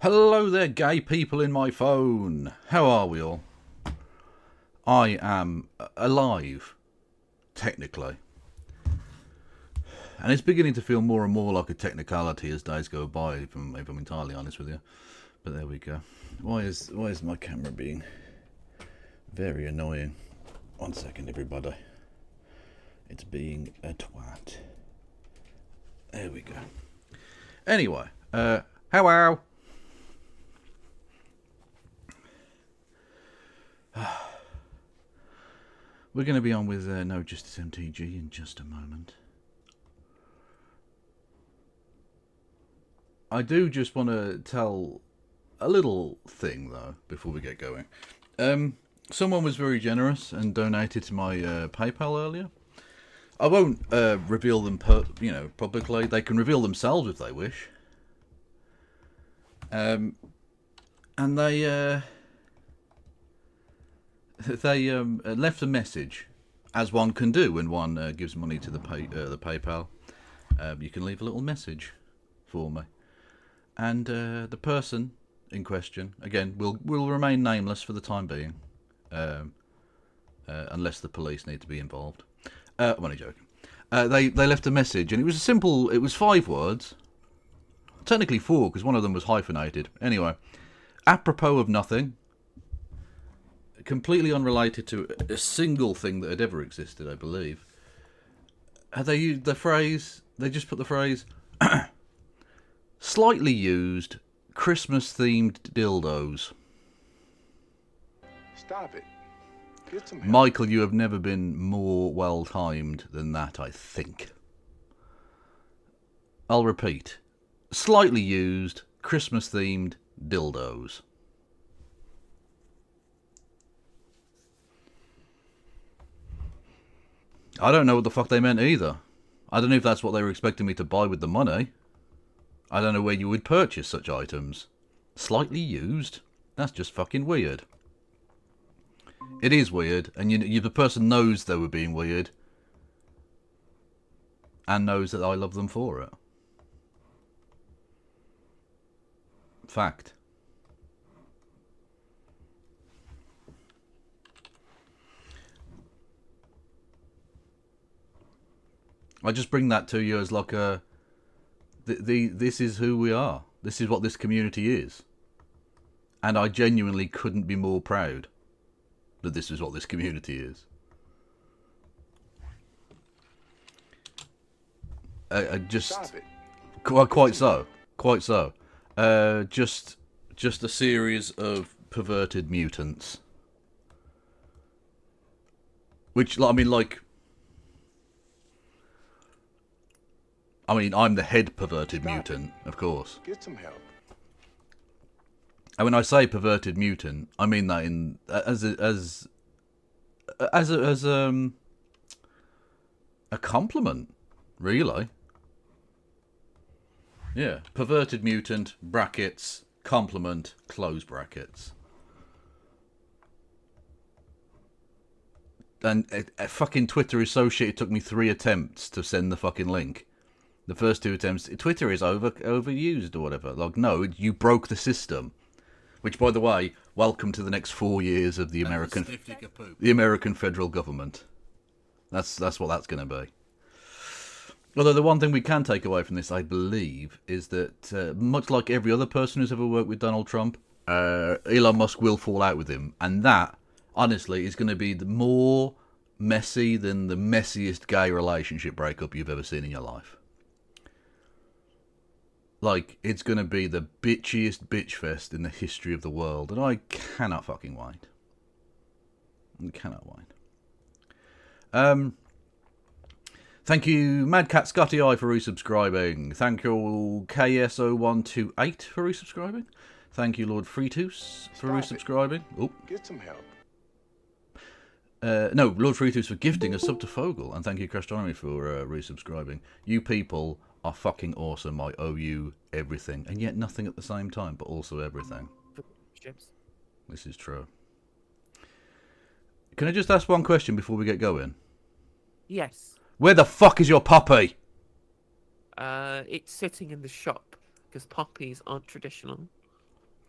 Hello there, gay people in my phone. How are we all? I am alive, technically. And it's beginning to feel more and more like a technicality as days go by, if I'm entirely honest with you. But there we go. Why is my camera being very annoying? 1 second, everybody. It's being a twat. There we go. Anyway, hello. We're going to be on with No Justice MTG in just a moment. I do just want to tell a little thing, though, before we get going. Someone was very generous and donated to my PayPal earlier. I won't reveal them publicly. They can reveal themselves if they wish. And they left a message, as one can do when one gives money to the PayPal. You can leave a little message for me, and the person in question, again, will remain nameless for the time being, unless the police need to be involved. I'm only joking. They left a message, and it was simple. It was 5 words, technically 4 because one of them was hyphenated. Anyway, apropos of nothing. Completely unrelated to a single thing that had ever existed, I believe. Had they used the phrase? They just put the phrase slightly used Christmas-themed dildos. Stop it. Get some help. Michael, you have never been more well-timed than that, I think. I'll repeat. Slightly used Christmas-themed dildos. I don't know what the fuck they meant either. I don't know if that's what they were expecting me to buy with the money. I don't know where you would purchase such items. Slightly used? That's just fucking weird. It is weird, and the person knows they were being weird, and knows that I love them for it. Fact. I just bring that to you as like a... this is who we are. This is what this community is. And I genuinely couldn't be more proud that this is what this community is. I just... Stop it. Quite so. Quite so. Just a series of perverted mutants. Which, I mean, like... I mean, I'm the head perverted mutant, of course. Get some help. And when I say perverted mutant, I mean that in as a compliment, really. Yeah, perverted mutant, brackets, compliment, close brackets. And a fucking Twitter associate took me 3 attempts to send the fucking link. The first 2 attempts, Twitter is overused or whatever. Like, no, you broke the system. Which, by the way, welcome to the next 4 years of the American federal government. That's what that's going to be. Although the one thing we can take away from this, I believe, is that much like every other person who's ever worked with Donald Trump, Elon Musk will fall out with him, and that, honestly, is going to be more messy than the messiest gay relationship breakup you've ever seen in your life. Like, it's going to be the bitchiest bitch fest in the history of the world. And I cannot fucking wait. I cannot wait. Thank you, Mad Cat Scotty I, for resubscribing. Thank you, KSO128 for resubscribing. Thank you, Lord Freetus, for resubscribing. Oh. Get some help. No, Lord Freetus for gifting a sub to Fogel. And thank you, Crastronomy, for resubscribing. You people are fucking awesome. I owe you everything, and yet nothing at the same time, but also everything. This is true. Can I just ask one question before we get going? Yes. Where the fuck is your puppy? It's sitting in the shop because puppies aren't traditional.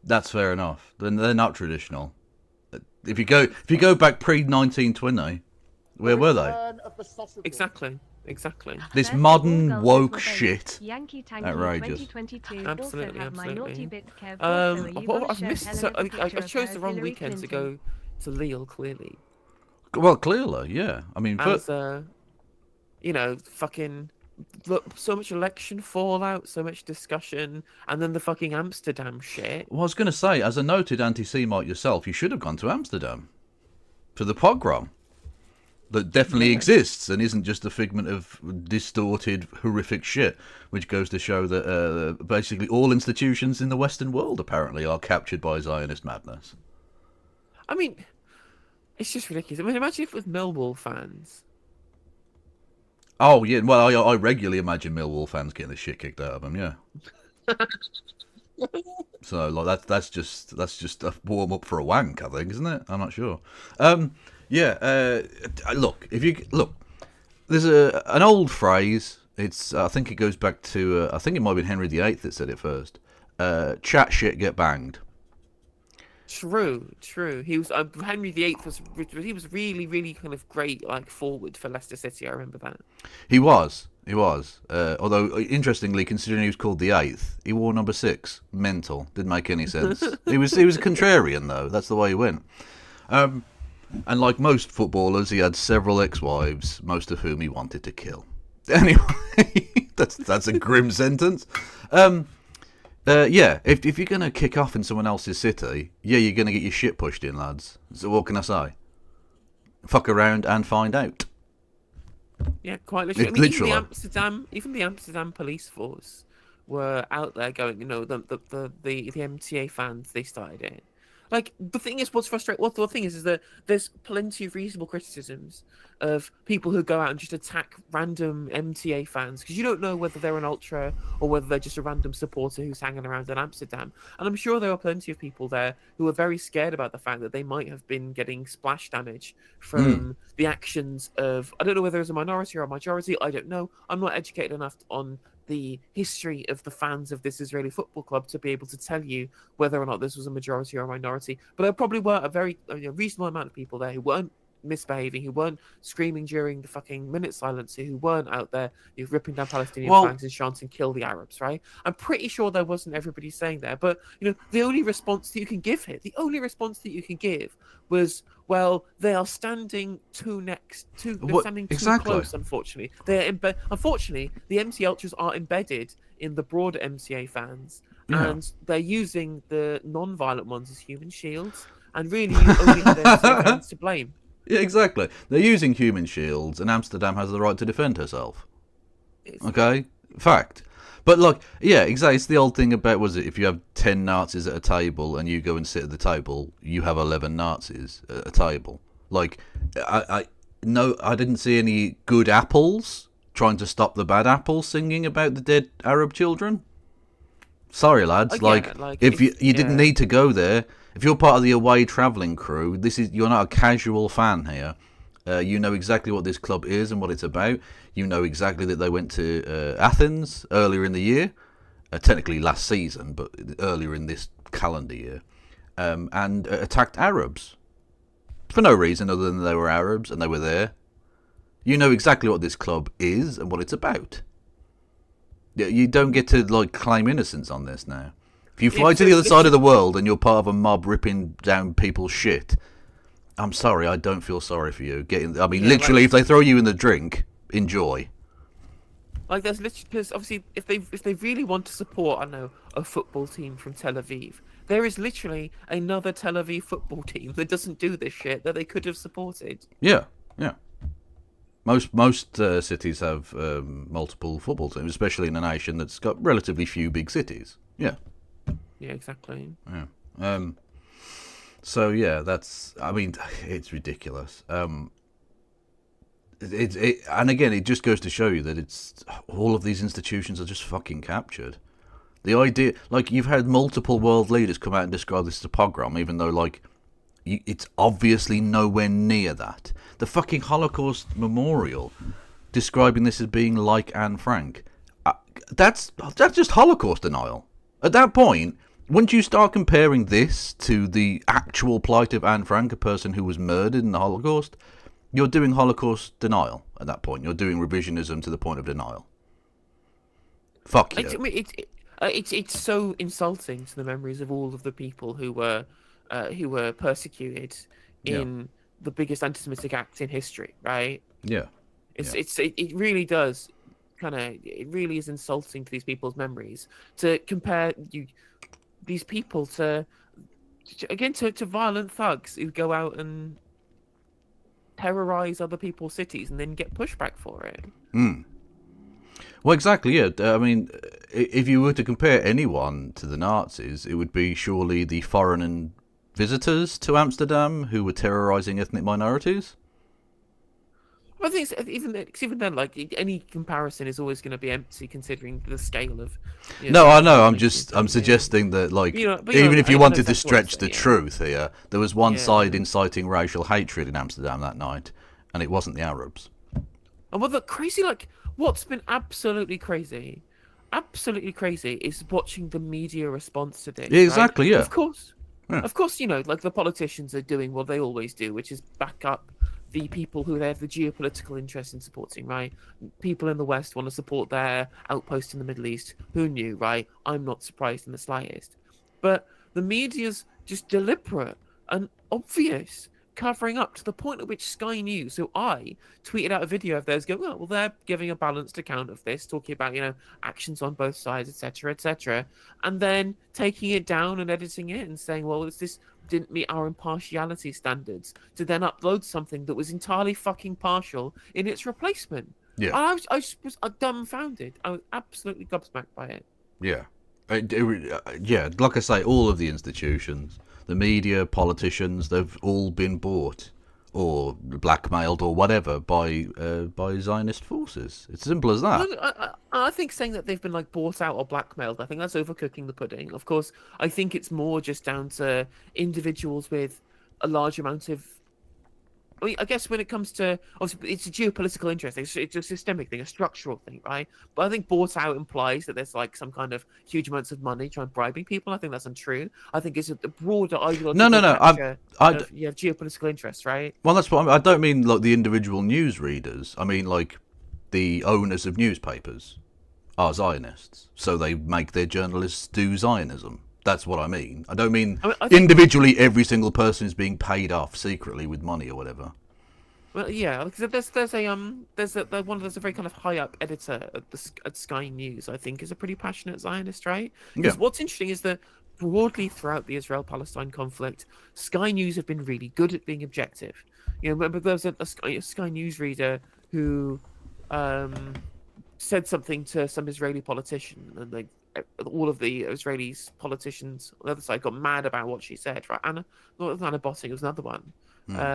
That's fair enough. Then they're not traditional. If you go back pre-1920, where were they? Exactly. This modern woke shit. Outrageous. Absolutely. What I've missed. So I chose the wrong weekend to go to Lille. Clearly. Well, clearly, yeah. I mean, as fucking so much election fallout, so much discussion, and then the fucking Amsterdam shit. Well, I was going to say, as a noted anti-Semite yourself, you should have gone to Amsterdam for the pogrom. That definitely exists and isn't just a figment of distorted, horrific shit, which goes to show that basically all institutions in the Western world apparently are captured by Zionist madness. I mean, it's just ridiculous. I mean, imagine if it was Millwall fans. Oh, yeah, well, I regularly imagine Millwall fans getting the shit kicked out of them, yeah. So, like, that's just a warm-up for a wank, I think, isn't it? I'm not sure. Yeah, look, there's an old phrase. I think it goes back to, I think it might have been Henry VIII that said it first. Chat shit, get banged. True. He was Henry VIII was really, really kind of great, like forward for Leicester City. I remember that. He was. Although interestingly, considering he was called the 8th, he wore number 6. Mental. Didn't make any sense. He was a contrarian though. That's the way he went. And like most footballers, he had several ex-wives, most of whom he wanted to kill. Anyway, that's a grim sentence. Yeah, if you're going to kick off in someone else's city, yeah, you're going to get your shit pushed in, lads. So what can I say? Fuck around and find out. Yeah, quite literally. Literally. Even the Amsterdam police force were out there going, the MTA fans, they started it. Like the thing is, what's frustrating? What the thing is that there's plenty of reasonable criticisms of people who go out and just attack random MTA fans because you don't know whether they're an ultra or whether they're just a random supporter who's hanging around in Amsterdam. And I'm sure there are plenty of people there who are very scared about the fact that they might have been getting splash damage from the actions of, I don't know whether it's a minority or a majority. I don't know. I'm not educated enough on the history of the fans of this Israeli football club to be able to tell you whether or not this was a majority or a minority. But there probably were a reasonable amount of people there who weren't misbehaving, who weren't screaming during the fucking minute silence, who weren't out there ripping down Palestinian flags and chanting "kill the Arabs." Right? I'm pretty sure there wasn't everybody saying that, but the only response that you can give here, the only response that you can give was, well, they are standing they're standing too close. Unfortunately, unfortunately, the MC Ultras are embedded in the broader MCA fans, and they're using the non-violent ones as human shields. And really, you only have MCA fans to blame. Yeah, exactly. They're using human shields, and Amsterdam has the right to defend herself. Okay? Fact. But, like, yeah, exactly. It's the old thing about, if you have 10 Nazis at a table and you go and sit at the table, you have 11 Nazis at a table. Like, I didn't see any good apples trying to stop the bad apples singing about the dead Arab children. Sorry, lads. If you didn't need to go there. If you're part of the away travelling crew, you're not a casual fan here. You know exactly what this club is and what it's about. You know exactly that they went to Athens earlier in the year, technically last season, but earlier in this calendar year, and attacked Arabs for no reason other than they were Arabs and they were there. You know exactly what this club is and what it's about. You don't get to claim innocence on this now. If you fly to the other side of the world and you're part of a mob ripping down people's shit, I'm sorry, I don't feel sorry for you. Literally, if they throw you in the drink, enjoy. Like, there's literally, because obviously, if they really want to support, I don't know, a football team from Tel Aviv, there is literally another Tel Aviv football team that doesn't do this shit that they could have supported. Yeah. Most cities have multiple football teams, especially in a nation that's got relatively few big cities. Yeah. Yeah, exactly. Yeah. So yeah, it's ridiculous. And again, it just goes to show you that it's all of these institutions are just fucking captured. The idea, you've had multiple world leaders come out and describe this as a pogrom, even though it's obviously nowhere near that. The fucking Holocaust Memorial describing this as being like Anne Frank. That's just Holocaust denial. At that point, once you start comparing this to the actual plight of Anne Frank, a person who was murdered in the Holocaust, you're doing Holocaust denial at that point. You're doing revisionism to the point of denial. Fuck you. It's so insulting to the memories of all of the people who were persecuted in the biggest anti-Semitic act in history, right? Yeah. It really does it really is insulting to these people's memories to compare these people to violent thugs who go out and terrorize other people's cities and then get pushback for it. Well, exactly, yeah. If you were to compare anyone to the Nazis, it would be surely the foreign visitors to Amsterdam who were terrorizing ethnic minorities. I think even then, any comparison is always going to be empty considering the scale of. No, I know. I'm suggesting that, even if you wanted to stretch the truth here, there was one side inciting racial hatred in Amsterdam that night, and it wasn't the Arabs. And what's been absolutely crazy is watching the media response to this. Yeah, exactly. Right? Yeah. Of course, the politicians are doing what they always do, which is back up the people who they have the geopolitical interest in supporting, right? People in the West want to support their outpost in the Middle East. Who knew, right? I'm not surprised in the slightest. But the media's just deliberate and obvious covering up to the point at which Sky News, so I tweeted out a video of theirs going, oh, well, they're giving a balanced account of this, talking about, actions on both sides, etc., and then taking it down and editing it and saying, well, this didn't meet our impartiality standards, to then upload something that was entirely fucking partial in its replacement. Yeah. I was dumbfounded. I was absolutely gobsmacked by it. Yeah. Yeah, like I say, all of the institutions, the media, politicians, they've all been bought or blackmailed or whatever by Zionist forces. It's as simple as Well, that. I think saying that they've been like bought out or blackmailed, I think that's overcooking the pudding. Of course, I think it's more just down to individuals with a large amount of. I mean, I guess when it comes to obviously it's a geopolitical interest, it's a systemic thing, a structural thing, right? But I think bought out implies that there's like some kind of huge amounts of money trying bribing people. I think that's untrue. I think it's a broader ideological No. capture I, of geopolitical interests, right? well, that's what I don't mean like the individual news readers. I mean like the owners of newspapers are Zionists, so they make their journalists do Zionism. That's what I mean. I don't mean I think individually every single person is being paid off secretly with money or whatever. Well, yeah, because there's a very kind of high up editor at Sky News. I think is a pretty passionate Zionist, right? Because Yeah. what's interesting is that broadly throughout the Israel-Palestine conflict, Sky News have been really good at being objective. You know, remember there was a Sky News reader who said something to some Israeli politician, and like all of the Israeli politicians on the other side got mad about what she said. Right, Anna, not Anna Botting, it was another one.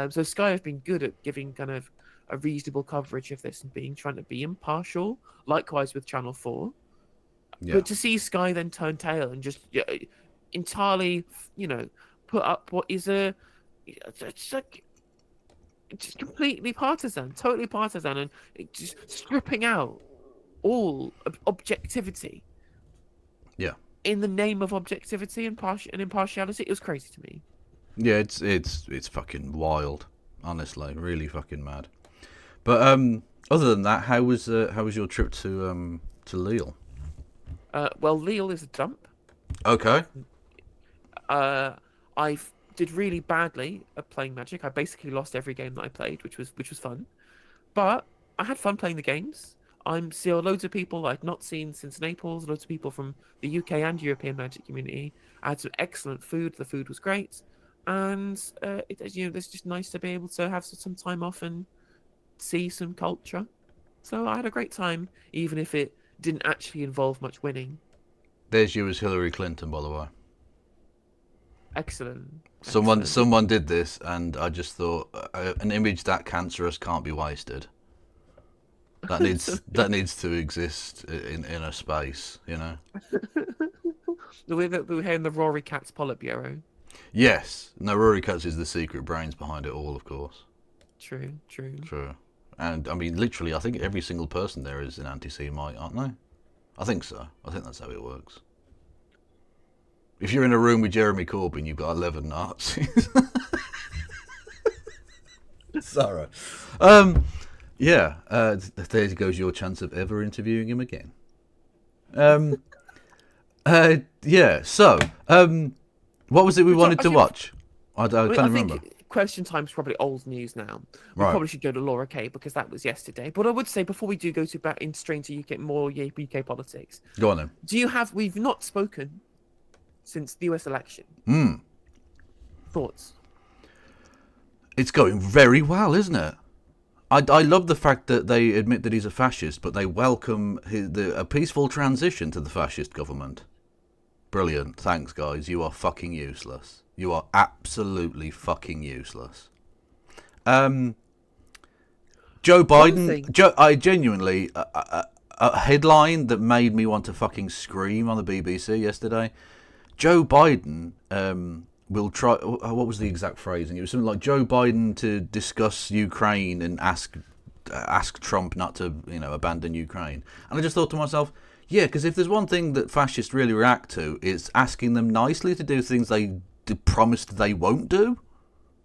So Sky have been good at giving kind of a reasonable coverage of this and trying to be impartial. Likewise with Channel 4. Yeah. But to see Sky then turn tail and just entirely, put up what is it's like just completely partisan, totally partisan, and just stripping out all objectivity. Yeah. In the name of objectivity and impartiality, it was crazy to me. Yeah, it's fucking wild, honestly, really fucking mad. But other than that, how was your trip to Lille? Well, Lille is a dump. Okay. I did really badly at playing Magic. I basically lost every game that I played, which was fun. But I had fun playing the games. I'm seeing loads of people I'd not seen since Naples. Loads of people from the UK and European Magic community. I had some excellent food. The food was great, and it's just nice to be able to have some time off and see some culture. So I had a great time, even if it didn't actually involve much winning. There's you as Hillary Clinton, by the way. Excellent. Someone did this, and I just thought an image that cancerous can't be wasted. That needs to exist in a space, you know. The way that we were hearing the Rory Katz Politburo. Yes, no, Rory Katz is the secret brains behind it all, of course. True. True. And I mean, literally, I think every single person there is an anti-Semite, aren't they? I think so. I think that's how it works. If you're in a room with Jeremy Corbyn, you've got 11 Nazis. Sorry. Yeah. There goes your chance of ever interviewing him again. Yeah. So, what was it we wanted to watch? I can't remember. Think Question Time's probably old news now. We Right. probably should go to Laura Kay because that was yesterday. But I would say before we do go to back in straight to more UK politics, Go on then. we've not spoken since the US election. Thoughts? It's going very well, isn't it? I love the fact that they admit that he's a fascist, but they welcome a peaceful transition to the fascist government. Brilliant. Thanks, guys. You are fucking useless. You are absolutely fucking useless. Joe Biden. I genuinely a headline that made me want to fucking scream on the BBC yesterday. Joe Biden will try. What was the exact phrasing? It was something like Joe Biden to discuss Ukraine and ask Trump not to, abandon Ukraine. And I just thought to myself, yeah, because if there's one thing that fascists really react to, it's asking them nicely to do things they promised they won't do.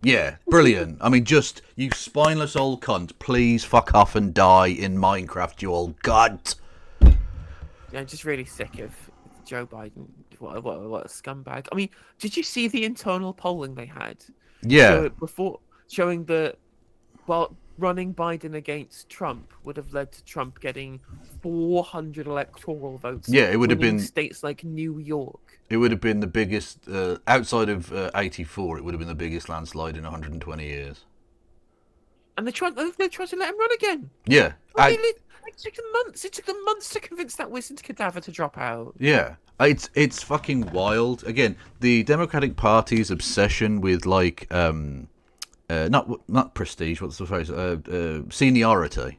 Yeah, brilliant. I mean, just, you spineless old cunt, please fuck off and die in Minecraft, you old cunt. Yeah, I'm just really sick of Joe Biden. What a scumbag. I mean, did you see the internal polling they had? Yeah. Showing that, well, running Biden against Trump would have led to Trump getting 400 electoral votes. Yeah, it would have been states like New York. It would have been the biggest, outside of 84, it would have been the biggest landslide in 120 years. And they're trying to let him run again. Yeah. It took them months. It took them months to convince that Winston cadaver to drop out. Yeah, it's fucking wild. Again, the Democratic Party's obsession with like not prestige. What's the phrase? Seniority.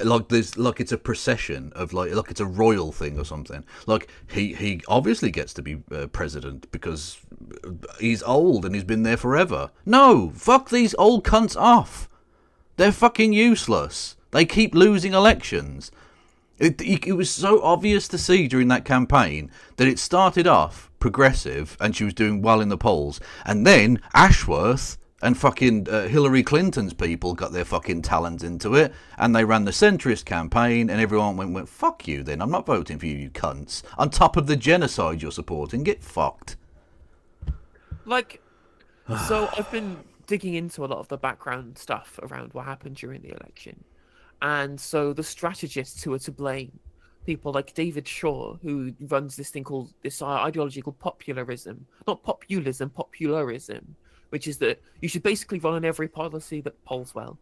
Like there's like it's a procession of like it's a royal thing or something. Like he obviously gets to be president because he's old and he's been there forever. No, fuck these old cunts off. They're fucking useless. They keep losing elections. It was so obvious to see during that campaign that it started off progressive and she was doing well in the polls, and then Ashworth and fucking Hillary Clinton's people got their fucking talons into it, and they ran the centrist campaign, and everyone went, fuck you then, I'm not voting for you, you cunts. On top of the genocide you're supporting, get fucked. Like, so I've been digging into a lot of the background stuff around what happened during the election. And so the strategists who are to blame, people like David Shaw, who runs this thing called, this ideology called popularism. Not populism, popularism. Which is that you should basically run on every policy that polls well.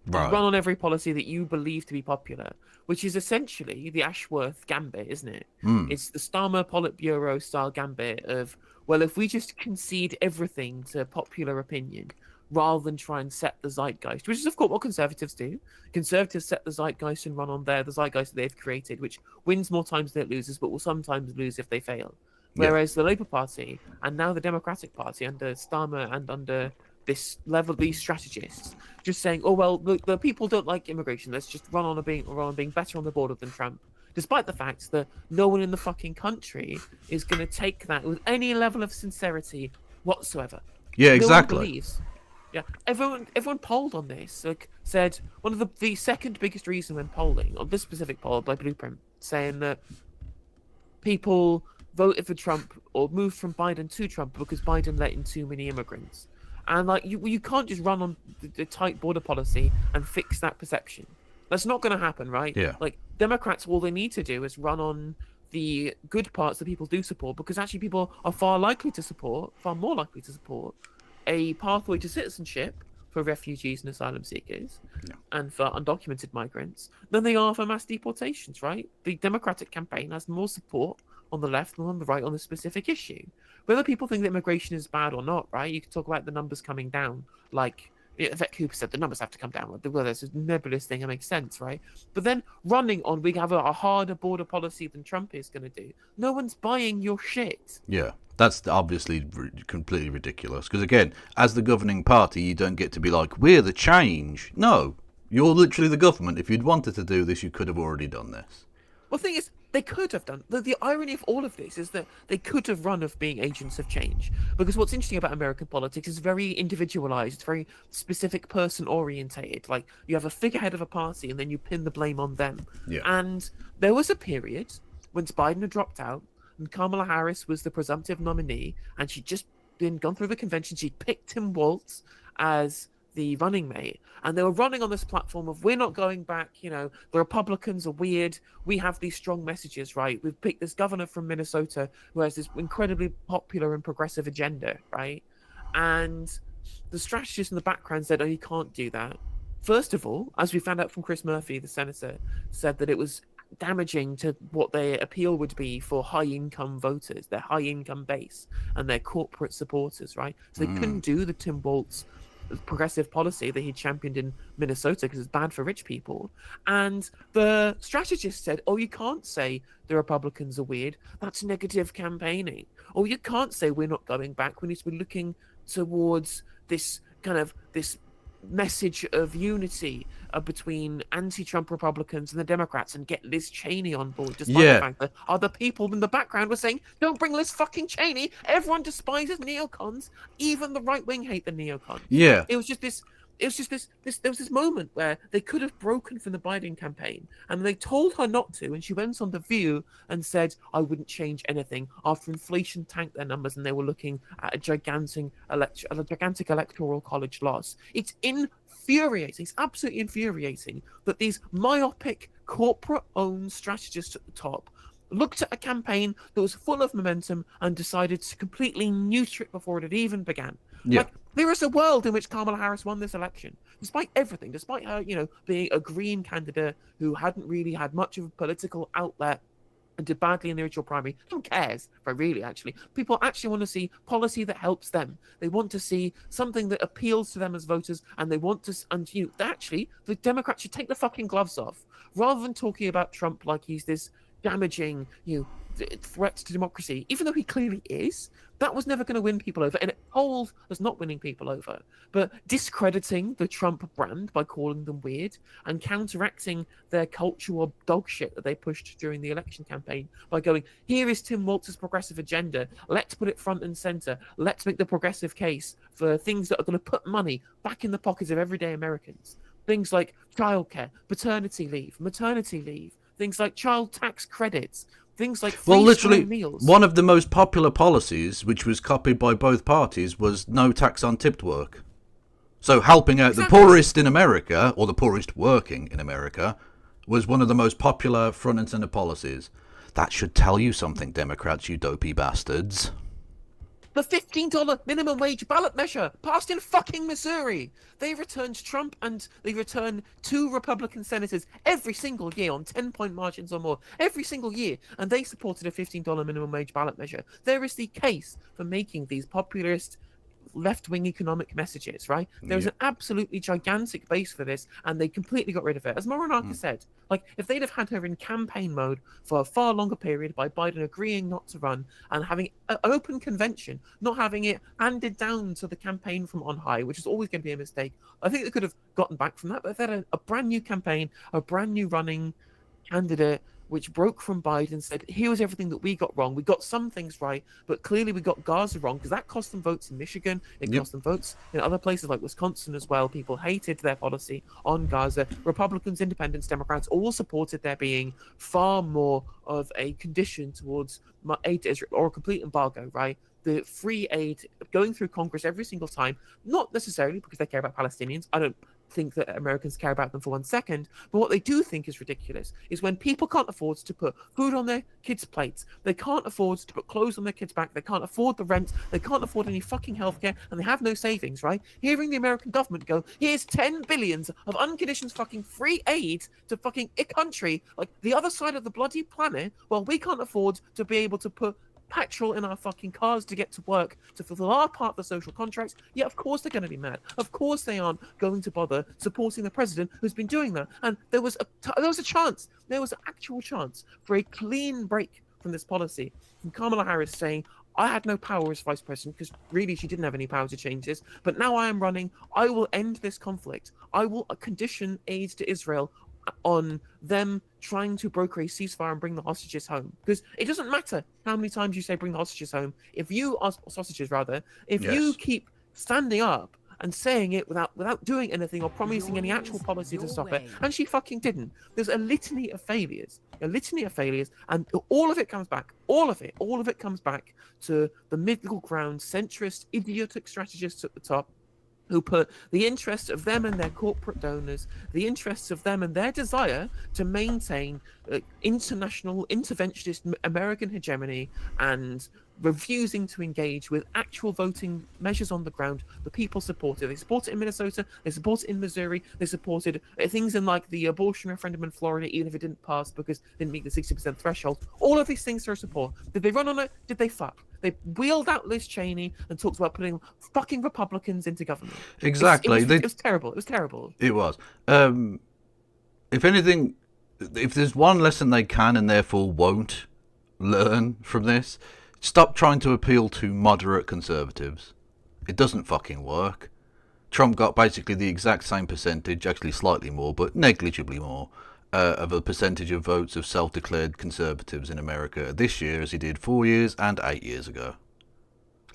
Right. Run on every policy that you believe to be popular, which is essentially the Ashworth gambit, isn't it? It's the Starmer Politburo style gambit of, well, if we just concede everything to popular opinion rather than try and set the zeitgeist, which is, of course, what conservatives do. Conservatives set the zeitgeist and run on the zeitgeist that they've created, which wins more times than it loses, but will sometimes lose if they fail. Whereas the Labour Party and now the Democratic Party under Starmer and under this level, these strategists, just saying, oh, well, the people don't like immigration. Let's just run on being better on the border than Trump. Despite the fact that no one in the fucking country is going to take that with any level of sincerity whatsoever. Yeah, exactly. No one believes. Yeah, everyone polled on this. Like, said one of the second biggest reason when polling on this specific poll by Blueprint, saying that people voted for Trump or moved from Biden to Trump because Biden let in too many immigrants. And like you can't just run on the tight border policy and fix that perception. That's not going to happen, right? Yeah. Like Democrats, all they need to do is run on the good parts that people do support, because actually people are far more likely to support a pathway to citizenship for refugees and asylum seekers and for undocumented migrants than they are for mass deportations, right? The Democratic campaign has more support on the left than on the right on this specific issue. Whether people think that immigration is bad or not, right? You can talk about the numbers coming down, like Vivek Cooper said, the numbers have to come down. Well, there's a nebulous thing, it makes sense, right? But then running on, we have a harder border policy than Trump is going to do. No one's buying your shit. Yeah, that's obviously completely ridiculous. Because again, as the governing party, you don't get to be like, we're the change. No, you're literally the government. If you'd wanted to do this, you could have already done this. Well, the thing is, they could have done. The irony of all of this is that they could have run of being agents of change. Because what's interesting about American politics is very individualized, very specific person orientated. Like you have a figurehead of a party and then you pin the blame on them. Yeah. And there was a period when Biden had dropped out and Kamala Harris was the presumptive nominee, and she'd just gone through the convention. She picked Tim Walz as the running mate, and they were running on this platform of, we're not going back, the Republicans are weird, we have these strong messages, right? We've picked this governor from Minnesota who has this incredibly popular and progressive agenda, right? And the strategist in the background said, oh, you can't do that. First of all, as we found out from Chris Murphy, the senator, said that it was damaging to what their appeal would be for high-income voters, their high-income base, and their corporate supporters, right? So they couldn't do the Tim Walz progressive policy that he championed in Minnesota because it's bad for rich people. And the strategist said, oh, you can't say the Republicans are weird. That's negative campaigning. Or you can't say we're not going back. We need to be looking towards this message of unity between anti-Trump Republicans and the Democrats and get Liz Cheney on board, despite the fact that other people in the background were saying, don't bring Liz fucking Cheney. Everyone despises neocons. Even the right wing hate the neocons. Yeah. There was this moment where they could have broken from the Biden campaign, and they told her not to, and she went on The View and said, I wouldn't change anything after inflation tanked their numbers and they were looking at a gigantic electoral college loss. It's infuriating. It's absolutely infuriating that these myopic corporate-owned strategists at the top looked at a campaign that was full of momentum and decided to completely neuter it before it had even began. Yeah. Like, There is a world in which Kamala Harris won this election, despite everything, despite her, being a Green candidate who hadn't really had much of a political outlet and did badly in the original primary. No one cares, but really, actually. People actually want to see policy that helps them. They want to see something that appeals to them as voters, and they want to, actually, the Democrats should take the fucking gloves off, rather than talking about Trump like he's this damaging, threat to democracy, even though he clearly is. That was never going to win people over, and polls was not winning people over. But discrediting the Trump brand by calling them weird and counteracting their cultural dog shit that they pushed during the election campaign by going, here is Tim Walz's progressive agenda. Let's put it front and center. Let's make the progressive case for things that are going to put money back in the pockets of everyday Americans. Things like childcare, paternity leave, maternity leave, things like child tax credits, things like free literally, meals. one of the most popular policies, which was copied by both parties, was no tax on tipped work. So helping out the poorest in America, or the poorest working in America, was one of the most popular front and center policies. That should tell you something, Democrats, you dopey bastards. The $15 minimum wage ballot measure passed in fucking Missouri. They returned Trump and they return 2 Republican senators every single year on 10-point margins or more. Every single year. And they supported a $15 minimum wage ballot measure. There is the case for making these populist left-wing economic messages, right? There's an absolutely gigantic base for this, and they completely got rid of it. As Moronaka said, like, if they'd have had her in campaign mode for a far longer period by Biden agreeing not to run and having an open convention, not having it handed down to the campaign from on high, which is always going to be a mistake, I think they could have gotten back from that. But if they had a brand new campaign, a brand new running candidate, which broke from Biden, said, here was everything that we got wrong. We got some things right, but clearly we got Gaza wrong, because that cost them votes in Michigan. It cost them votes in other places like Wisconsin as well. People hated their policy on Gaza. Republicans, independents, Democrats all supported there being far more of a condition towards aid to Israel, or a complete embargo, right? The free aid going through Congress every single time, not necessarily because they care about Palestinians. I don't think that Americans care about them for 1 second, but what they do think is ridiculous is when people can't afford to put food on their kids' plates, they can't afford to put clothes on their kids' back, they can't afford the rent, they can't afford any fucking healthcare, and they have no savings, right? Hearing the American government go, here's 10 billions of unconditioned fucking free aid to fucking a country like the other side of the bloody planet, while we can't afford to be able to put petrol in our fucking cars to get to work to fulfill our part of the social contracts, yeah, of course they're going to be mad. Of course they aren't going to bother supporting the president who's been doing that. And there was a chance, there was an actual chance for a clean break from this policy from Kamala Harris saying, I had no power as vice president, because really she didn't have any power to change this, but now I am running. I will end this conflict. I will condition aid to Israel on them trying to broker a ceasefire and bring the hostages home, because it doesn't matter how many times you say bring the hostages home. If you are sausages rather, if you keep standing up and saying it without doing anything or promising any actual policy to stop it, and she fucking didn't. There's a litany of failures, and all of it comes back. All of it comes back to the middle ground, centrist, idiotic strategists at the top, who put the interests of them and their corporate donors, the interests of them and their desire to maintain international interventionist American hegemony, and refusing to engage with actual voting measures on the ground. The people supported. They supported it in Minnesota. They supported it in Missouri. They supported things in like the abortion referendum in Florida, even if it didn't pass because it didn't meet the 60% threshold. All of these things are support. Did they run on it? Did they fuck? They wheeled out Liz Cheney and talked about putting fucking Republicans into government. Exactly. It was terrible. It was terrible. It was. If anything, if there's one lesson they can and therefore won't learn from this, stop trying to appeal to moderate conservatives. It doesn't fucking work. Trump got basically the exact same percentage, actually slightly more, but negligibly more, of a percentage of votes of self-declared conservatives in America this year as he did 4 years and 8 years ago.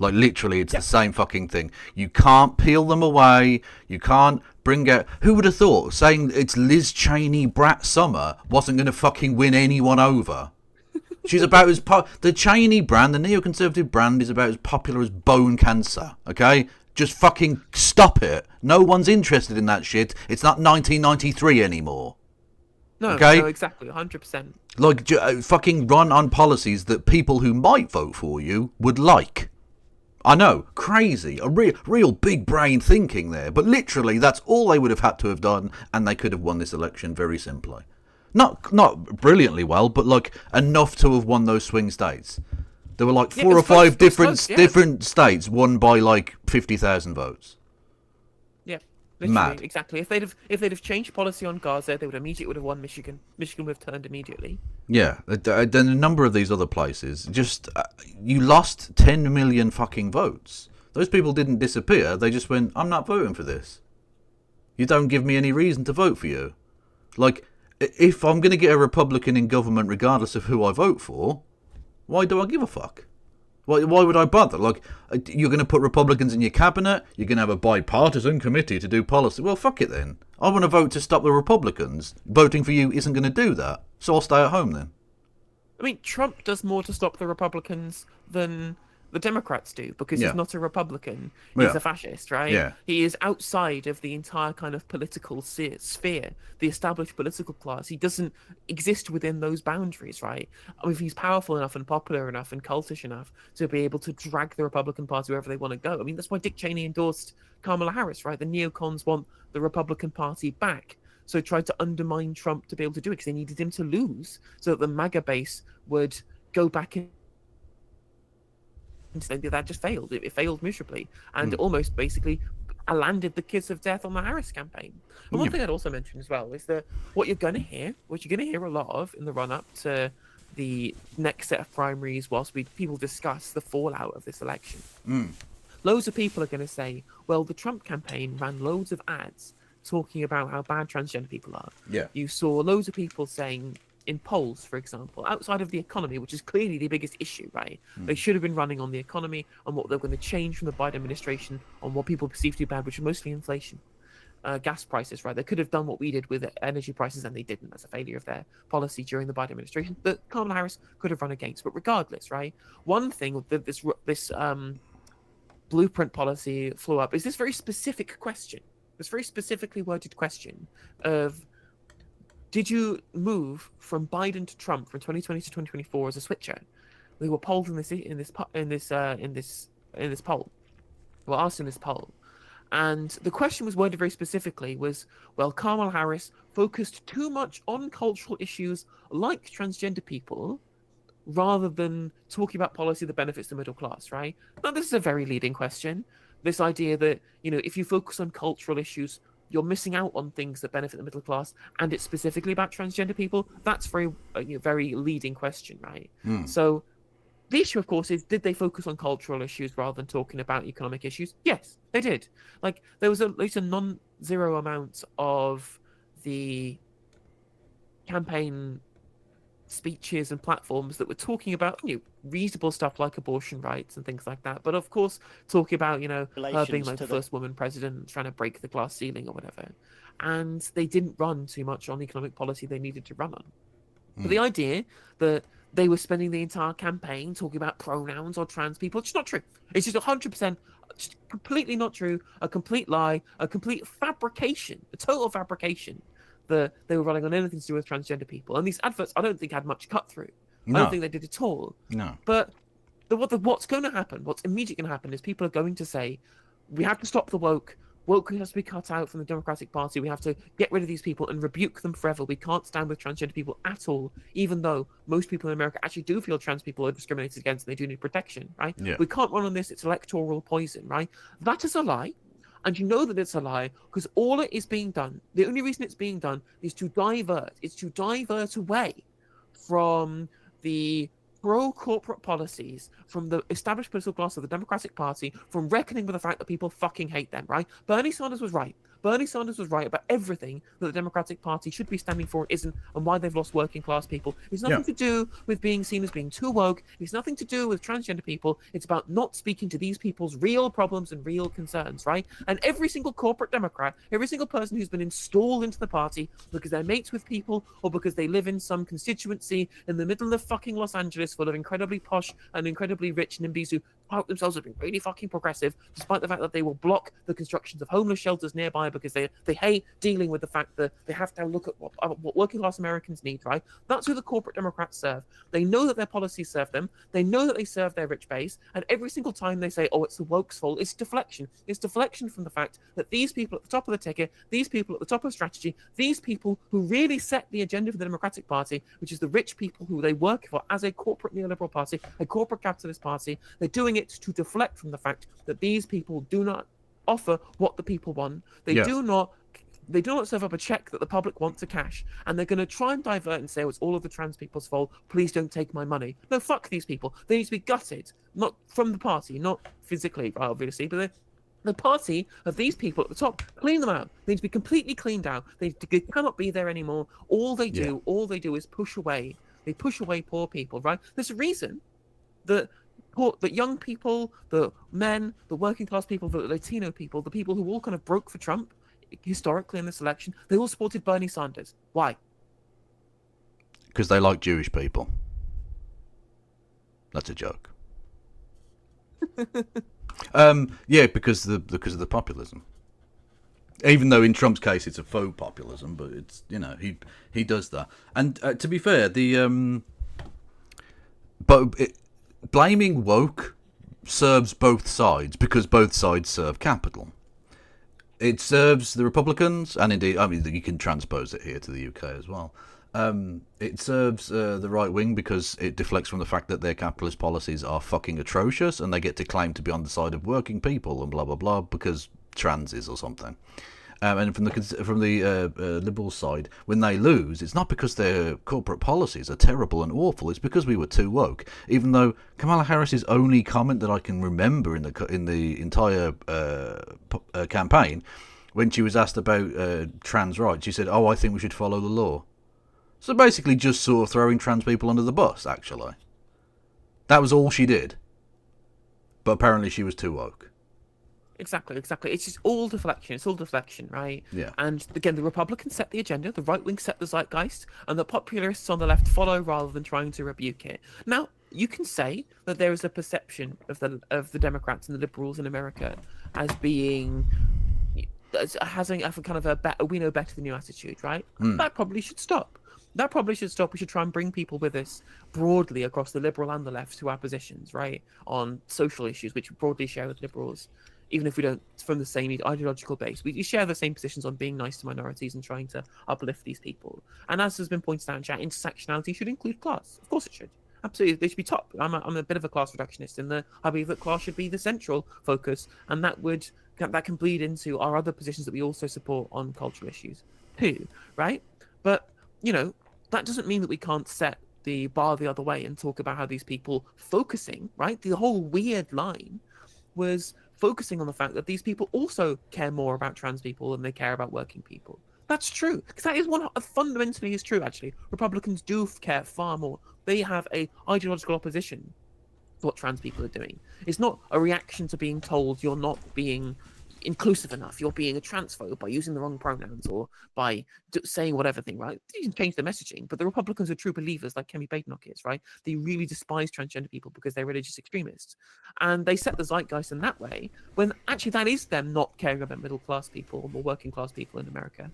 Like, literally, it's the same fucking thing. You can't peel them away. You can't bring out... Who would have thought saying it's Liz Cheney, Brat Summer wasn't going to fucking win anyone over? She's about as... the Cheney brand, the neoconservative brand, is about as popular as bone cancer, okay? Just fucking stop it. No one's interested in that shit. It's not 1993 anymore. No, okay? No, exactly, 100%. Like, fucking run on policies that people who might vote for you would like. I know, crazy, a real big brain thinking there. But literally, that's all they would have had to have done, and they could have won this election very simply. Not brilliantly well, but like enough to have won those swing states. There were like four or five different states won by like 50,000 votes. Yeah, literally, Mad. exactly. If they'd have changed policy on Gaza, they would have won Michigan. Michigan would have turned immediately. Yeah, then a number of these other places, just you lost 10 million fucking votes. Those people didn't disappear. They just went, I'm not voting for this. You don't give me any reason to vote for you. Like, if I'm going to get a Republican in government regardless of who I vote for, why do I give a fuck? Why would I bother? Like, you're going to put Republicans in your cabinet, you're going to have a bipartisan committee to do policy. Well, fuck it then. I want to vote to stop the Republicans. Voting for you isn't going to do that, so I'll stay at home then. I mean, Trump does more to stop the Republicans than the Democrats do, because he's not a Republican. He's a fascist, right? Yeah. He is outside of the entire kind of political sphere, the established political class. He doesn't exist within those boundaries, right? I mean, he's powerful enough and popular enough and cultish enough to be able to drag the Republican Party wherever they want to go. I mean, that's why Dick Cheney endorsed Kamala Harris, right? The neocons want the Republican Party back. So tried to undermine Trump to be able to do it because they needed him to lose so that the MAGA base would go back in. That just failed. It failed miserably and almost basically landed the kiss of death on the Harris campaign. And one thing I'd also mention as well is that what you're going to hear a lot of in the run-up to the next set of primaries whilst people discuss the fallout of this election. Loads of people are going to say, well, the Trump campaign ran loads of ads talking about how bad transgender people are. Yeah. You saw loads of people saying in polls, for example, outside of the economy, which is clearly the biggest issue, right? They should have been running on the economy and what they're going to change from the Biden administration on what people perceive to be bad, which is mostly inflation. Gas prices, right? They could have done what we did with energy prices and they didn't. That's a failure of their policy during the Biden administration that Kamala Harris could have run against. But regardless, right? One thing that this blueprint policy flew up is this very specific question, this very specifically worded question of, did you move from Biden to Trump from 2020 to 2024 as a switcher? We were polled in this poll. We were asked in this poll, and the question was worded very specifically: was, well, Kamala Harris focused too much on cultural issues like transgender people, rather than talking about policy that benefits the middle class, right? Now, this is a very leading question. This idea that, if you focus on cultural issues, you're missing out on things that benefit the middle class, and it's specifically about transgender people. That's very, very leading question, right? So the issue, of course, is, did they focus on cultural issues rather than talking about economic issues? Yes, they did. Like, there was at least a non-zero amount of the campaign speeches and platforms that were talking about reasonable stuff like abortion rights and things like that, but of course talking about her being like the first woman president, trying to break the glass ceiling or whatever, and they didn't run too much on the economic policy they needed to run on. But the idea that they were spending the entire campaign talking about pronouns or trans people, it's not true. It's just 100% just completely not true, a complete lie, a complete fabrication, a total fabrication that they were running on anything to do with transgender people. And these adverts, I don't think had much cut through. No. I don't think they did at all. No. But what's going to happen, what's immediately going to happen is people are going to say, we have to stop the woke. Woke has to be cut out from the Democratic Party. We have to get rid of these people and rebuke them forever. We can't stand with transgender people at all, even though most people in America actually do feel trans people are discriminated against and they do need protection, right? Yeah. We can't run on this. It's electoral poison, right? That is a lie. And you know that it's a lie because all it is being done, the only reason it's being done is to divert away from the pro-corporate policies, from the established political class of the Democratic Party, from reckoning with the fact that people fucking hate them, right? Bernie Sanders was right. Bernie Sanders was right about everything that the Democratic Party should be standing for and isn't, and why they've lost working class people. It's nothing to do with being seen as being too woke. It's nothing to do with transgender people. It's about not speaking to these people's real problems and real concerns, right? And every single corporate Democrat, every single person who's been installed into the party because they're mates with people or because they live in some constituency in the middle of fucking Los Angeles full of incredibly posh and incredibly rich NIMBYs who tout themselves as being really fucking progressive, despite the fact that they will block the constructions of homeless shelters nearby because they hate dealing with the fact that they have to look at what working class Americans need, right? That's who the corporate Democrats serve. They know that their policies serve them. They know that they serve their rich base. And every single time they say, oh, it's the woke's fault, it's deflection. It's deflection from the fact that these people at the top of the ticket, these people at the top of strategy, these people who really set the agenda for the Democratic Party, which is the rich people who they work for as a corporate neoliberal party, a corporate capitalist party, they're doing it to deflect from the fact that these people do not offer what the people want. They do not serve up a check that the public want to cash, and they're going to try and divert and say, oh, it's all of the trans people's fault, please don't take my money. No, fuck these people. They need to be gutted, not from the party, not physically, obviously, but the party of these people at the top, clean them out. They need to be completely cleaned out. They cannot be there anymore. All they do is push away. They push away poor people, right? There's a reason that young people, the men, the working class people, the Latino people, the people who all kind of broke for Trump historically in this election, they all supported Bernie Sanders. Why? Because they like Jewish people. That's a joke. Because of the populism. Even though in Trump's case it's a faux populism, but it's, you know, he does that. And to be fair, blaming woke serves both sides because both sides serve capital. It serves the Republicans, and indeed, I mean, you can transpose it here to the UK as well. It serves the right wing because it deflects from the fact that their capitalist policies are fucking atrocious, and they get to claim to be on the side of working people and blah blah blah because trans is or something. And from the Liberal side, when they lose, it's not because their corporate policies are terrible and awful. It's because we were too woke. Even though Kamala Harris's only comment that I can remember in the entire campaign, when she was asked about trans rights, she said, "Oh, I think we should follow the law." So basically, just sort of throwing trans people under the bus. Actually, that was all she did. But apparently, she was too woke. Exactly. It's just all deflection. It's all deflection, right? Yeah. And again, the Republicans set the agenda, the right wing set the zeitgeist, and the popularists on the left follow rather than trying to rebuke it. Now, you can say that there is a perception of the Democrats and the liberals in America as being having a kind of a we know better than you attitude, right? That probably should stop. We should try and bring people with us broadly across the liberal and the left to our positions, right, on social issues, which we broadly share with liberals. Even if we don't from the same ideological base, we share the same positions on being nice to minorities and trying to uplift these people. And as has been pointed out in chat, intersectionality should include class. Of course it should. Absolutely, they should be top. I'm a bit of a class reductionist in that I believe that class should be the central focus, and that can bleed into our other positions that we also support on cultural issues too, right? But, you know, that doesn't mean that we can't set the bar the other way and talk about how these people focusing, right? The whole weird line was focusing on the fact that these people also care more about trans people than they care about working people. That's true, because that is fundamentally is true, actually. Republicans do care far more. They have a ideological opposition to what trans people are doing. It's not a reaction to being told you're not being inclusive enough, you're being a transphobe by using the wrong pronouns or by saying whatever thing, right? You can change the messaging, but the Republicans are true believers like Kemi Badenoch is, right? They really despise transgender people because they're religious extremists. And they set the zeitgeist in that way, when actually that is them not caring about middle class people or working class people in America.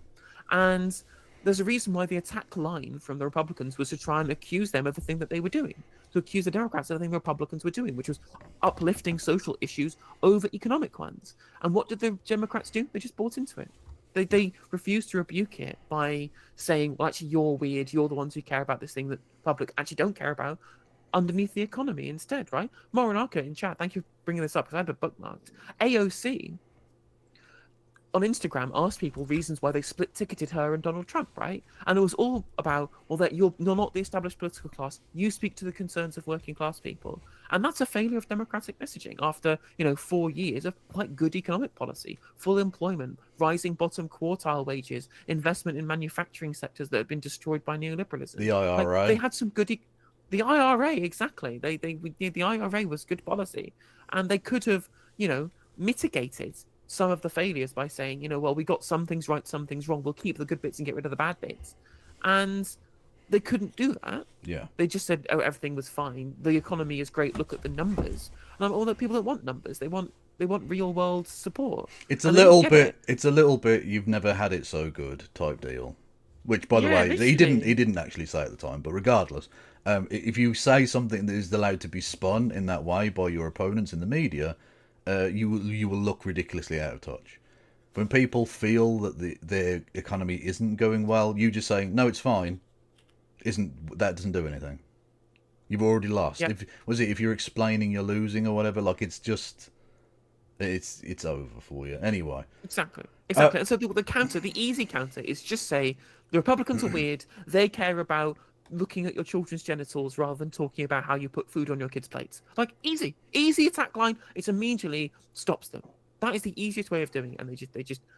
And there's a reason why the attack line from the Republicans was to try and accuse them of the thing that they were doing, to accuse the Democrats of the thing the Republicans were doing, which was uplifting social issues over economic ones. And what did the Democrats do? They just bought into it. They refused to rebuke it by saying, well, actually, you're weird. You're the ones who care about this thing that the public actually don't care about underneath the economy instead, right? Morinaka in chat, thank you for bringing this up because I had it bookmarked. AOC on Instagram asked people reasons why they split ticketed her and Donald Trump, right? And it was all about, well, that you're not the established political class. You speak to the concerns of working class people. And that's a failure of democratic messaging after, 4 years of quite good economic policy, full employment, rising bottom quartile wages, investment in manufacturing sectors that have been destroyed by neoliberalism. The IRA. Like, they had some good... The IRA, exactly. The IRA was good policy. And they could have, mitigated some of the failures by saying, well, we got some things right, some things wrong. We'll keep the good bits and get rid of the bad bits. And they couldn't do that. Yeah. They just said, "Oh, everything was fine. The economy is great. Look at the numbers." And all the people that want numbers, they want real world support. It's a And they little get bit. it. It's a little bit. You've never had it so good type deal. Which, by the Yeah, way, he literally. didn't actually say at the time. But regardless, if you say something that is allowed to be spun in that way by your opponents in the media, you will look ridiculously out of touch. When people feel that their economy isn't going well, you just saying no, it's fine, that doesn't do anything. You've already lost. Yeah. If you're explaining you're losing or whatever, like it's over for you anyway. Exactly. And so the easy counter is just say the Republicans are weird. They care about looking at your children's genitals rather than talking about how you put food on your kids' plates. Like easy attack line. It immediately stops them. That is the easiest way of doing it, and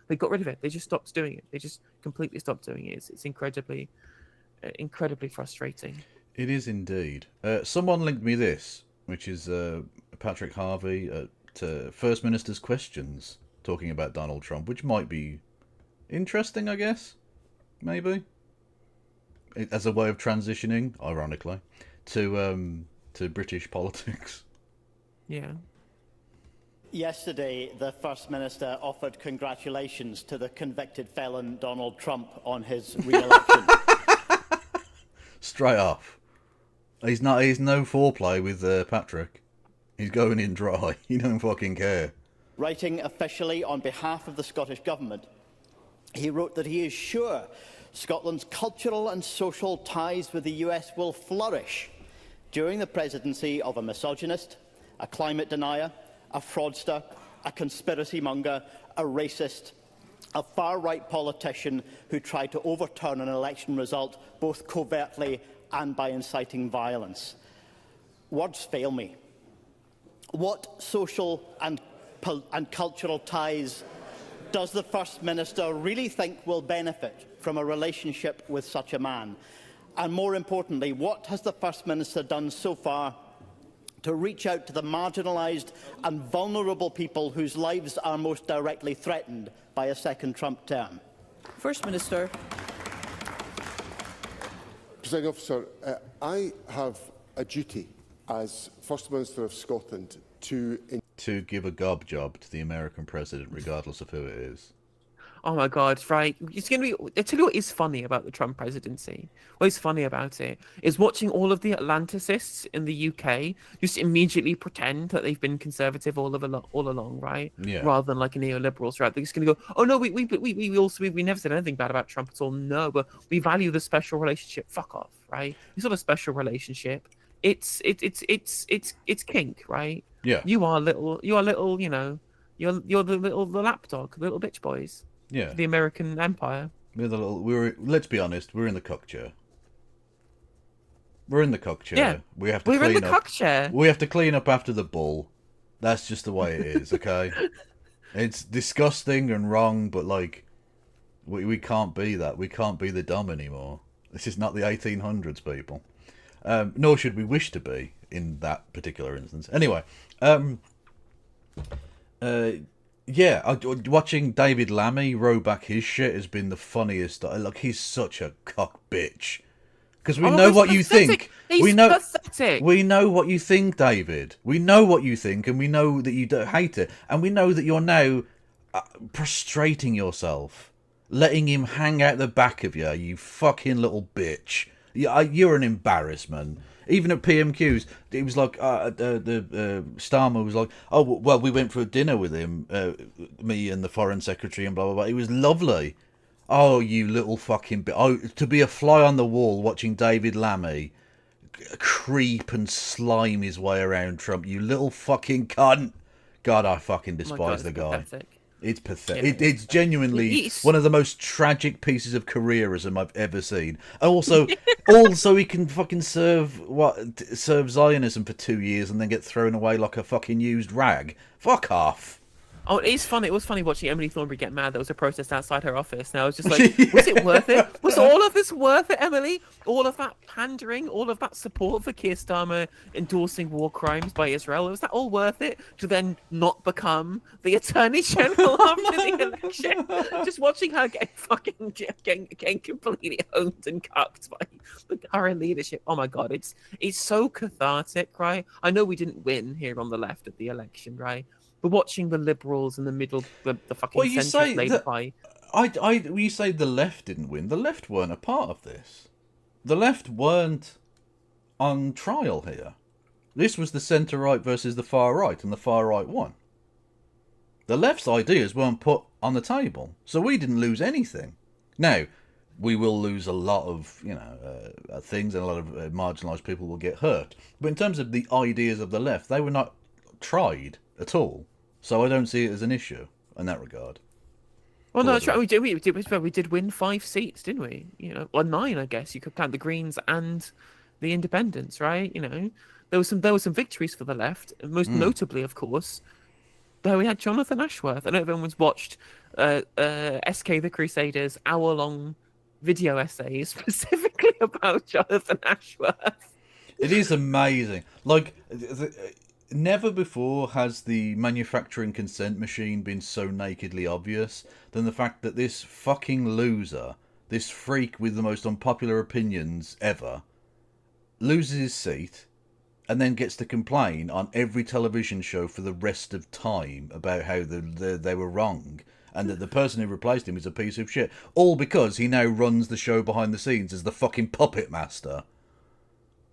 they got rid of it. They just stopped doing it. They just completely stopped doing it. It's incredibly frustrating. It is indeed. Someone linked me this, which is Patrick Harvey at First Minister's Questions talking about Donald Trump, which might be interesting, I guess. Maybe. As a way of transitioning, ironically, to British politics. Yeah. Yesterday, the First Minister offered congratulations to the convicted felon Donald Trump on his re-election. Straight off. He's no foreplay with Patrick. He's going in dry. He don't fucking care. Writing officially on behalf of the Scottish Government, he wrote that he is sure Scotland's cultural and social ties with the US will flourish during the presidency of a misogynist, a climate denier, a fraudster, a conspiracy monger, a racist, a far-right politician who tried to overturn an election result both covertly and by inciting violence. Words fail me. What social and cultural ties does the First Minister really think will benefit from a relationship with such a man? And more importantly, what has the First Minister done so far to reach out to the marginalised and vulnerable people whose lives are most directly threatened by a second Trump term? First Minister. Presiding Officer, I have a duty as First Minister of Scotland to give a gob job to the American president, regardless of who it is. Oh my God, right. It's going to be. I tell you what is funny about the Trump presidency. What is funny about it is watching all of the Atlanticists in the UK just immediately pretend that they've been conservative all along, right? Yeah. Rather than like neoliberals, right? They're just going to go, oh no, we never said anything bad about Trump at all. No, but we value the special relationship. Fuck off, right? It's not a special relationship. It's kink, right? Yeah. You are little, you know, you're the lapdog, little bitch boys. Yeah. The American Empire. Let's be honest, we're in the cuck chair. We're in the cuck chair. Yeah. We have to We're in clean the up. cuck chair. We have to clean up after the bull. That's just the way it is, okay? It's disgusting and wrong, but like we can't be that. We can't be the dumb anymore. This is not the 1800s, people. Nor should we wish to be in that particular instance. Anyway, yeah, watching David Lammy row back his shit has been the funniest. Like, he's such a cock bitch. Because we know what you think. He's pathetic. We know what you think, David. We know what you think, and we know that you don't hate it. And we know that you're now prostrating yourself, letting him hang out the back of you, you fucking little bitch. You're an embarrassment. Even at PMQs, it was like the Starmer was like, "Oh well, we went for a dinner with him, me and the Foreign Secretary, and blah blah blah. It was lovely." Oh, you little fucking bit! Oh, to be a fly on the wall watching David Lammy creep and slime his way around Trump. You little fucking cunt! God, I fucking despise the guy. Pathetic. It's pathetic. It's genuinely one of the most tragic pieces of careerism I've ever seen. Also, he can fucking serve Zionism for 2 years and then get thrown away like a fucking used rag. Fuck off. Oh, it's funny. It was funny watching Emily Thornberry get mad. There was a protest outside her office. And I was just like, was it worth it? Was all of this worth it, Emily? All of that pandering, all of that support for Keir Starmer endorsing war crimes by Israel, was that all worth it to then not become the Attorney General after the election? Just watching her getting completely owned and cucked by the current leadership. Oh my God, it's so cathartic, right? I know we didn't win here on the left at the election, right? But watching the Liberals in the middle, the fucking Well, you centre say laid that- by. You say the left didn't win. The left weren't a part of this. The left weren't on trial here. This was the centre right versus the far right, and the far right won. The left's ideas weren't put on the table, so we didn't lose anything. Now, we will lose a lot of things, and a lot of marginalised people will get hurt. But in terms of the ideas of the left, they were not tried at all. So I don't see it as an issue in that regard. Well, no, Well, that's right. We did win 5 seats, didn't we? Or 9, I guess. You could count the Greens and the Independents, right? There were some victories for the left. Most notably, of course, though we had Jonathan Ashworth. I don't know if anyone's watched SK the Crusaders' hour-long video essays specifically about Jonathan Ashworth. It is amazing. Like, never before has the manufacturing consent machine been so nakedly obvious than the fact that this fucking loser, this freak with the most unpopular opinions ever, loses his seat and then gets to complain on every television show for the rest of time about how they were wrong and that the person who replaced him is a piece of shit. All because he now runs the show behind the scenes as the fucking puppet master.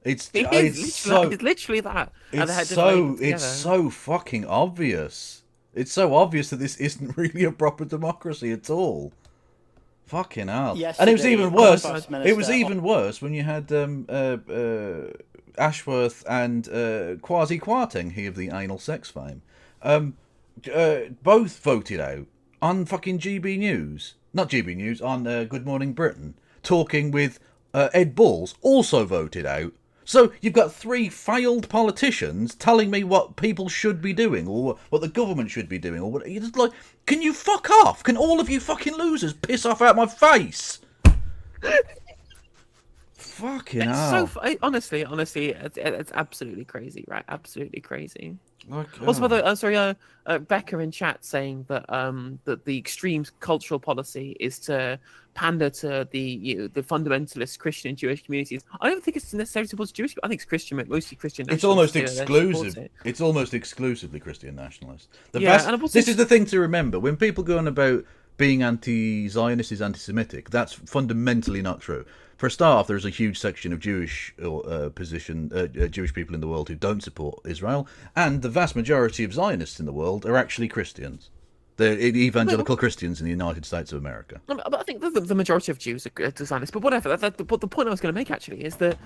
It's literally that. And they had to label it It's together. so fucking obvious. It's so obvious that this isn't really a proper democracy at all. Fucking hell. And it was Yesterday, even worse. First It was Minister- even worse when you had Ashworth and Kwasi Kwarteng, he of the anal sex fame, both voted out on fucking GB News. Not GB News, on Good Morning Britain, talking with Ed Balls, also voted out. So you've got 3 failed politicians telling me what people should be doing, or what the government should be doing, or what. You're just like, can you fuck off? Can all of you fucking losers piss off out my face? Fucking hell. Honestly, it's absolutely crazy, right? Absolutely crazy. Like, Also, by the way, Becca in chat saying that that the extreme cultural policy is to pander to the fundamentalist Christian and Jewish communities. I don't think it's necessarily towards Jewish people. I think it's Christian, mostly Christian. It's almost nationalists, that support exclusive. it. It's almost exclusively Christian nationalist. Yeah, and I've also This is the thing to remember. When people go on about being anti-Zionist is anti-Semitic, that's fundamentally not true. For a start off, there's a huge section of Jewish Jewish people in the world who don't support Israel, and the vast majority of Zionists in the world are actually Christians. They're evangelical Christians in the United States of America. But I think the majority of Jews are Zionists. But whatever. But the point I was going to make actually is that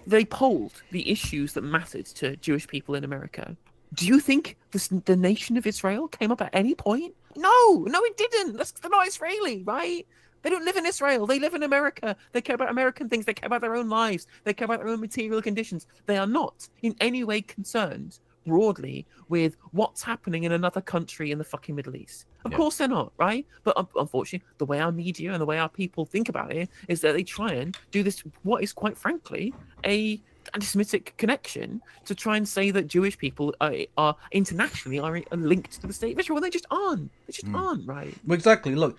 they polled the issues that mattered to Jewish people in America. Do you think the nation of Israel came up at any point? No, it didn't. They're not Israeli, right? They don't live in Israel. They live in America. They care about American things. They care about their own lives. They care about their own material conditions. They are not in any way concerned broadly with what's happening in another country in the fucking Middle East. Of course they're not, right? But unfortunately, the way our media and the way our people think about it is that they try and do this, what is quite frankly a anti-Semitic connection, to try and say that Jewish people are internationally are linked to the state of Israel. Well, they just aren't. They just aren't, right? Well, exactly. Look,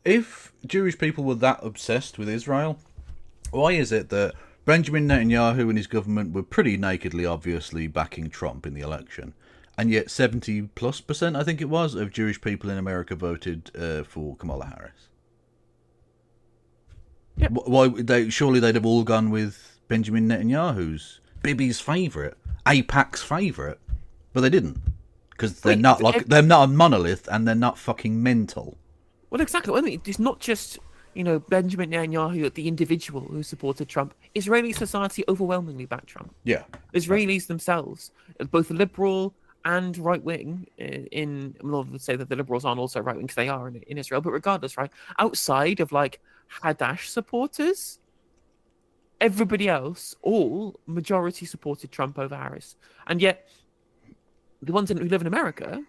if Jewish people were that obsessed with Israel, why is it that Benjamin Netanyahu and his government were pretty nakedly, obviously, backing Trump in the election, and yet 70+%, I think it was, of Jewish people in America voted for Kamala Harris? Yep. Why? Surely they'd have all gone with Benjamin Netanyahu's, Bibi's favourite, AIPAC's favourite, but they didn't, because they're not a monolith and they're not fucking mental. Well, exactly. I mean, it's not just, Benjamin Netanyahu, the individual who supported Trump. Israeli society overwhelmingly backed Trump. Yeah. Israelis themselves, both liberal and right wing, I would say that the liberals aren't also right wing because they are in Israel, but regardless, right, outside of like Hadash supporters, everybody else, all majority supported Trump over Harris. And yet, the ones who live in America,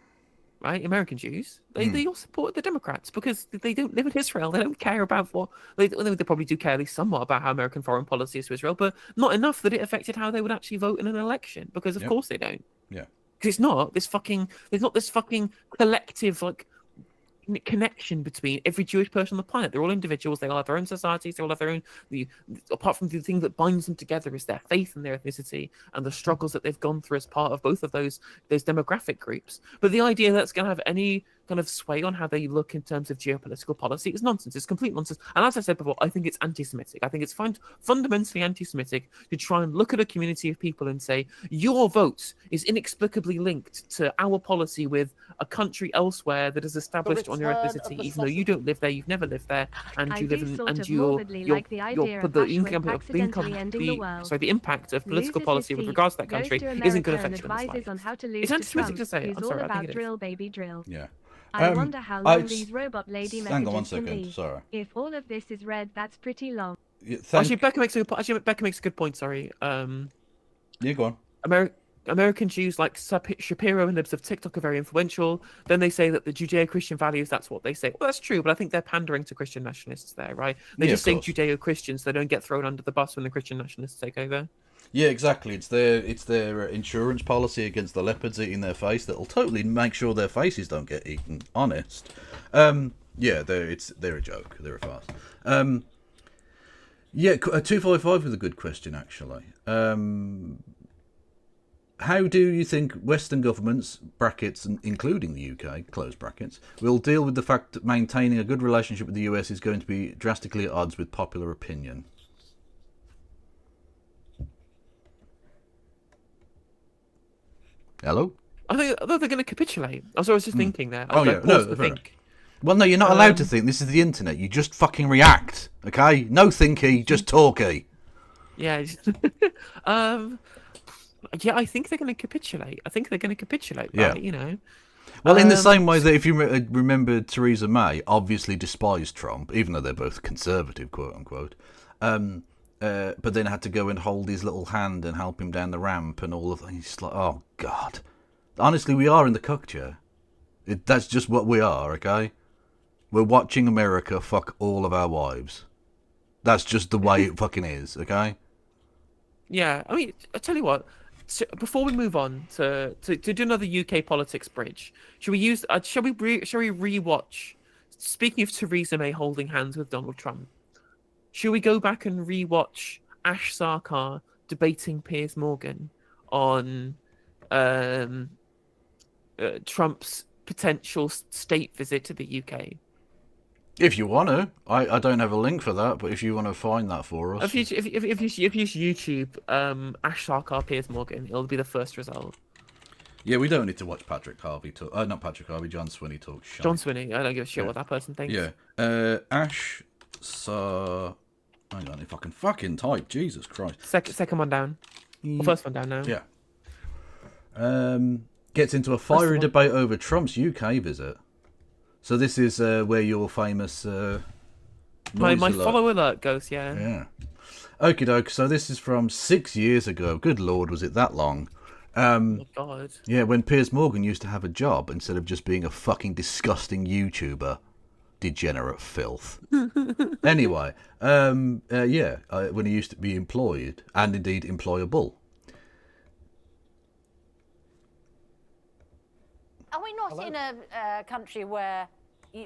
right? American Jews, they all support the Democrats because they don't live in Israel. They don't care about what they probably do care at least somewhat about how American foreign policy is to Israel, but not enough that it affected how they would actually vote in an election. Because of course they don't. Yeah. Because there's not this fucking collective like connection between every Jewish person on the planet. They're all individuals. They all have their own societies. They all have their own. Apart from the thing that binds them together is their faith and their ethnicity and the struggles that they've gone through as part of both of those demographic groups. But the idea that's going to have any kind of sway on how they look in terms of geopolitical policy is nonsense. It's complete nonsense. And as I said before, I think it's anti-Semitic. I think it's fundamentally anti-Semitic to try and look at a community of people and say your vote is inexplicably linked to our policy with a country elsewhere that is established on your ethnicity, even though you don't live there, you've never lived there, and you live in, and the impact of political policy with regards to that country isn't going to affect you in this life. It's anti-Semitic to say it. I'm sorry, I think it is. Yeah. I wonder how long these robot lady hang on one messages can second. be. Sorry. If all of this is read, that's pretty long. Yeah, Actually, Becca makes a good point. Sorry. Yeah, go on. American Jews like Shapiro and libs of TikTok are very influential. Then they say that the Judeo-Christian values, that's what they say. Well, that's true, but I think they're pandering to Christian nationalists there, right? They just say Judeo-Christians, they don't get thrown under the bus when the Christian nationalists take over. Yeah, exactly. It's their insurance policy against the leopards eating their face that'll totally make sure their faces don't get eaten. Honest. Yeah, they're a joke. They're a farce. Yeah, 255 was a good question actually. How do you think Western governments, brackets, including the UK, close brackets, will deal with the fact that maintaining a good relationship with the US is going to be drastically at odds with popular opinion? Hello? I think they're going to capitulate. I was just thinking there. Well, no, you're not allowed to think. This is the internet. You just fucking react, okay? No thinky, just talky. Yeah. Yeah, I think they're going to capitulate. Yeah. Right, you know. Well, in the same way that if you remember Theresa May obviously despised Trump, even though they're both conservative, quote unquote, but then had to go and hold his little hand and help him down the ramp and all of that. It's like, oh, God. Honestly, we are in the cuck chair. That's just what we are, okay? We're watching America fuck all of our wives. That's just the way it fucking is, okay? Yeah, I mean, I tell you what. So before we move on to do another UK politics bridge, should we rewatch? Speaking of Theresa May holding hands with Donald Trump, should we go back and rewatch Ash Sarkar debating Piers Morgan on Trump's potential state visit to the UK? If you want to, I don't have a link for that, but if you want to find that for us, if you use YouTube, Ash Sarkar Piers Morgan, it'll be the first result. Yeah, we don't need to watch Patrick Harvey talk. Not Patrick Harvey, John Swinney talk shit. John Swinney, I don't give a shit what that person thinks. Yeah, Ash Sar. Hang on, if I can fucking type, Jesus Christ. Second one down. Or first one down now. Yeah. Gets into a fiery debate over Trump's UK visit. So this is where your famous my follow alert goes, yeah. Yeah. Okie doke. So this is from 6 years ago. Good Lord, was it that long? Oh God. Yeah, when Piers Morgan used to have a job instead of just being a fucking disgusting YouTuber. Degenerate filth. Anyway, when he used to be employed and indeed employable. Are we not in a country where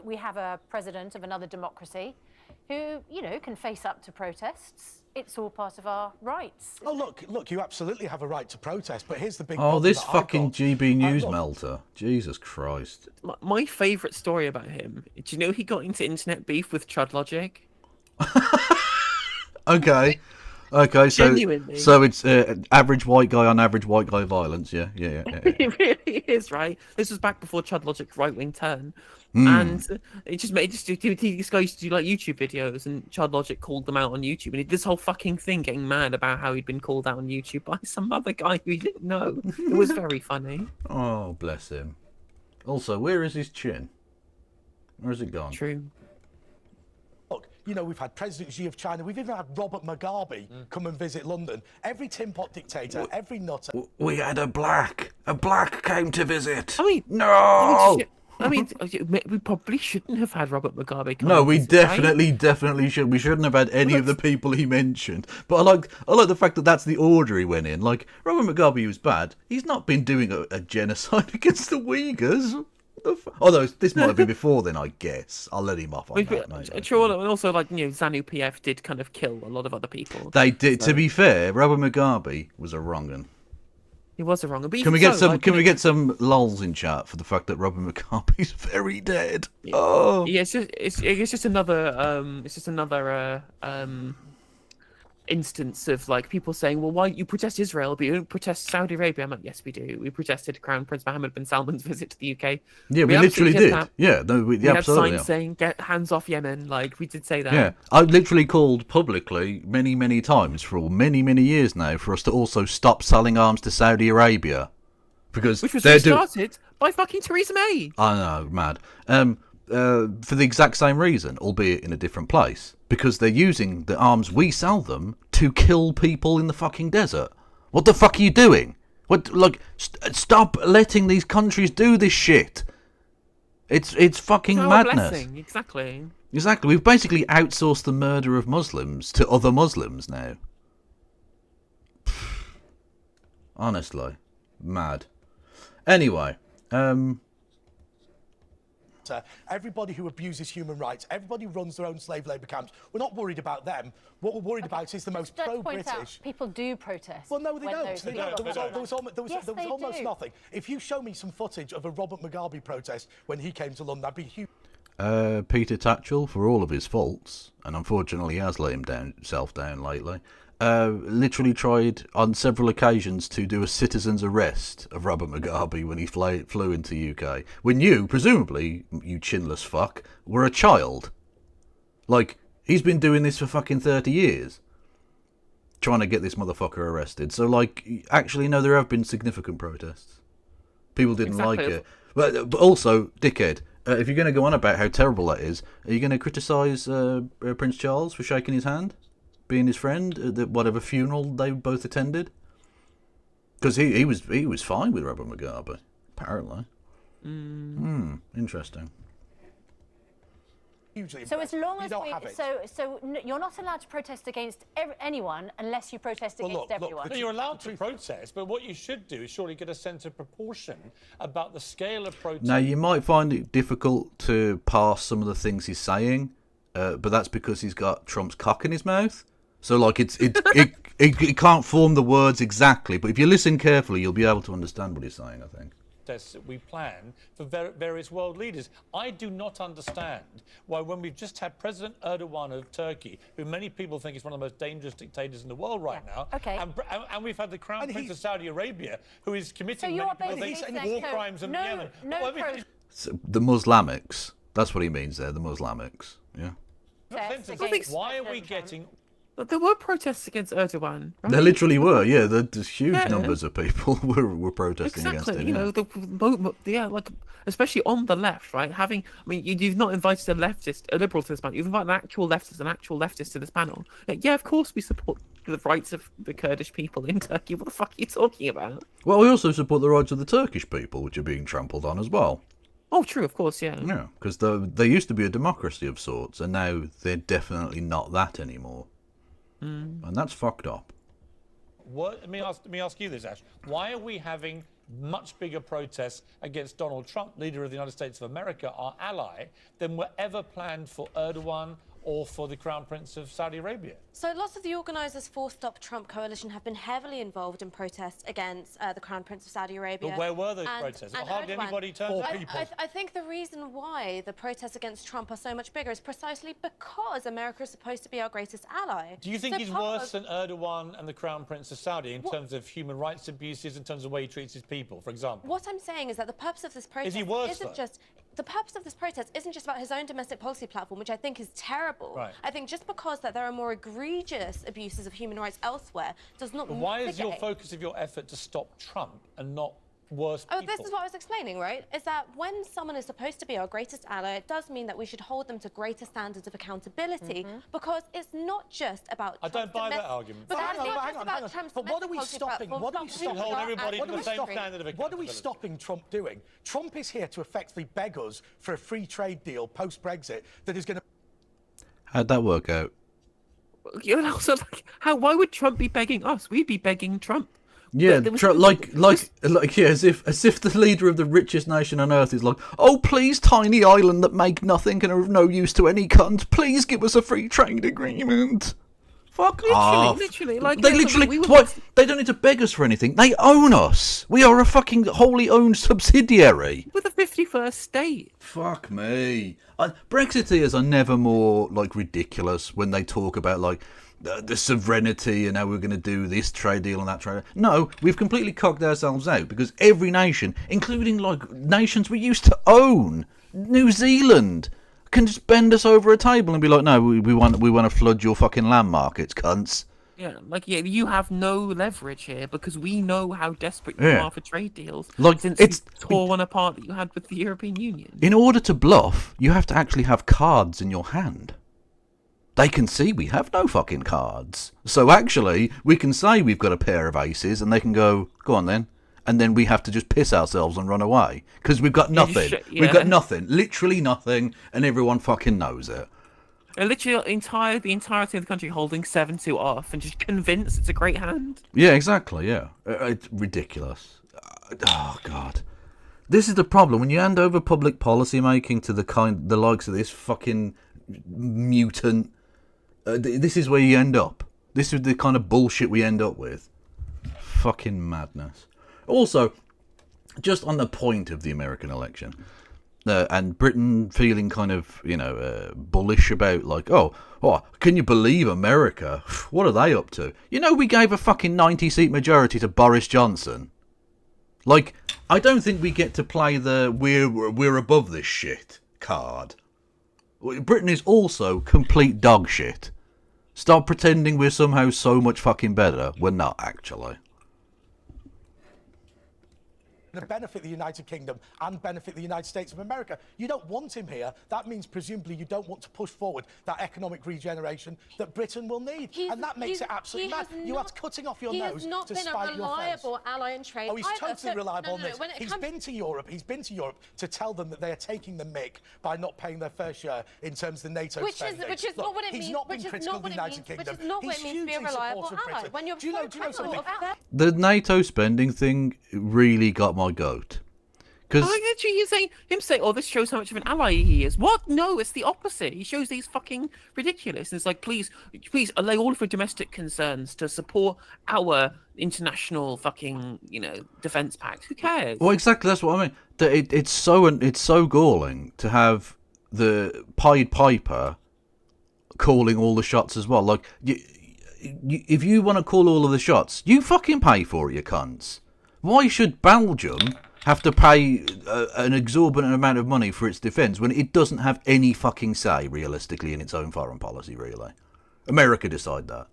we have a president of another democracy who, you know, can face up to protests? It's all part of our rights. Oh, look, you absolutely have a right to protest, but here's the big Oh, problem this that fucking I've got. GB News Look, melter. Jesus Christ. My favourite story about him, do you know he got into internet beef with Chud Logic? Okay, so Genuinely. so it's average white guy on average white guy violence, yeah. It really is, right? This was back before Chud Logic's right-wing turn. And this guy used to do like YouTube videos, and Chud Logic called them out on YouTube, and he did this whole fucking thing getting mad about how he'd been called out on YouTube by some other guy who he didn't know. It was very funny. Oh, bless him. Also, where is his chin? Where has it gone? True. Look, you know, we've had President Xi of China, we've even had Robert Mugabe come and visit London. Every tin pot dictator, every nutter... We had a black A black came to visit. I mean, no. I mean, we probably shouldn't have had Robert Mugabe. Come No, on, we right? definitely should. We shouldn't have had any of the people he mentioned. But I like the fact that that's the order he went in. Like, Robert Mugabe was bad. He's not been doing a genocide against the Uyghurs. Although this might have been before then, I guess. I'll let him off on that. Maybe. True, and also like ZANU PF did kind of kill a lot of other people. They did. So. To be fair, Robert Mugabe was a wrong'un. He was a wrong'un. Can we get some lols in chat for the fact that Robert Mugabe's very dead? Yeah. Oh, yeah, it's just another instance of like people saying, well, why you protest Israel but you don't protest Saudi Arabia? I'm like, yes, we do. We protested Crown Prince Mohammed bin Salman's visit to the UK. Yeah, we literally did. Yeah, no, we had absolutely signs saying get hands off Yemen. Like, we did say that. Yeah, I literally called publicly many times for many years now for us to also stop selling arms to Saudi Arabia, because which was they're started by fucking Theresa May. I know, mad. For the exact same reason, albeit in a different place, because they're using the arms we sell them to kill people in the fucking desert. What the fuck are you doing? Stop letting these countries do this shit. It's fucking madness. Blessing. Exactly. We've basically outsourced the murder of Muslims to other Muslims now. Honestly, mad. Anyway, everybody who abuses human rights, everybody who runs their own slave labour camps, we're not worried about them. What we're worried about is the most pro-British. People do protest. Well, no, they don't. There was almost do. nothing. If you show me some footage of a Robert Mugabe protest when he came to London, that'd be huge. Peter Tatchell, for all of his faults, and unfortunately he has let himself down lately, literally tried on several occasions to do a citizen's arrest of Robert Mugabe when he flew into UK. When you, presumably, you chinless fuck, were a child. Like, he's been doing this for fucking 30 years. Trying to get this motherfucker arrested. So, like, actually, no, there have been significant protests. People didn't like it. But also, dickhead, if you're going to go on about how terrible that is, are you going to criticise Prince Charles for shaking his hand? Being his friend at whatever funeral they both attended? Because he was fine with Robert Mugabe, apparently. Interesting. So as long as you're not allowed to protest against anyone unless you protest against everyone. You're allowed to protest, but what you should do is surely get a sense of proportion about the scale of protest. Now, you might find it difficult to parse some of the things he's saying, but that's because he's got Trump's cock in his mouth. So, like, it can't form the words exactly, but if you listen carefully, you'll be able to understand what he's saying, I think. That we plan for various world leaders. I do not understand why, when we've just had President Erdogan of Turkey, who many people think is one of the most dangerous dictators in the world right now, and we've had the Crown Prince of Saudi Arabia, who is committing war crimes in Yemen. So the Muslimics, that's what he means there, the Muslimics, yeah. Why are we getting... But there were protests against Erdogan. Right? There literally were, yeah. There's huge numbers of people were protesting against him. You know, like especially on the left, right? You've not invited a liberal to this panel. You've invited an actual leftist to this panel. Yeah, of course we support the rights of the Kurdish people in Turkey. What the fuck are you talking about? Well, we also support the rights of the Turkish people, which are being trampled on as well. Oh, true, of course, yeah. Yeah, because they used to be a democracy of sorts, and now they're definitely not that anymore. And that's fucked up. Let me ask you this, Ash. Why are we having much bigger protests against Donald Trump, leader of the United States of America, our ally, than were ever planned for Erdogan or for the Crown Prince of Saudi Arabia? So lots of the organisers for Stop Trump coalition have been heavily involved in protests against the Crown Prince of Saudi Arabia. But where were those protests? Hardly anybody turned up. I think the reason why the protests against Trump are so much bigger is precisely because America is supposed to be our greatest ally. Do you think he's worse than Erdogan and the Crown Prince of Saudi in terms of human rights abuses, in terms of the way he treats his people, for example? What I'm saying is that the purpose of this protest isn't just about his own domestic policy platform, which I think is terrible. Right. I think just because that there are more egregious abuses of human rights elsewhere does not. But why is your focus of your effort to stop Trump and not worst Oh, people. this is what I was explaining, right? Is that when someone is supposed to be our greatest ally, it does mean that we should hold them to greater standards of accountability, because it's not just about. I don't buy that argument. But hang it's not on, just about Trump's But what are we domestic stopping? policy, What are we but stopping? Hold everybody what to are the we same stopping? standard of What are we accountability. stopping Trump doing? Trump is here to effectively beg us for a free trade deal post-Brexit that is going to. How'd that work out? You know, also, like, why would Trump be begging us? We'd be begging Trump. Yeah, But there was yeah, as if the leader of the richest nation on earth is like, oh please, tiny island that make nothing and are of no use to any cunt, please give us a free trade agreement. Fuck off. Literally, like they yeah, literally. we were- What? They don't need to beg us for anything. They own us. We are a fucking wholly owned subsidiary. We're the 51st state. Fuck me. Brexiteers are never more like ridiculous when they talk about like the sovereignty and how we're going to do this trade deal and that trade. No, we've completely cocked ourselves out because every nation, including like nations we used to own, New Zealand, can just bend us over a table and be like, no, we want to flood your fucking land markets, cunts. Yeah, like you have no leverage here because we know how desperate you Yeah. are for trade deals. Like, since it's- you tore one apart that you had with the European Union. In order to bluff, you have to actually have cards in your hand. They can see we have no fucking cards. So actually, we can say we've got a pair of aces and they can go on then. And then we have to just piss ourselves and run away. Because we've got nothing. We've got nothing. Literally nothing. And everyone fucking knows it. Literally, the entirety of the country holding 7-2 off and just convinced it's a great hand. Yeah, exactly, yeah. It's ridiculous. Oh, God. This is the problem. When you hand over public policy making to the likes of this fucking mutant, this is where you end up. This is the kind of bullshit we end up with. Fucking madness. Also, just on the point of the American election, and Britain feeling kind of, bullish about like, oh, can you believe America? What are they up to? You know, we gave a fucking 90-seat majority to Boris Johnson. Like, I don't think we get to play the we're above this shit card. Britain is also complete dog shit. Stop pretending we're somehow so much fucking better. We're not, actually. To benefit the United Kingdom and benefit the United States of America. You don't want him here. That means presumably you don't want to push forward that economic regeneration that Britain will need. And that makes it absolutely mad. You are cutting off your nose to spite your face. He has not been a reliable ally in trade. Oh, he's totally reliable on this. When He's been to Europe to tell them that they are taking the mick by not paying their fair share in terms of the NATO spending. Which is not what it means. He's not been critical of the United Kingdom. Which is not what it means to be a reliable ally. When you're do you know something? The NATO spending thing really got my goat. Because actually, him saying, "Oh, this shows how much of an ally he is." What? No, it's the opposite. He shows he's fucking ridiculous. And it's like, please allay all of your domestic concerns to support our international fucking, defense pact. Who cares? well, exactly, that's what I mean. It's so galling to have the Pied Piper calling all the shots as well. Like, if you want to call all of the shots, you fucking pay for it, you cunts. Why should Belgium have to pay an exorbitant amount of money for its defence when it doesn't have any fucking say, realistically, in its own foreign policy, really? America decide that.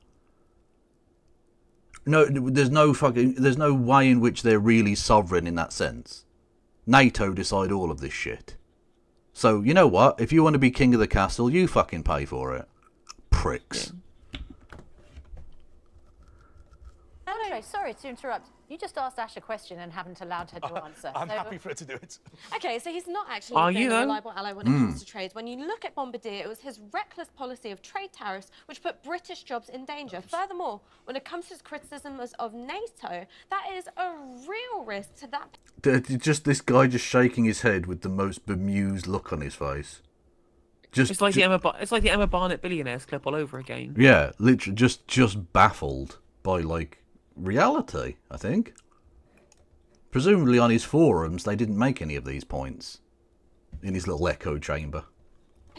No, there's no way in which they're really sovereign in that sense. NATO decide all of this shit. So, you know what? If you want to be king of the castle, you fucking pay for it. Pricks. Andre, sorry to interrupt. You just asked Ash a question and haven't allowed her to answer. I'm happy for her to do it. Okay, so he's not actually been a reliable ally when it Hmm. comes to trade. When you look at Bombardier, it was his reckless policy of trade tariffs which put British jobs in danger. Furthermore, when it comes to his criticisms of NATO, that is a real risk to that. Just this guy just shaking his head with the most bemused look on his face. It's like the Emma Barnett billionaires clip all over again. Yeah, literally just baffled by like reality, I think. Presumably on his forums they didn't make any of these points in his little echo chamber.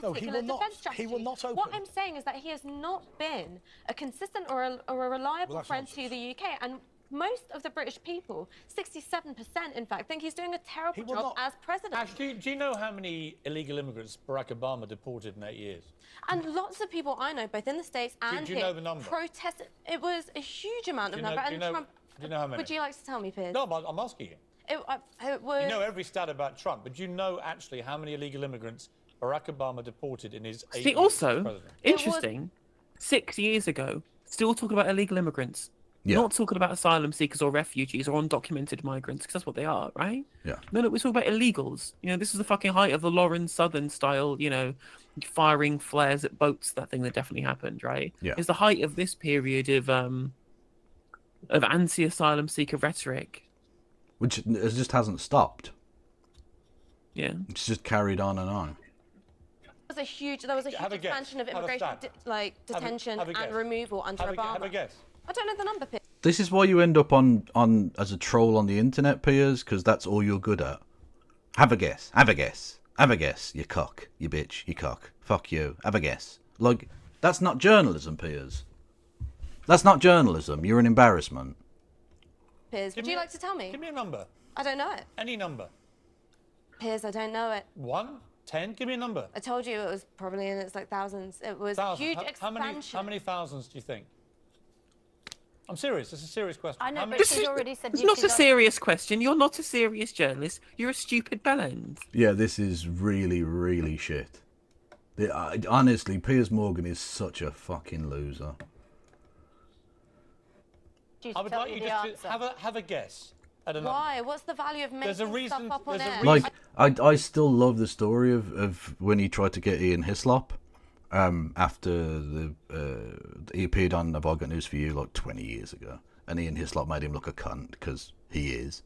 No, he will not. He will not open. What I'm saying is that he has not been a consistent or a reliable friend to the UK, and most of the British people, 67% in fact, think he's doing a terrible job as president. Ash, do you know how many illegal immigrants Barack Obama deported in 8 years? And lots of people I know, both in the States and do you know the number? protested. It was a huge amount of Do you number. know- and do you know- Trump. do you know how many? Would you like to tell me, Piers? No, I'm asking you. it was... You know every stat about Trump, but do you know actually how many illegal immigrants Barack Obama deported in his 8 years also, as president? interesting, 6 years ago, still talking about illegal immigrants. Yeah. Not talking about asylum seekers or refugees or undocumented migrants, because that's what they are, right? Yeah. No, we're talking about illegals. You know, this is the fucking height of the Lauren Southern style, you know, firing flares at boats, that thing that definitely happened, right? Yeah. It's the height of this period of anti-asylum seeker rhetoric. Which it just hasn't stopped. Yeah. It's just carried on and on. There was a huge expansion of immigration, detention and removal under Obama. Have a guess. I don't know the number, Piers. This is why you end up on as a troll on the internet, Piers, because that's all you're good at. Have a guess. Have a guess. Have a guess. You cock. You bitch. You cock. Fuck you. Have a guess. Like, that's not journalism, Piers. That's not journalism. You're an embarrassment. Piers, would you like to tell me? Give me a number. I don't know it. Any number. Piers, I don't know it. 1, 10. Give me a number. I told you it was probably in its like thousands. It was huge expansion. How many thousands do you think? I'm serious. It's a serious question. I know, How but many- she's already said It's you not two a got- serious question. You're not a serious journalist. You're a stupid bellend. Yeah, this is really, really shit. Honestly, Piers Morgan is such a fucking loser. She's I would tell like you you the just to answer. have a guess at a number. Why? What's the value of making There's a reason- stuff up on there's a air? reason- Like, I still love the story of when he tried to get Ian Hislop after he appeared on Have I Got News For You like 20 years ago, and Ian Hislop made him look a cunt, because he is.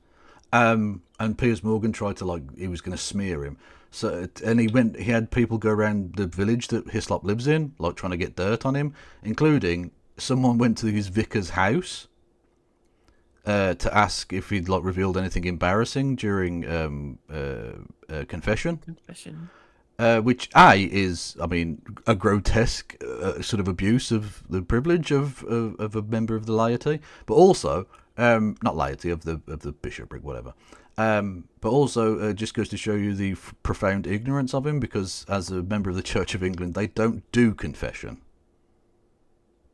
And Piers Morgan tried to, like, he was going to smear him. So, and he had people go around the village that Hislop lives in, like, trying to get dirt on him, including someone went to his vicar's house to ask if he'd, like, revealed anything embarrassing during confession. Which is, I mean, a grotesque sort of abuse of the privilege of a member of the laity, but also not laity, of the bishopric, whatever. But also just goes to show you the profound ignorance of him, because as a member of the Church of England, they don't do confession.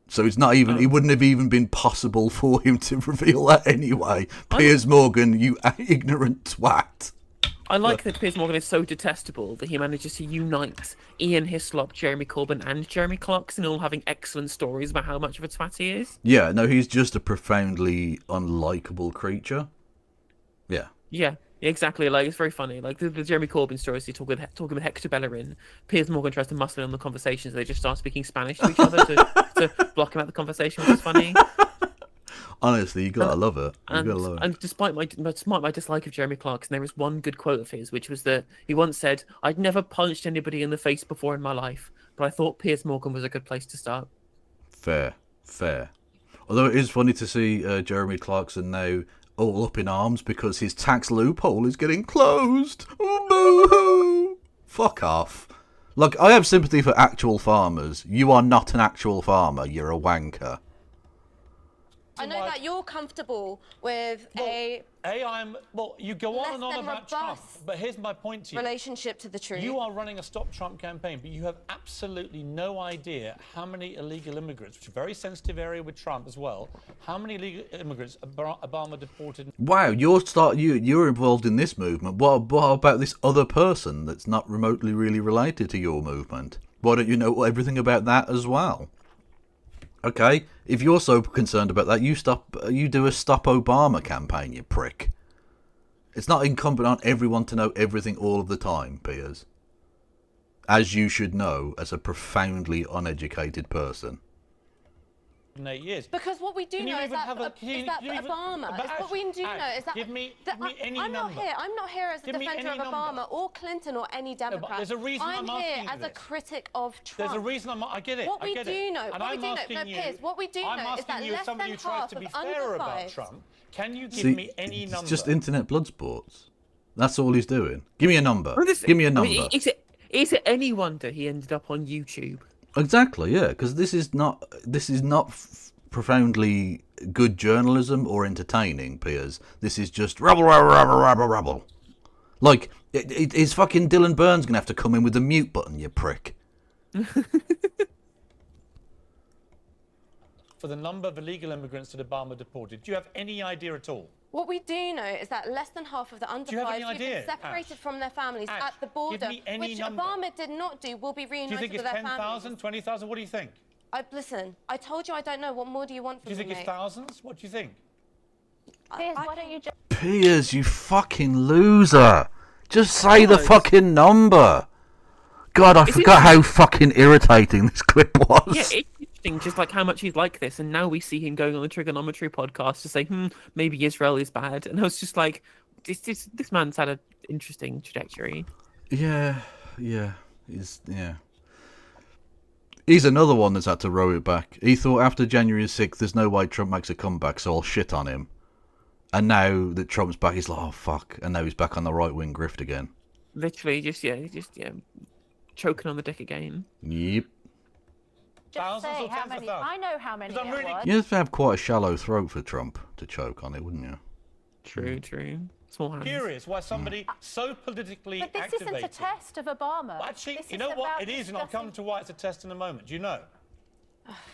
So it's not even. It wouldn't have even been possible for him to reveal that anyway. Piers Morgan, you ignorant twat. I like that Piers Morgan is so detestable that he manages to unite Ian Hislop, Jeremy Corbyn, and Jeremy Clarkson, all having excellent stories about how much of a twat he is. Yeah, no, he's just a profoundly unlikable creature. Yeah. Yeah, exactly. Like, it's very funny. Like the Jeremy Corbyn stories, he talking with Hector Bellerin. Piers Morgan tries to muscle in on the conversation, so they just start speaking Spanish to each other to block him out the conversation, which is funny. Honestly, you gotta love it. You gotta love it. And despite my dislike of Jeremy Clarkson, there was one good quote of his, which was that he once said, "I'd never punched anybody in the face before in my life, but I thought Piers Morgan was a good place to start." Fair. Although it is funny to see Jeremy Clarkson now all up in arms because his tax loophole is getting closed. Oh, boo-hoo. Fuck off. Look, I have sympathy for actual farmers. You are not an actual farmer. You're a wanker. I know that you're comfortable with you go on and on less than about Trump, robust but here's my point to you. relationship to the truth. You are running a Stop Trump campaign, but you have absolutely no idea how many illegal immigrants, which is a very sensitive area with Trump as well, how many illegal immigrants Obama deported. Wow, you're involved in this movement. What about this other person that's not remotely really related to your movement? Why don't you know everything about that as well? Okay, if you're so concerned about that, you do a Stop Obama campaign, you prick. It's not incumbent on everyone to know everything all of the time, Piers. As you should know as a profoundly uneducated person. 8 years. Because what we do Can you know is even that, have a- can you- Obama. can you even- What we do know is that give me any I'm number. not here as a Give me defender of any Obama number. or Clinton or any Democrat. there's a reason I'm here asking you as a this. critic of Trump. There's a reason I get it. What I we get do it. know, And what we I'm do know, asking no, you, Piers, what we do I'm know is asking that you, less as somebody than who tries half to be of fair about under Trump, can you give See, me any number? it's just internet blood sports. That's all he's doing. Give me a number. Give me a number. I mean, is it any wonder he ended up on YouTube? Exactly, yeah, because this is not profoundly good journalism or entertaining, Piers. This is just rabble. Like, is fucking Dylan Burns going to have to come in with the mute button, you prick? For the number of illegal immigrants that Obama deported, do you have any idea at all? What we do know is that less than half of the under Do you have any 5s who've been idea, separated Ash? from their families Ash, at the border, give me any which number. Obama did not do, will be Do you reunited think with it's their 10,000, families. 20,000? What do you think? Listen, I told you I don't know. What more do you want Do from you think me, it's mate? thousands? What do you think? Piers, why don't you just... Piers, you fucking loser. Just say the fucking number. God, I forgot how fucking irritating this clip was. Yeah, it's interesting, just like how much he's like this, and now we see him going on the Trigonometry podcast to say, maybe Israel is bad, and I was just like, this man's had an interesting trajectory. Yeah. He's another one that's had to row it back. He thought after January 6th, there's no way Trump makes a comeback, so I'll shit on him. And now that Trump's back, he's like, oh fuck, and now he's back on the right wing grift again. Literally, just choking on the dick again. Yep. Just Thousands say or how tens of many... thousands? I know how many I'm it really- was. You'd have to have quite a shallow throat for Trump to choke on it, wouldn't you? True. Small hands. Curious why somebody so politically But this activated... isn't a test of Obama. Well, actually, This you is know what? about It is, and I'll come to why it's a test in a moment. Do you know?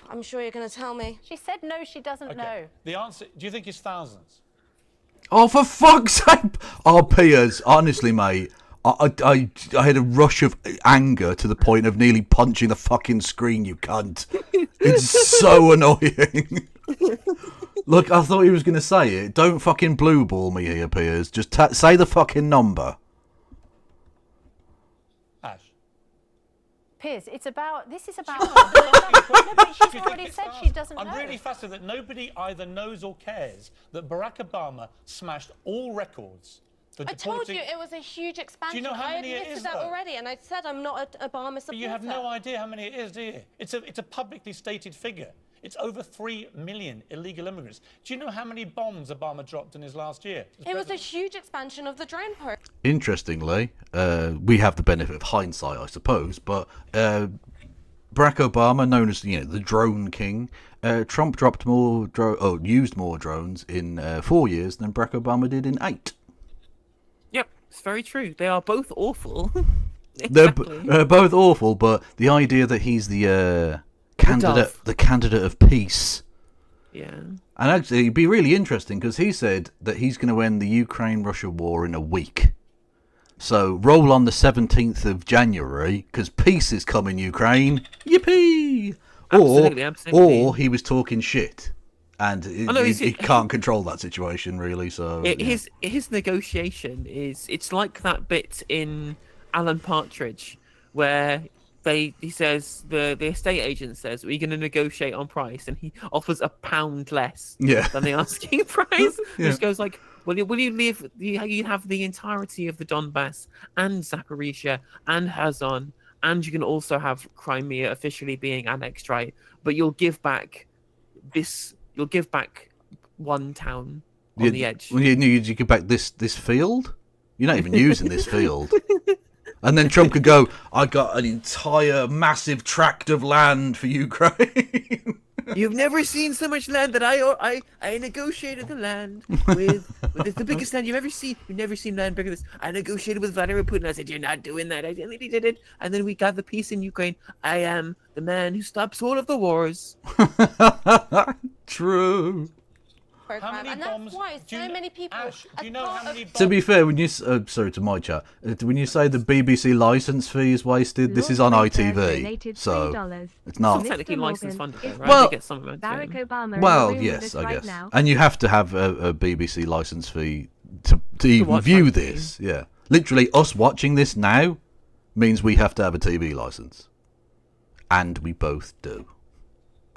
I'm sure you're going to tell me. She said no, she doesn't know. The answer, do you think it's thousands? Oh, for fuck's sake! Oh, Piers, honestly, mate, I had a rush of anger to the point of nearly punching the fucking screen, you cunt. It's so annoying. Look, I thought he was going to say it. Don't fucking blue ball me here, Piers. Just say the fucking number. Ash. Piers, this is about... no, but she's already said she doesn't know. I'm really fascinated that nobody either knows or cares that Barack Obama smashed all records. I told you it was a huge expansion. Do you know how many I it admitted is, that though? already, and I said I'm not an Obama supporter. But you have no idea how many it is, do you? It's a publicly stated figure. It's over 3 million illegal immigrants. Do you know how many bombs Obama dropped in his last year? It was a huge expansion of the drone program. Interestingly, we have the benefit of hindsight, I suppose, but Barack Obama, known as the drone king, Trump dropped used more drones in 4 years than Barack Obama did in 8. Yep, it's very true. They are both awful. Exactly. They're both awful, but the idea that he's the candidate of peace. Yeah. And actually, it'd be really interesting because he said that he's going to end the Ukraine-Russia war in a week. So roll on the 17th of January because peace is coming, Ukraine. Yippee! Absolutely. Or he was talking shit. And he can't control that situation, really. So his negotiation it's like that bit in Alan Partridge where he says the estate agent says, "Are you going to negotiate on price?" and he offers £1 less than the asking price. Just goes like, "Will you leave? You have the entirety of the Donbass and Zaporizhia and Kherson, and you can also have Crimea officially being annexed, right? But you'll give back this." You'll give back one town on the edge. Well, you give back this field? You're not even using this field. And then Trump could go, I got an entire massive tract of land for Ukraine. You've never seen so much land that I negotiated the land with it's the biggest land you've ever seen. You've never seen land bigger than this. I negotiated with Vladimir Putin. I said, you're not doing that. I did it. And then we got the peace in Ukraine. I am the man who stops all of the wars. True. And that's why so many people... Ash, do you know how many bombs... To be fair, when you sorry to my chat, when you say the BBC licence fee is wasted, this is on ITV, so it's not technically licence funded, right? Well, Barack Obama. Well, yes, I guess, and you have to have a BBC licence fee to even view this. Yeah, literally, us watching this now means we have to have a TV licence, and we both do,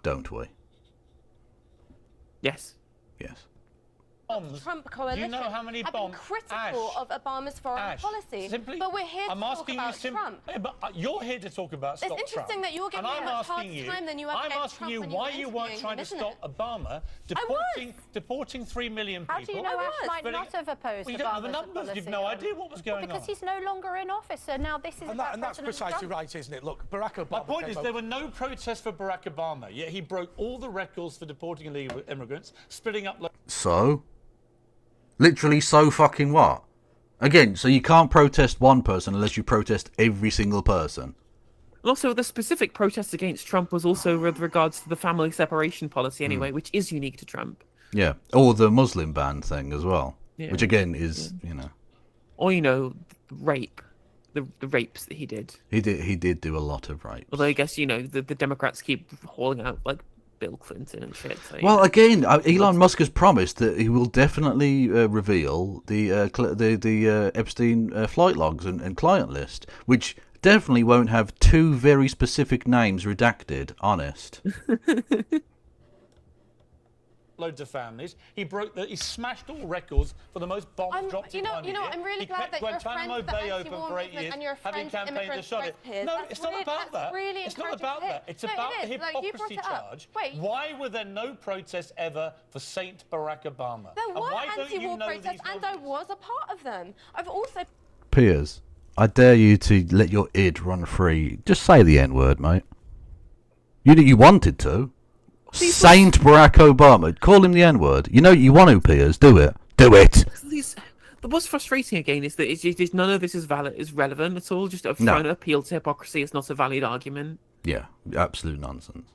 don't we? Yes. Yes. Trump coalition Do you know how many have bombs? been critical of Obama's foreign policy. Simply, but we're here to I'm talk asking about you Trump. But you're here to talk about stop It's interesting Trump. that you're giving and me I'm a hard asking you, time than you I'm gave asking Trump you when why you you were weren't interviewing trying him, to isn't stop Obama deporting 3 million people. How do you know Ash might not have opposed Well, you don't know the Obama's numbers. policy? You've no idea what was going because on. he's no longer in office, so now this is about And that's President precisely Trump. right, isn't it? Look, Barack Obama... My point is there were no protests for Barack Obama, yet he broke all the records for deporting illegal immigrants, splitting up... So? Literally so fucking what? Again, so you can't protest one person unless you protest every single person. And also, the specific protest against Trump was also with regards to the family separation policy anyway, which is unique to Trump. Yeah, or the Muslim ban thing as well, Yeah. which again is, you know... Or, rape. The rapes that he did. He did do a lot of rapes. Although I guess, the Democrats keep hauling out, like, Bill Clinton and shit. So, Well, again, Elon Musk has promised that he will definitely reveal the Epstein flight logs and client list, which definitely won't have 2 very specific names redacted, honest. Loads of families. He smashed all records for the most bombs dropped in 1 year. I'm really He glad kept that you're a friend Guantanamo of the Bay anti-war open for 8 movement years, and you're a having friend of campaigned to immigrants' shut rights it. peers. No, That's it's not about that. Really it's not encouraging about to that. It's hear. about No, the it is. Like, you brought hypocrisy it up. charge. Wait. Why were there no protests ever for Saint Barack Obama? There And were why don't you anti-war know protests, these and I was a part of them. I've also... Piers, I dare you to let your id run free. Just say the N-word, mate. You wanted to. Saint Barack Obama. Call him the N-word. You know you want to, Piers. Do it. Do it. What's frustrating again is that it's none of this is relevant at all. Just No. trying to appeal to hypocrisy. It's not a valid argument. Yeah, absolute nonsense.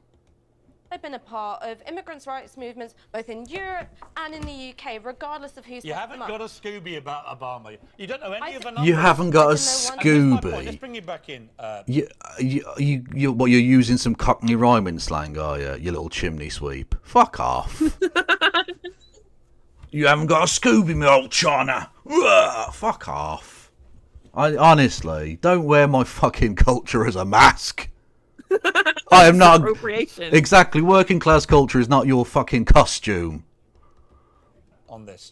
I've been a part of immigrants' rights movements both in Europe and in the UK, regardless of who's You haven't got a Scooby about Obama. You don't know any of the numbers. You haven't got a And here's my point. Scooby. Let's bring you back in. You're using some Cockney rhyming slang, are you? You little chimney sweep. Fuck off. You haven't got a Scooby, me old China. Fuck off. Honestly, don't wear my fucking culture as a mask. I am not appropriation. Exactly. Working class culture is not your fucking costume. On this.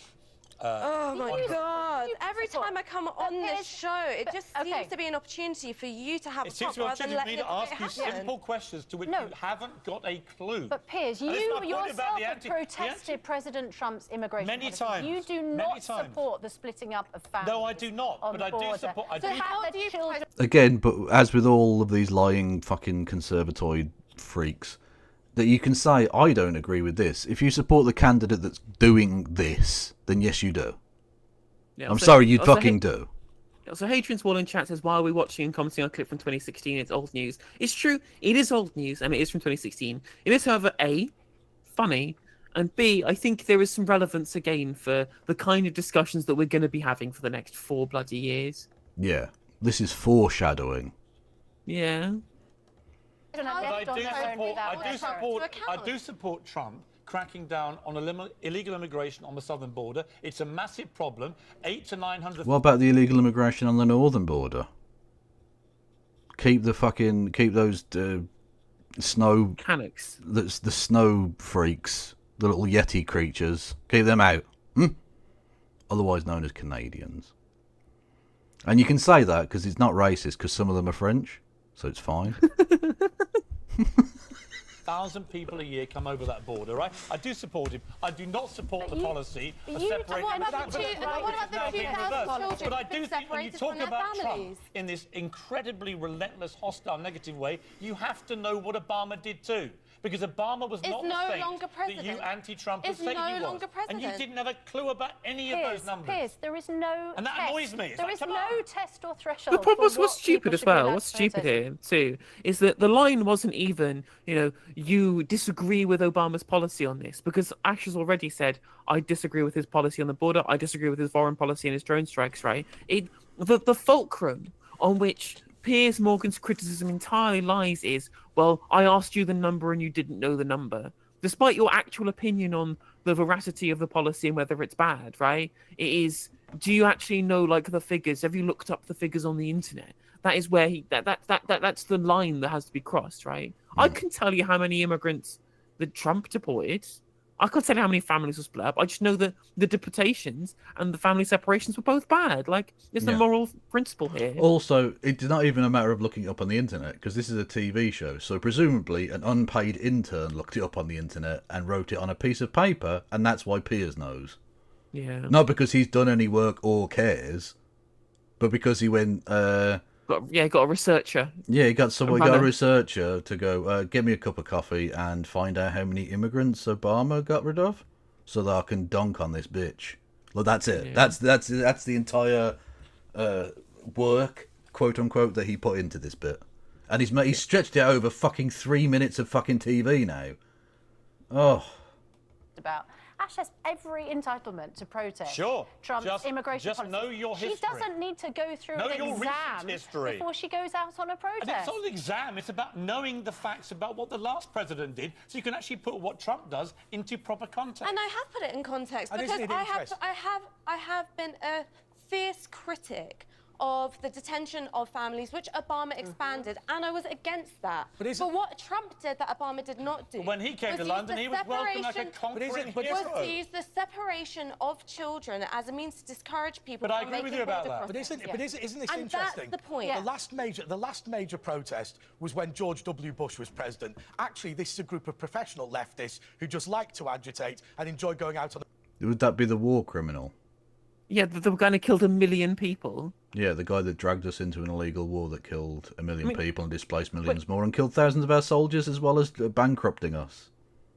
Oh my god! Every time I come on this show, it just seems to be an opportunity for you to have It a seems talk to be an rather than opportunity for me letting to it ask you happen. simple questions to which you haven't got a clue. But Piers, And you it's my point about yourself the have protested President Trump's immigration Many policy. times. You do Many not times. support the splitting up of families. No, I do not. on But the I do border. support. So how do you children? Again, but as with all of these lying fucking conservatoid freaks, that you can say, I don't agree with this. If you support the candidate that's doing this, then yes, you do. Yeah, I'm also- sorry, you also fucking do. So Hadrian's Wall in chat says, why are we watching and commenting on a clip from 2016? It's old news. It's true, it is old news, and it is from 2016. It is, however, A, funny, and B, I think there is some relevance again for the kind of discussions that we're going to be having for the next 4 bloody years. Yeah, this is foreshadowing. Yeah. But I do support Trump cracking down on illegal immigration on the southern border. It's a massive problem. 800 to 900. What about the illegal immigration on the northern border? Keep those snow Canucks. The snow freaks, the little yeti creatures. Keep them out. Otherwise known as Canadians. And you can say that because it's not racist, because some of them are French, so it's fine. 1,000 people a year come over that border, right? I do support him. I do not support the policy of separating. What about the 2,000 children But I do think when you separated talk from their about Trump families? in this incredibly relentless, hostile, negative way, you have to know what Obama did too. Because Obama was not no the saint longer that you president. anti-Trumpers Is say he no was. longer And you president. didn't have a clue about any of those numbers. Piers, there is no And that test. annoys me. It's There like, is come no on. test or threshold. The problem for what's what stupid people as should be well, allowed what's to stupid protest. here too, is that the line wasn't even, you disagree with Obama's policy on this, because Ash has already said, I disagree with his policy on the border, I disagree with his foreign policy and his drone strikes, right? The fulcrum on which Piers Morgan's criticism entirely lies is, well, I asked you the number and you didn't know the number. Despite your actual opinion on the veracity of the policy and whether it's bad, right? It is, do you actually know like the figures? Have you looked up the figures on the internet? That is where that's the line that has to be crossed, right? I can tell you how many immigrants that Trump deported. I can't tell you how many families were split up. I just know that the deportations and the family separations were both bad. Like, there's a moral principle here. Also, it's not even a matter of looking it up on the internet, because this is a TV show. So presumably an unpaid intern looked it up on the internet and wrote it on a piece of paper, and that's why Piers knows. Yeah. Not because he's done any work or cares, but because he went... got a researcher. Yeah, he got a researcher to go, get me a cup of coffee and find out how many immigrants Obama got rid of, so that I can dunk on this bitch. Well, that's it. Yeah. That's the entire work, quote unquote, that he put into this bit, and he's stretched it over fucking 3 minutes of fucking TV now. Oh. About. Ash has every entitlement to protest Sure. Trump's immigration just policy. know your history. She doesn't need to go through Know an your recent exam history. before she goes out on a And protest. it's not an exam, it's about knowing the facts about what the last president did, so you can actually put what Trump does into proper context. And I have put it in context And because isn't it interesting? I have been a fierce critic of the detention of families, which Obama expanded, and I was against that. But isn't- what Trump did that Obama did not do. When he came to use London, the he was welcomed like a separation- conquering but hero. was to use the separation of children as a means to discourage people But I from agree with making you about border that. But isn't crossings. isn't this And interesting? that's the point. Yeah. The last major protest was when George W. Bush was president. Actually, this is a group of professional leftists who just like to agitate and enjoy going out on the... Would that be the war criminal? Yeah, the guy who killed 1 million people. Yeah, the guy that dragged us into an illegal war that killed 1 million I mean, people and displaced millions more and killed thousands of our soldiers as well as bankrupting us.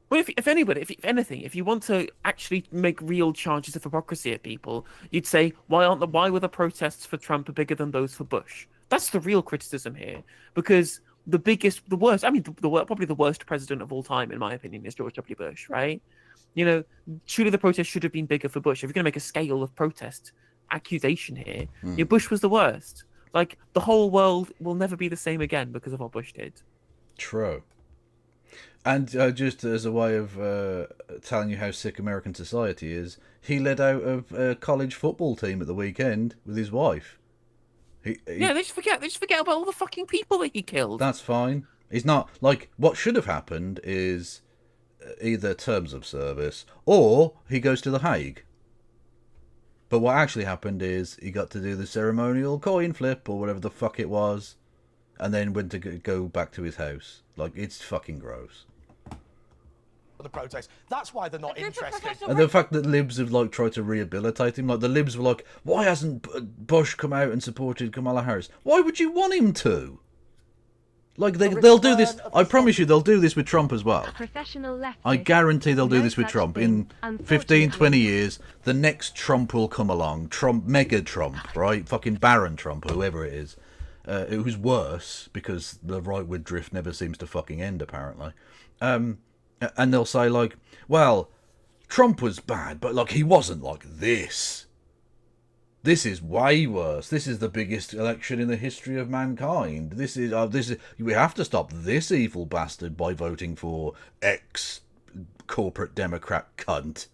Well, if anything, if you want to actually make real charges of hypocrisy at people, you'd say, why were the protests for Trump bigger than those for Bush? That's the real criticism here, because probably the worst president of all time, in my opinion, is George W. Bush, right? You know, surely the protest should have been bigger for Bush. If you're going to make a scale of protest accusation here, Bush was the worst. Like, the whole world will never be the same again because of what Bush did. True. And just as a way of telling you how sick American society is, he led out a college football team at the weekend with his wife. Yeah, they just forget about all the fucking people that he killed. That's fine. He's not, like, what should have happened is either terms of service or he goes to The Hague. But what actually happened is he got to do the ceremonial coin flip or whatever the fuck it was, and then went to go back to his house. Like, it's fucking gross. the protest. That's why they're not interested. And the fact that Libs have like tried to rehabilitate him, like the Libs were like, why hasn't Bush come out and supported Kamala Harris? Why would you want him to? Like they'll do this. I promise you, they'll do this with Trump as well. Professional leftist. I guarantee they'll do No this with such Trump. thing. In 15, 20 years, the next Trump will come along. Trump, mega Trump, right? Fucking Baron Trump, whoever it is. Who's worse, because the rightward drift never seems to fucking end, apparently. And they'll say, like, well, Trump was bad, but, like, he wasn't like this. This is way worse. This is the biggest election in the history of mankind. This is we have to stop this evil bastard by voting for X corporate Democrat cunt.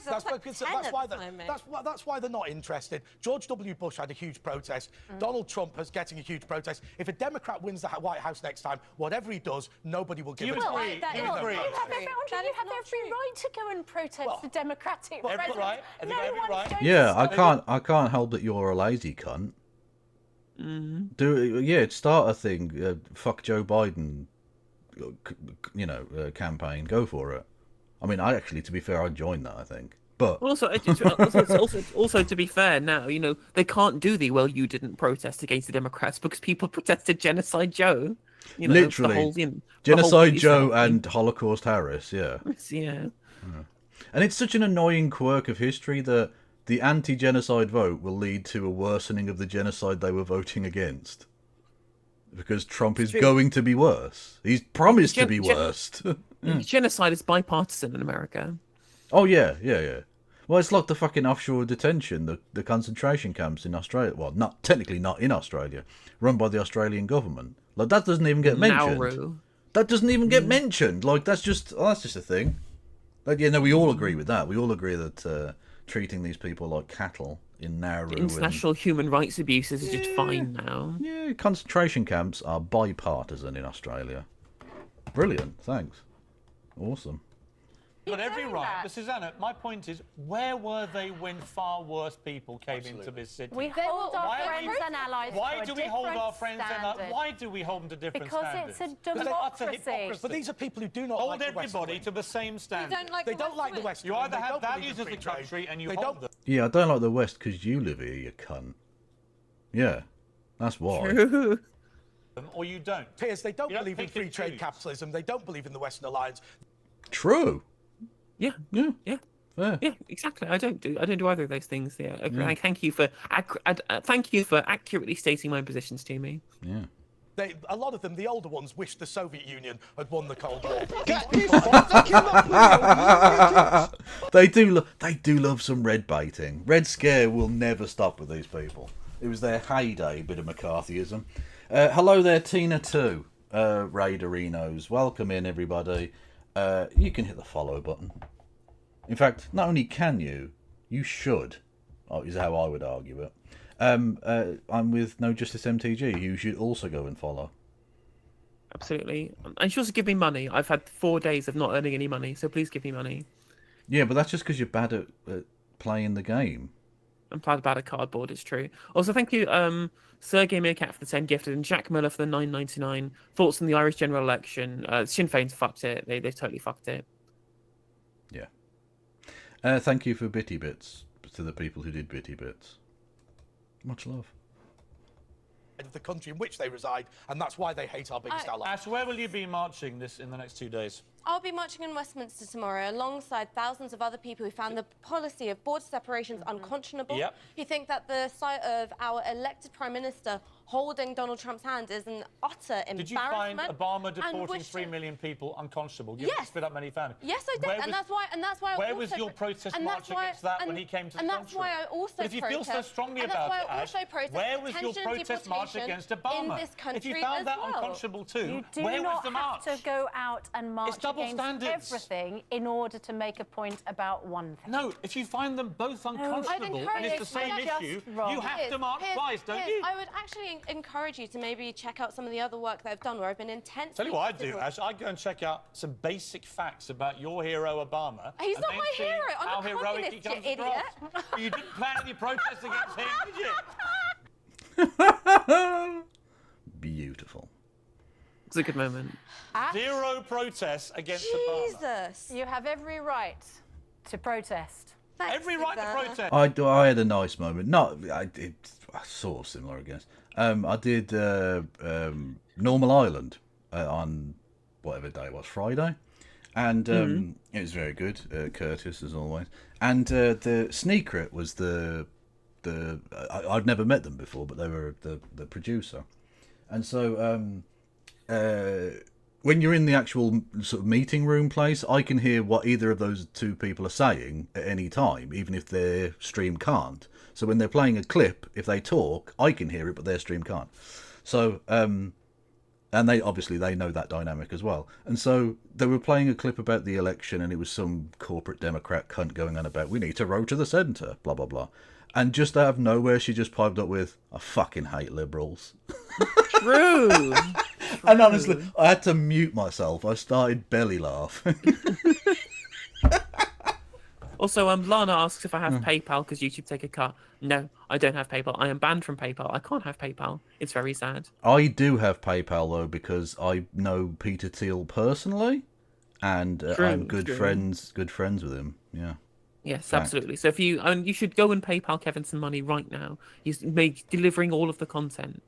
That's why they're not interested. George W. Bush had a huge protest. Donald Trump is getting a huge protest. If a Democrat wins the White House next time, whatever he does, nobody will give it. You have every right to go and protest the Democratic president. Yeah, I can't help that you're a lazy cunt. Start a thing. Fuck Joe Biden. Campaign. Go for it. I mean, to be fair, I'd join that, I think. But also, to be fair, now they can't do the you didn't protest against the Democrats because people protested Genocide Joe. Literally, Genocide Joe and Holocaust Harris. Yeah. Yeah. And it's such an annoying quirk of history that the anti-genocide vote will lead to a worsening of the genocide they were voting against. Because Trump is going to be worse. He's promised to be worse. Genocide is bipartisan in America. Oh, yeah. Well, it's like the fucking offshore detention, the concentration camps in Australia. Well, technically not in Australia, run by the Australian government. Like, that doesn't even get mentioned. Nauru. That doesn't even get mentioned. Like, that's just a thing. Like, we all agree with that. We all agree that treating these people like cattle in Nauru. International human rights abuses is just fine now. Yeah, concentration camps are bipartisan in Australia. Brilliant, thanks. Awesome. Got every right. But Susanna, my point is, where were they when far worse people came into this city? We hold our friends and allies Why do we hold our friends and allies? Why do we hold them to different standards? Because it's a democracy. But these are people who do not hold like everybody to the same standard. They don't like the West. You either have values as a country and you hold them. Yeah, I don't like the West because you live here, you cunt. Yeah, that's why. True. Or you don't. Piers, they don't believe in free trade capitalism. They don't believe in the Western Alliance. True. Yeah. Fair. Yeah, exactly. I don't do either of those things. Yeah. I thank you for accurately stating my positions to me. Yeah. a lot of them, the older ones, wish the Soviet Union had won the Cold War. They do love some red baiting. Red Scare will never stop with these people. It was their heyday, bit of McCarthyism. Hello there, Tina 2, Raiderinos. Welcome in, everybody. You can hit the follow button. In fact, not only can you, you should. Is how I would argue it. I'm with No Justice MTG. You should also go and follow. Absolutely. And she also give me money. I've had 4 days of not earning any money, so please give me money. Yeah, but that's just because you're bad at playing the game. I'm bad at cardboard, it's true. Also, thank you, Sergey Meerkat for the 10 gifted and Jack Miller for the 9.99. Thoughts on the Irish general election? Sinn Féin's fucked it. They've totally fucked it. Yeah. Thank you for Bitty Bits to the people who did Bitty Bits. Much love. Of the country in which they reside, and that's why they hate our biggest ally. Ash, where will you be marching in the next 2 days? I'll be marching in Westminster tomorrow alongside thousands of other people who found the policy of border separations unconscionable, who think that the sight of our elected Prime Minister holding Donald Trump's hand is an utter embarrassment. Did you find Obama deporting 3 million people unconscionable? You yes. Spit up many found. Yes, I did, and that's why. Where was your protest march against that when he came to the country? And that's why I also but if you feel so strongly about it, Ash, where was your protest march against Obama? In this country if you found that well. unconscionable too, you where was the march? You do not have to go out and march against everything in order to make a point about one thing. No, if you find them both unconscionable and it's the same issue, you have to march twice, don't you? I would actually encourage you to maybe check out some of the other work that I've done where I've been intensely... Tell you what I do, Ash, I go and check out some basic facts about your hero, Obama. He's not my hero. I'm a communist, you idiot. You didn't plan any protests against him, did you? Beautiful. It's a good moment. Zero protests against Obama. Jesus. You have every right to protest. Thanks, every right to protest. I had a nice moment. It's sort of similar, I guess. I did Normal Island on whatever day it was, Friday, and it was very good. Curtis, as always, and the Sneaker was I'd never met them before, but they were the producer, and so when you're in the actual sort of meeting room place, I can hear what either of those two people are saying at any time, even if their stream can't. So when they're playing a clip, if they talk, I can hear it, but their stream can't. So, and they know that dynamic as well. And so they were playing a clip about the election, and it was some corporate Democrat cunt going on about, we need to row to the centre, blah, blah, blah. And just out of nowhere, she just piped up with, I fucking hate liberals. True. And honestly, I had to mute myself. I started belly laughing. Also, Lana asks if I have PayPal because YouTube take a cut. No, I don't have PayPal. I am banned from PayPal. I can't have PayPal. It's very sad. I do have PayPal, though, because I know Peter Thiel personally, and I'm good friends with him. Yeah. Yes, absolutely. So if you should go and PayPal Kevin some money right now. He's delivering all of the content.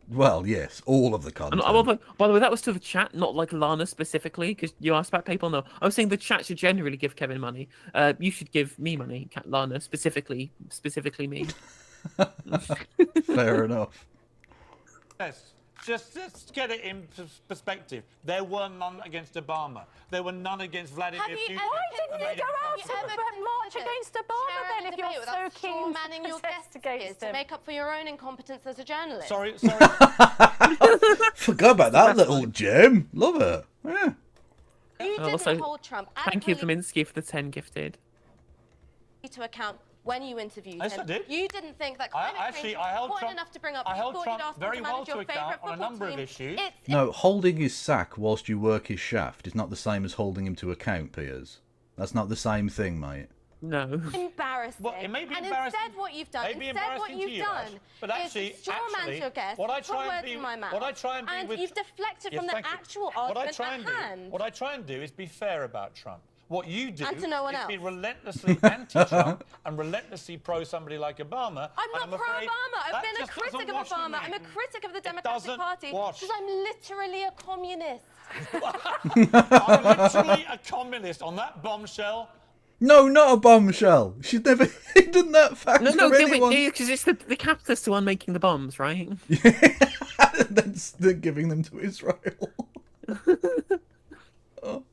Well, yes, all of the content. And, by the way, that was to the chat, not like Lana specifically, because you asked about PayPal. No, I was saying the chat should generally give Kevin money. You should give me money, Lana, specifically me. Fair enough. Yes. Just get it in perspective. There were none against Obama. There were none against Vladimir Putin. Why didn't you go out and march against Obama then if you're so keen manning your guests to make up for your own incompetence as a journalist? Sorry. Forgot about that little gem. Love it. Yeah. You didn't hold Trump. Thank you, Zaminsky, for the 10 gifted. To account when you interviewed yes, him. I did. You didn't think that climate change was important enough to bring up. I held Trump very well to account on a number of issues. No, holding his sack whilst you work his shaft is not the same as holding him to account, Piers. That's not the same thing, mate. No. Embarrassing. Well, it may be and embarrassing. instead what you've done, but actually, is straw man your guest, what I put try words in my mouth, what I try and be and with, you've deflected from the actual argument at hand. What I try and do is be fair about Trump. What you do and to no one is else. be relentlessly anti-Trump and relentlessly pro somebody like Obama. I'm not pro-Obama. I've been a critic of Obama. I'm a critic of the Democratic Party because I'm literally a communist. I'm literally a communist on that bombshell. No, not a bombshell. She's never hidden that fact from anyone. Because it's the capitalists who are making the bombs, right? They're giving them to Israel. Oh.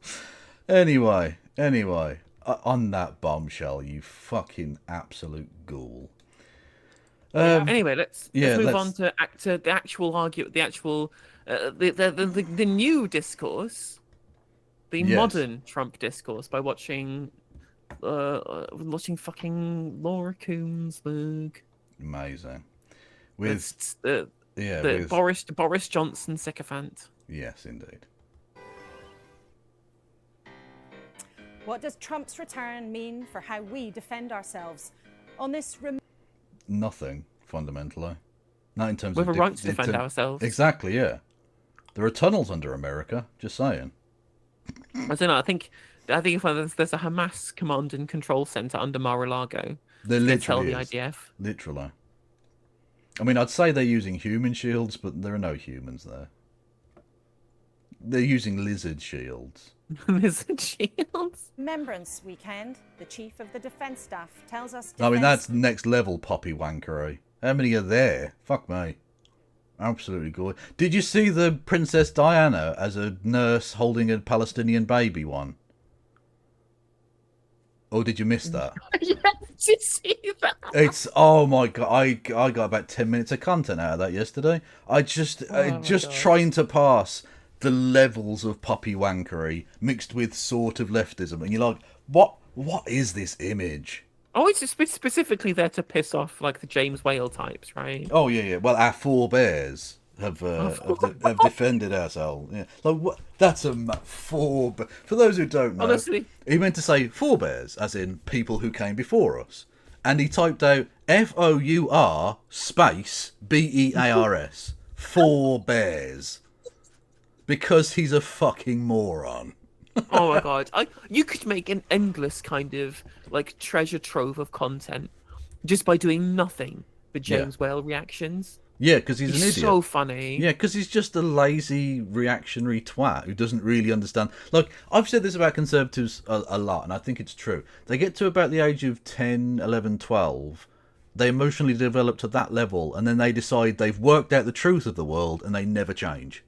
Anyway, on that bombshell, you fucking absolute ghoul. Anyway, let's move on to the actual argument, the actual the new discourse, the modern Trump discourse by watching fucking Laura Koonsberg. Amazing. With Boris Johnson sycophant. Yes, indeed. What does Trump's return mean for how we defend ourselves on this? Nothing, fundamentally. Not in terms we of... have a right to defend ourselves. Exactly, yeah. There are tunnels under America, just saying. I don't know, I think if there's a Hamas command and control centre under Mar-a-Lago, there literally tell is. the IDF. Literally. I mean, I'd say they're using human shields, but there are no humans there. They're using lizard shields. Lizard shields? Remembrance weekend, the chief of the defence staff tells us... I mean, that's next level poppy wankery. How many are there? Fuck me. Absolutely gorgeous. Did you see the Princess Diana as a nurse holding a Palestinian baby one? Or did you miss that? Yes, did see that? It's, oh my god, I got about 10 minutes of content out of that yesterday. Just trying to pass the levels of poppy wankery mixed with sort of leftism, and you're like, what is this image? Oh, it's just specifically there to piss off like the James Whale types, right? Oh yeah. Well, our forebears have defended ourselves. Yeah, like what? That's a for those who don't know. Honestly, he meant to say forebears, as in people who came before us, and he typed out FOUR space BEARS forebears. Because he's a fucking moron. Oh my god. You could make an endless kind of like treasure trove of content just by doing nothing but James Whale reactions. Yeah, because he's an idiot. So funny. Yeah, because he's just a lazy reactionary twat who doesn't really understand. Like, I've said this about conservatives a lot, and I think it's true. They get to about the age of 10, 11, 12, they emotionally develop to that level, and then they decide they've worked out the truth of the world, and they never change.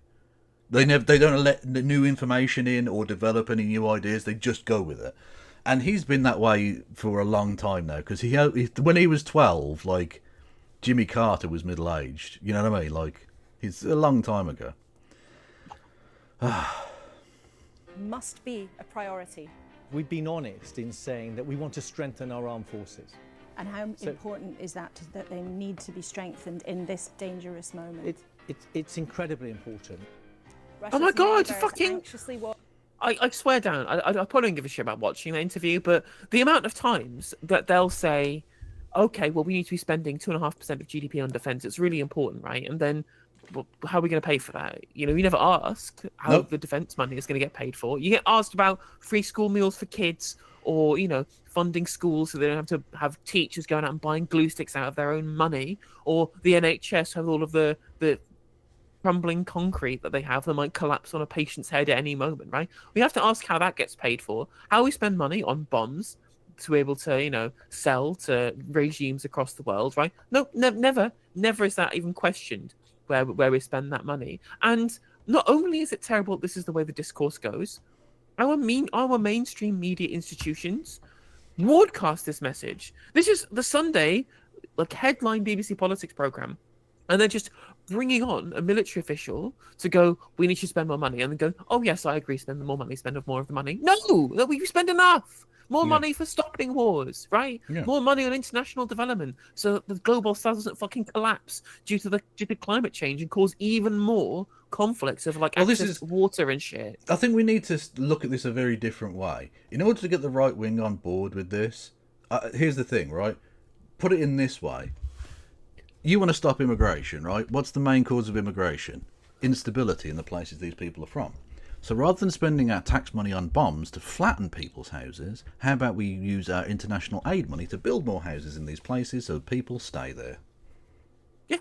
They don't let new information in or develop any new ideas. They just go with it, and he's been that way for a long time now. Because when he was 12, like Jimmy Carter was middle aged. You know what I mean? Like it's a long time ago. Must be a priority. We've been honest in saying that we want to strengthen our armed forces. And how important is that they need to be strengthened in this dangerous moment? It's incredibly important. Oh my god, fucking... I swear down, I probably don't give a shit about watching the interview, but the amount of times that they'll say, okay, well, we need to be spending 2.5% of GDP on defence, it's really important, right? And then, well, how are we going to pay for that? You know, you never ask how the defence money is going to get paid for. You get asked about free school meals for kids, or, you know, funding schools so they don't have to have teachers going out and buying glue sticks out of their own money, or the NHS have all of the crumbling concrete that they have that might collapse on a patient's head at any moment, right? We have to ask how that gets paid for, how we spend money on bombs to be able to, you know, sell to regimes across the world, right? No, never is that even questioned where we spend that money. And not only is it terrible, this is the way the discourse goes, our mainstream media institutions broadcast this message. This is the Sunday, like, headline BBC politics programme. And they're just bringing on a military official to go, we need to spend more money. And then go, oh, yes, I agree, spend more money, spend more of the money. No, that we spend enough. More money for stopping wars, right? Yeah. More money on international development so that the global south doesn't fucking collapse due to climate change and cause even more conflicts of like access to water and shit. I think we need to look at this a very different way. In order to get the right wing on board with this, here's the thing, right? Put it in this way. You want to stop immigration, right? What's the main cause of immigration? Instability in the places these people are from. So rather than spending our tax money on bombs to flatten people's houses, how about we use our international aid money to build more houses in these places so people stay there? Yeah,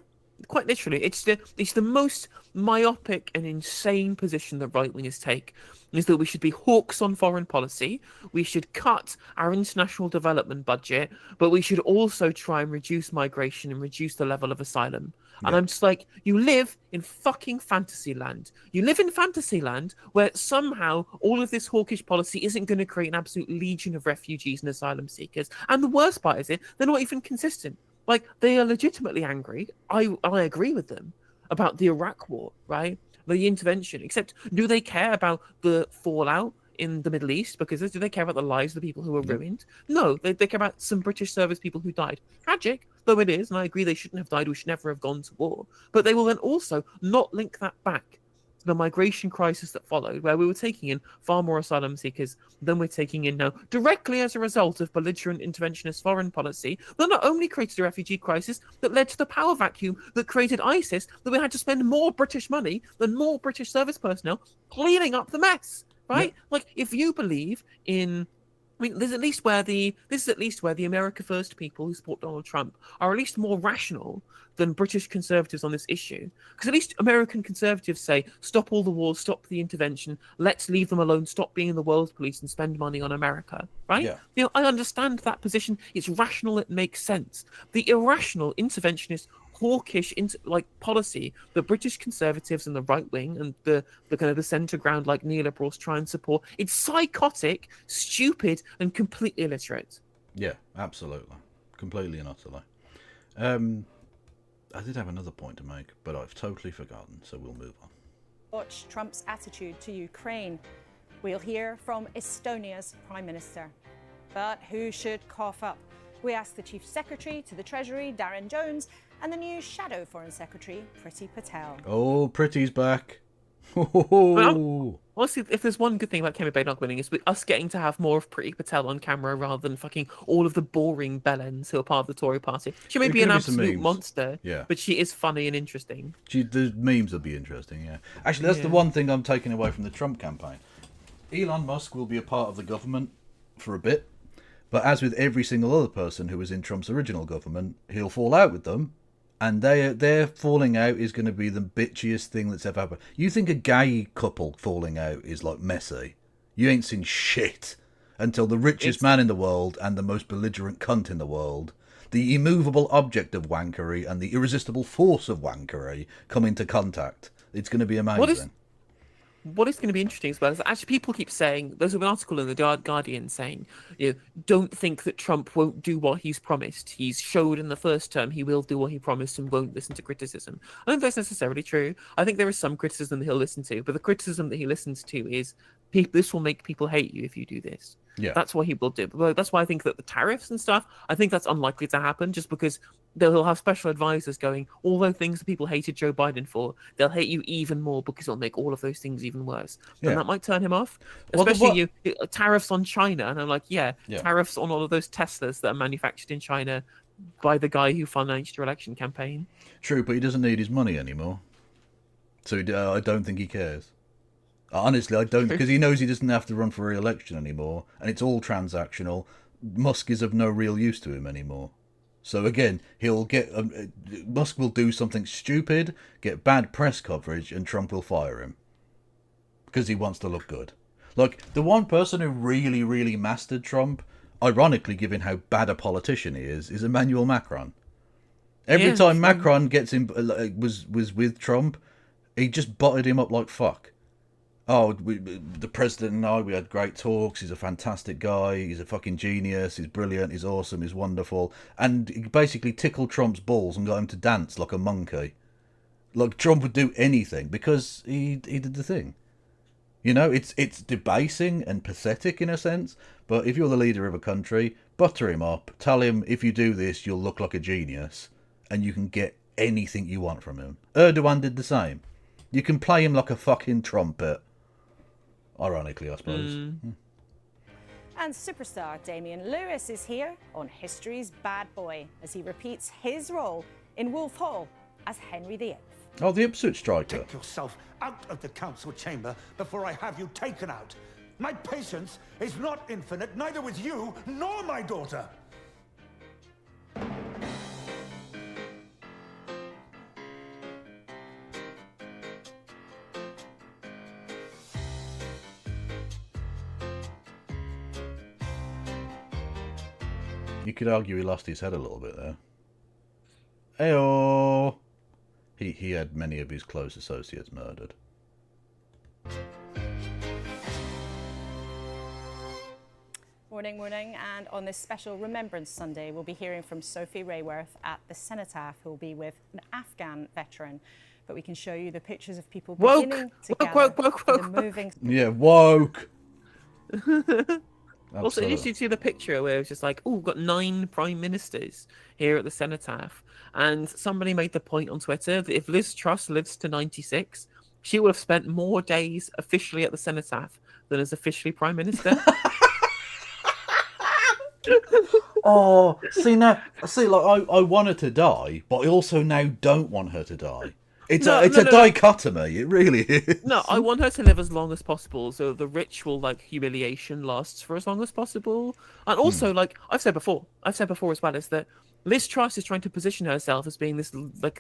quite literally, it's the most myopic and insane position the right wingers take, is that we should be hawks on foreign policy, we should cut our international development budget, but we should also try and reduce migration and reduce the level of asylum. And I'm just like, you live in fucking fantasy land. You live in fantasy land where somehow all of this hawkish policy isn't going to create an absolute legion of refugees and asylum seekers. And the worst part is they're not even consistent. Like, they are legitimately angry. I agree with them about the Iraq war, right? The intervention. Except, do they care about the fallout in the Middle East? Because do they care about the lives of the people who were ruined? No, they care about some British service people who died. Tragic, though it is, and I agree they shouldn't have died, we should never have gone to war. But they will then also not link that back to the migration crisis that followed, where we were taking in far more asylum seekers than we're taking in now, directly as a result of belligerent interventionist foreign policy that not only created a refugee crisis, that led to the power vacuum that created ISIS, that we had to spend more British money than more British service personnel cleaning up the mess. Right? Yeah. Like, if you believe in, I mean, this is at least where the America First people who support Donald Trump are at least more rational than British conservatives on this issue. Because at least American conservatives say, stop all the wars, stop the intervention, let's leave them alone, stop being the world police and spend money on America. Right? Yeah. You know, I understand that position. It's rational. It makes sense. The irrational interventionist hawkish policy that British conservatives and the right wing and the kind of the centre ground like neoliberals try and support, it's psychotic, stupid, and completely illiterate. Yeah, absolutely, completely and utterly. I did have another point to make, but I've totally forgotten, so we'll move on. Watch Trump's attitude to Ukraine. We'll hear from Estonia's Prime Minister. But who should cough up? We asked the Chief Secretary to the Treasury, Darren Jones, and the new Shadow Foreign Secretary, Priti Patel. Oh, Priti's back. Honestly, if there's one good thing about Kemi Badenoch winning, is us getting to have more of Priti Patel on camera rather than fucking all of the boring bellends who are part of the Tory party. She may be an absolute monster, but she is funny and interesting. The memes will be interesting, yeah. Actually, that's the one thing I'm taking away from the Trump campaign. Elon Musk will be a part of the government for a bit, but as with every single other person who was in Trump's original government, he'll fall out with them. And their falling out is going to be the bitchiest thing that's ever happened. You think a gay couple falling out is like messy? You ain't seen shit until the richest man in the world and the most belligerent cunt in the world, the immovable object of wankery and the irresistible force of wankery come into contact. It's going to be amazing. What is going to be interesting as well is that actually people keep saying, there's an article in the Guardian saying, you know, don't think that Trump won't do what he's promised. He's showed in the first term he will do what he promised and won't listen to criticism. I don't think that's necessarily true. I think there is some criticism that he'll listen to, but the criticism that he listens to is, this will make people hate you if you do this. Yeah. That's what he will do. But that's why I think that the tariffs and stuff, I think that's unlikely to happen just because he'll have special advisors going, all those things that people hated Joe Biden for, they'll hate you even more because it'll make all of those things even worse. And that might turn him off. Especially tariffs on China. And I'm like, tariffs on all of those Teslas that are manufactured in China by the guy who financed your election campaign. True, but he doesn't need his money anymore. So I don't think he cares. Honestly, I don't, because he knows he doesn't have to run for re-election anymore, and it's all transactional. Musk is of no real use to him anymore. So again, he'll get Musk will do something stupid, get bad press coverage, and Trump will fire him because he wants to look good. Like, the one person who really, really mastered Trump, ironically, given how bad a politician he is Emmanuel Macron. Every time Macron gets him was with Trump, he just butted him up like fuck. Oh, the president and I, we had great talks. He's a fantastic guy. He's a fucking genius. He's brilliant. He's awesome. He's wonderful. And he basically tickled Trump's balls and got him to dance like a monkey. Like, Trump would do anything because he did the thing. You know, it's debasing and pathetic in a sense. But if you're the leader of a country, butter him up. Tell him, if you do this, you'll look like a genius. And you can get anything you want from him. Erdogan did the same. You can play him like a fucking trumpet. Ironically, I suppose. And superstar Damian Lewis is here on History's Bad Boy as he repeats his role in Wolf Hall as Henry VIII. Oh, the Ipswich striker. Take yourself out of the council chamber before I have you taken out. My patience is not infinite, neither with you nor my daughter. You could argue he lost his head a little bit there. Ayo! He had many of his close associates murdered. Morning, and on this special Remembrance Sunday, we'll be hearing from Sophie Rayworth at the Cenotaph, who'll be with an Afghan veteran. But we can show you the pictures of people beginning to gather for the moving... Yeah, woke! Also, did you see the picture where it was just like, oh, we've got 9 prime ministers here at the Cenotaph? And somebody made the point on Twitter that if Liz Truss lives to 96, she would have spent more days officially at the Cenotaph than as officially prime minister. Oh, see, like I want her to die, but I also now don't want her to die. It's a dichotomy. It really is. No, I want her to live as long as possible, so the ritual humiliation lasts for as long as possible. And also, I've said before as well, is that Liz Truss is trying to position herself as being this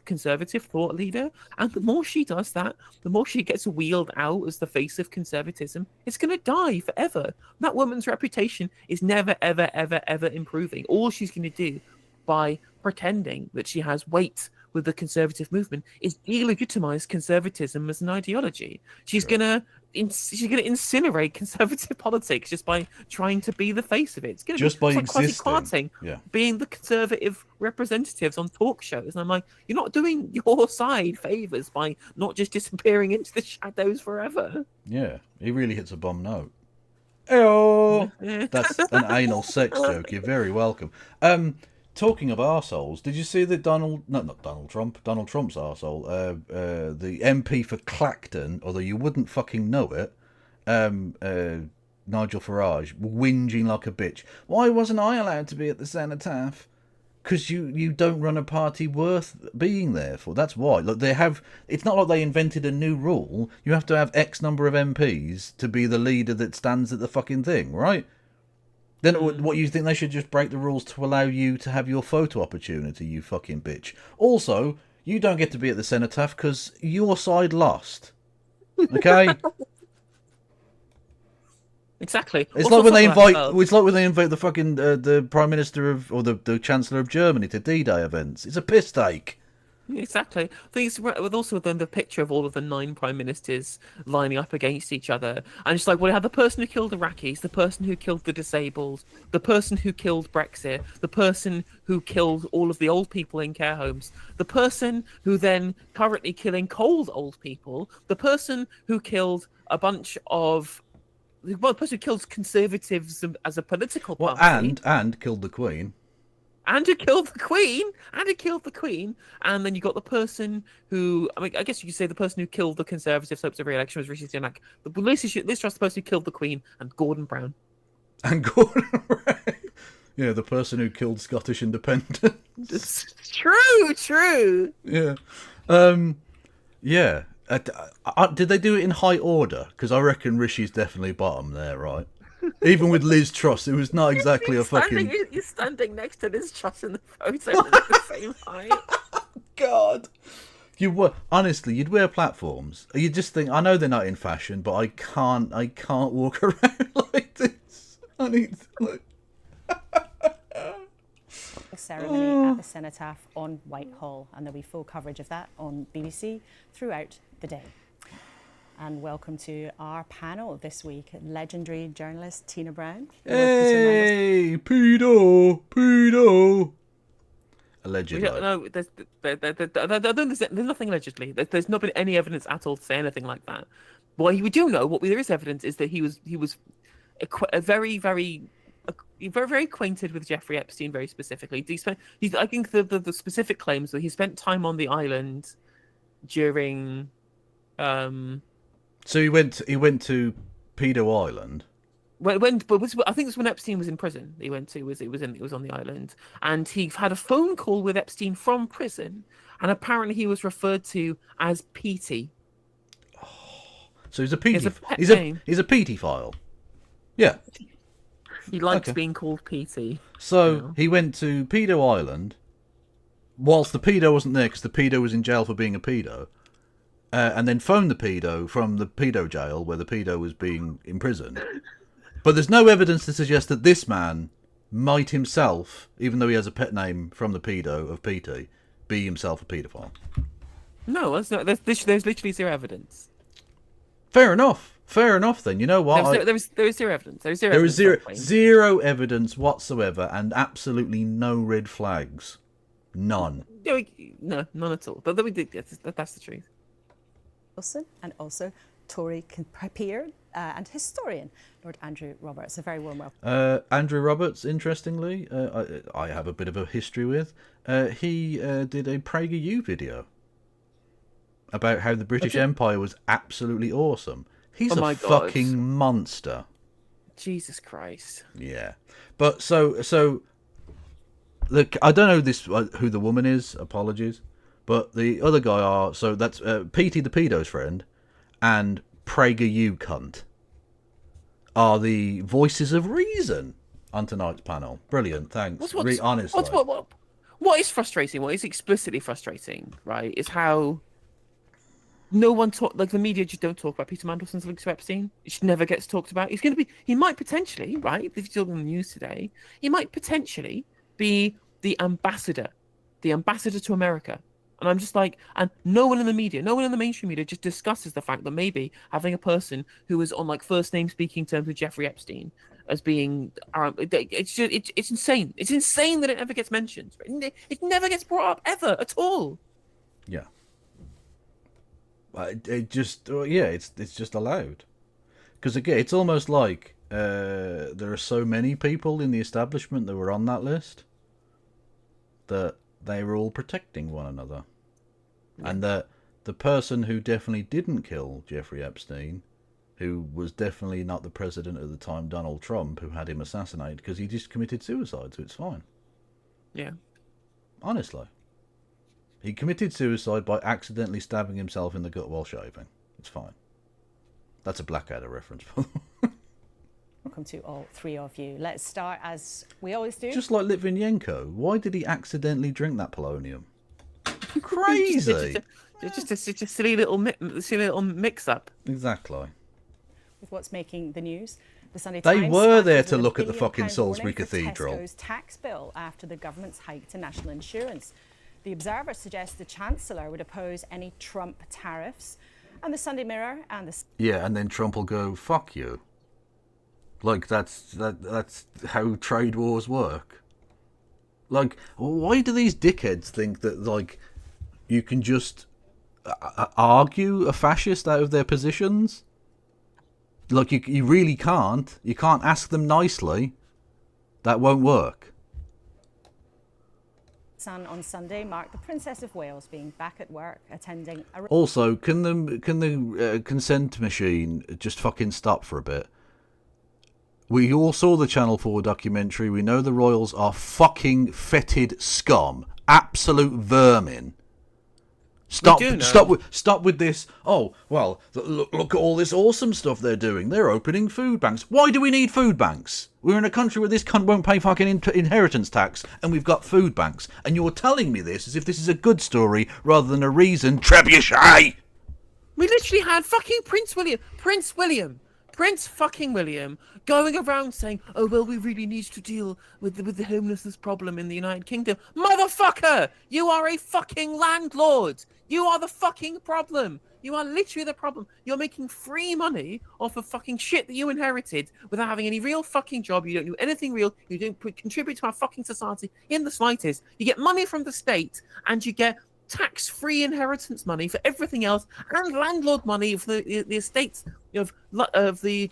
conservative thought leader, and the more she does that, the more she gets wheeled out as the face of conservatism. It's going to die forever. That woman's reputation is never, ever, ever, ever improving. All she's going to do by pretending that she has weight with the conservative movement is delegitimize conservatism as an ideology. She's gonna incinerate conservative politics just by trying to be the face of it. It's gonna just be by existing, being the conservative representatives on talk shows. And I'm like, you're not doing your side favors by not just disappearing into the shadows forever. Yeah, he really hits a bomb note. Oh, that's an anal sex joke. You're very welcome. Talking of arseholes, did you see that Donald Trump's arsehole, the MP for Clacton, although you wouldn't fucking know it, Nigel Farage, whinging like a bitch. Why wasn't I allowed to be at the Cenotaph? Because you don't run a party worth being there for. That's why. Look, it's not like they invented a new rule. You have to have X number of MPs to be the leader that stands at the fucking thing, right? Then what, you think they should just break the rules to allow you to have your photo opportunity, you fucking bitch? Also, you don't get to be at the Cenotaph because your side lost. Okay? Exactly. It's like when they invite. It's like when they invite the fucking the Prime Minister of or the Chancellor of Germany to D-Day events. It's a piss take. Exactly. Things with also then the picture of all of the 9 prime ministers lining up against each other, and it's like, well, you had the person who killed Iraqis, the person who killed the disabled, the person who killed Brexit, the person who killed all of the old people in care homes, the person who then currently killing cold old people, the person who killed a bunch of. Well, the person who kills conservatives as a political party. And killed the Queen. And who killed the Queen. And then you got the person who, I mean, I guess you could say the person who killed the Conservatives' hopes of re-election was Rishi Sunak. The Liz Truss, the person who killed the Queen, and Gordon Brown. Yeah, the person who killed Scottish independence. True. Yeah. Yeah. Did they do it in high order? Because I reckon Rishi's definitely bottom there, right? Even with Liz Truss, it was not exactly a fucking... You're standing next to Liz Truss in the photo at the same height. God. Honestly, you'd wear platforms. You just think, I know they're not in fashion, but I can't walk around like this. I need to... ceremony at the Cenotaph on Whitehall, and there'll be full coverage of that on BBC throughout the day. And welcome to our panel this week, legendary journalist Tina Brown. Hey, pedo. Allegedly. No, there's nothing allegedly. There's not been any evidence at all to say anything like that. What we do know, there is evidence, is that he was very acquainted with Jeffrey Epstein, very specifically. I think the specific claims that he spent time on the island during. So he went to Pedo Island. I think it was when Epstein was in prison. He went to it was on the island, and he had a phone call with Epstein from prison, and apparently he was referred to as Petey. Oh, so he's a Petey. He's a Petey file. Yeah. He likes being called Petey. So he went to Pedo Island, whilst the pedo wasn't there because the pedo was in jail for being a pedo. And then phoned the pedo from the pedo jail where the pedo was being imprisoned. But there's no evidence to suggest that this man might himself, even though he has a pet name from the pedo of PT, be himself a paedophile. No, that's not. There's literally zero evidence. Fair enough. Fair enough. Then you know what? There is zero evidence. There is zero evidence whatsoever, and absolutely no red flags. None. No, none at all. But that's the truth. Wilson, and also Tory peer and historian, Lord Andrew Roberts. A very warm welcome. Andrew Roberts, interestingly, I have a bit of a history with. He did a PragerU video about how the British Empire was absolutely awesome. He's a fucking monster. Jesus Christ. Yeah. But so look, I don't know who the woman is, apologies. But the other guy so that's Petey the pedo's friend and PragerU cunt are the voices of reason on tonight's panel. Brilliant, thanks. Honestly. What is frustrating, what is explicitly frustrating, right, is how no one the media just don't talk about Peter Mandelson's links to Epstein. It never gets talked about. He might potentially, right, if he's still on the news today, he might potentially be the ambassador to America. And I'm just like, and no one in the media, no one in the mainstream media just discusses the fact that maybe having a person who is on like first name speaking terms with Jeffrey Epstein as being, it's insane. It's insane that it ever gets mentioned. It never gets brought up ever at all. Yeah. It's just allowed. Because again, it's almost like there are so many people in the establishment that were on that list that they were all protecting one another. Yeah. And that the person who definitely didn't kill Jeffrey Epstein, who was definitely not the president at the time, Donald Trump, who had him assassinated, because he just committed suicide, so it's fine. Yeah. Honestly. He committed suicide by accidentally stabbing himself in the gut while shaving. It's fine. That's a Blackadder reference. Welcome to all three of you. Let's start as we always do. Just like Litvinenko. Why did he accidentally drink that polonium? Crazy. just a silly little mix-up. Exactly. With what's making the news, the Sunday They Times were there to started look with at the £1 billion fucking Salisbury warning for Cathedral. Tesco's tax bill after the government's hike to national insurance. The Observer suggests the Chancellor would oppose any Trump tariffs, and the Sunday Mirror and the... Yeah, and then Trump will go, fuck you. Like, that's how trade wars work. Like, why do these dickheads think that, like, you can just argue a fascist out of their positions? Like, you really can't. You can't ask them nicely. That won't work. Sun on Sunday marked the Princess of Wales being back at work, attending a... Also, can the consent machine just fucking stop for a bit? We all saw the Channel 4 documentary. We know the royals are fucking fetid scum. Absolute vermin. Stop with this. Oh, well, look at all this awesome stuff they're doing. They're opening food banks. Why do we need food banks? We're in a country where this cunt won't pay fucking inheritance tax, and we've got food banks. And you're telling me this as if this is a good story rather than a reason. Trebuchet! We literally had fucking Prince fucking William going around saying, oh, well, we really need to deal with the homelessness problem in the United Kingdom. Motherfucker! You are a fucking landlord! You are the fucking problem! You are literally the problem. You're making free money off of fucking shit that you inherited without having any real fucking job. You don't do anything real. You don't contribute to our fucking society in the slightest. You get money from the state and you get tax-free inheritance money for everything else, and landlord money for the estates of the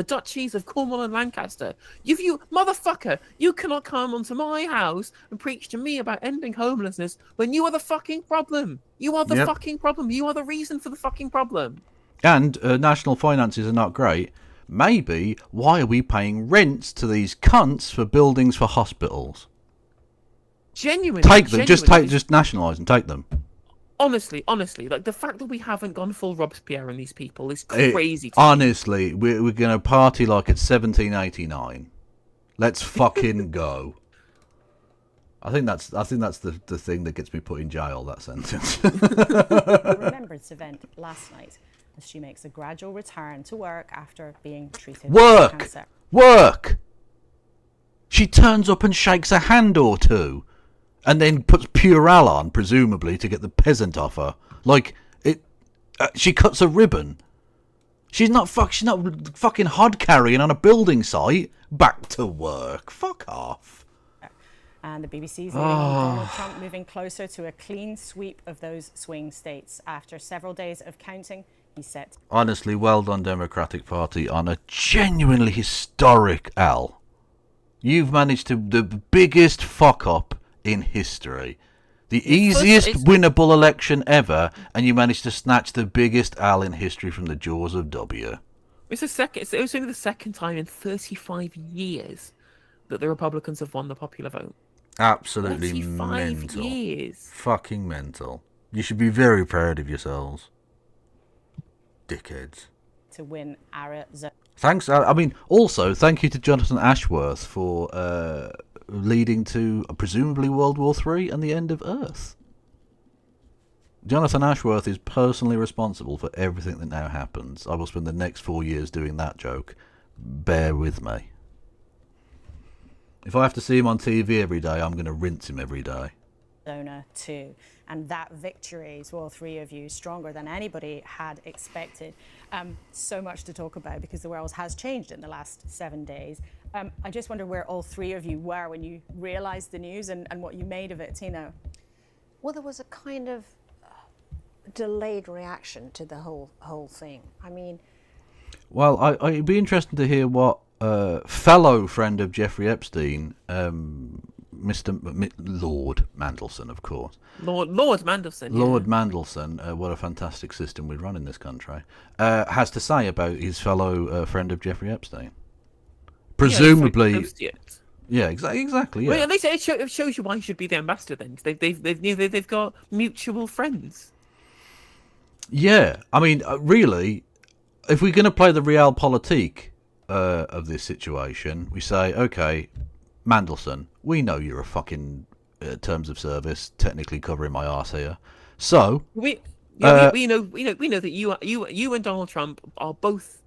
duchies of Cornwall and Lancaster. You motherfucker, you cannot come onto my house and preach to me about ending homelessness when you are the fucking problem. You are the fucking problem. You are the reason for the fucking problem. And national finances are not great. Maybe why are we paying rents to these cunts for buildings for hospitals? Genuinely, just nationalise them. Take them. Honestly, like the fact that we haven't gone full Robespierre on these people is crazy. Honestly, we're gonna party like it's 1789. Let's fucking go. I think that's the thing that gets me put in jail. That sentence. A remembrance event last night as she makes a gradual return to work after being treated for cancer. Work. She turns up and shakes a hand or two, and then puts Purell on, presumably to get the peasant off her. Like it, she cuts a ribbon. She's not fucking hod carrying on a building site. Back to work. Fuck off. And the BBC's leading on Donald Trump moving closer to a clean sweep of those swing states. After several days of counting, he's set. Honestly, well done, Democratic Party, on a genuinely historic L. You've managed to the biggest fuck up in history. The easiest winnable election ever, and you managed to snatch the biggest L in history from the jaws of W. It was only the second time in 35 years that the Republicans have won the popular vote. Absolutely 35 mental. years. Fucking mental. You should be very proud of yourselves. Dickheads. To win Arizona. Thanks. I mean, also, thank you to Jonathan Ashworth for leading to presumably World War III and the end of Earth. Jonathan Ashworth is personally responsible for everything that now happens. I will spend the next 4 years doing that joke. Bear with me. If I have to see him on TV every day, I'm going to rinse him every day. Arizona too, and that victory is all three of you stronger than anybody had expected. So much to talk about because the world has changed in the last 7 days. I just wonder where all three of you were when you realised the news and what you made of it, Tina. Well, there was a kind of delayed reaction to the whole thing. I mean, well, it'd be interesting to hear what fellow friend of Jeffrey Epstein, Lord Mandelson, of course. Lord Mandelson. Lord Mandelson, what a fantastic system we run in this country, has to say about his fellow friend of Jeffrey Epstein. Presumably, yeah, exactly. Yeah. Well, at least it shows you why he should be the ambassador. Then they've got mutual friends. Yeah, I mean, really, if we're going to play the realpolitik of this situation, we say, okay, Mandelson, we know you're a fucking terms of service, technically covering my arse here. So we know that you and Donald Trump are both.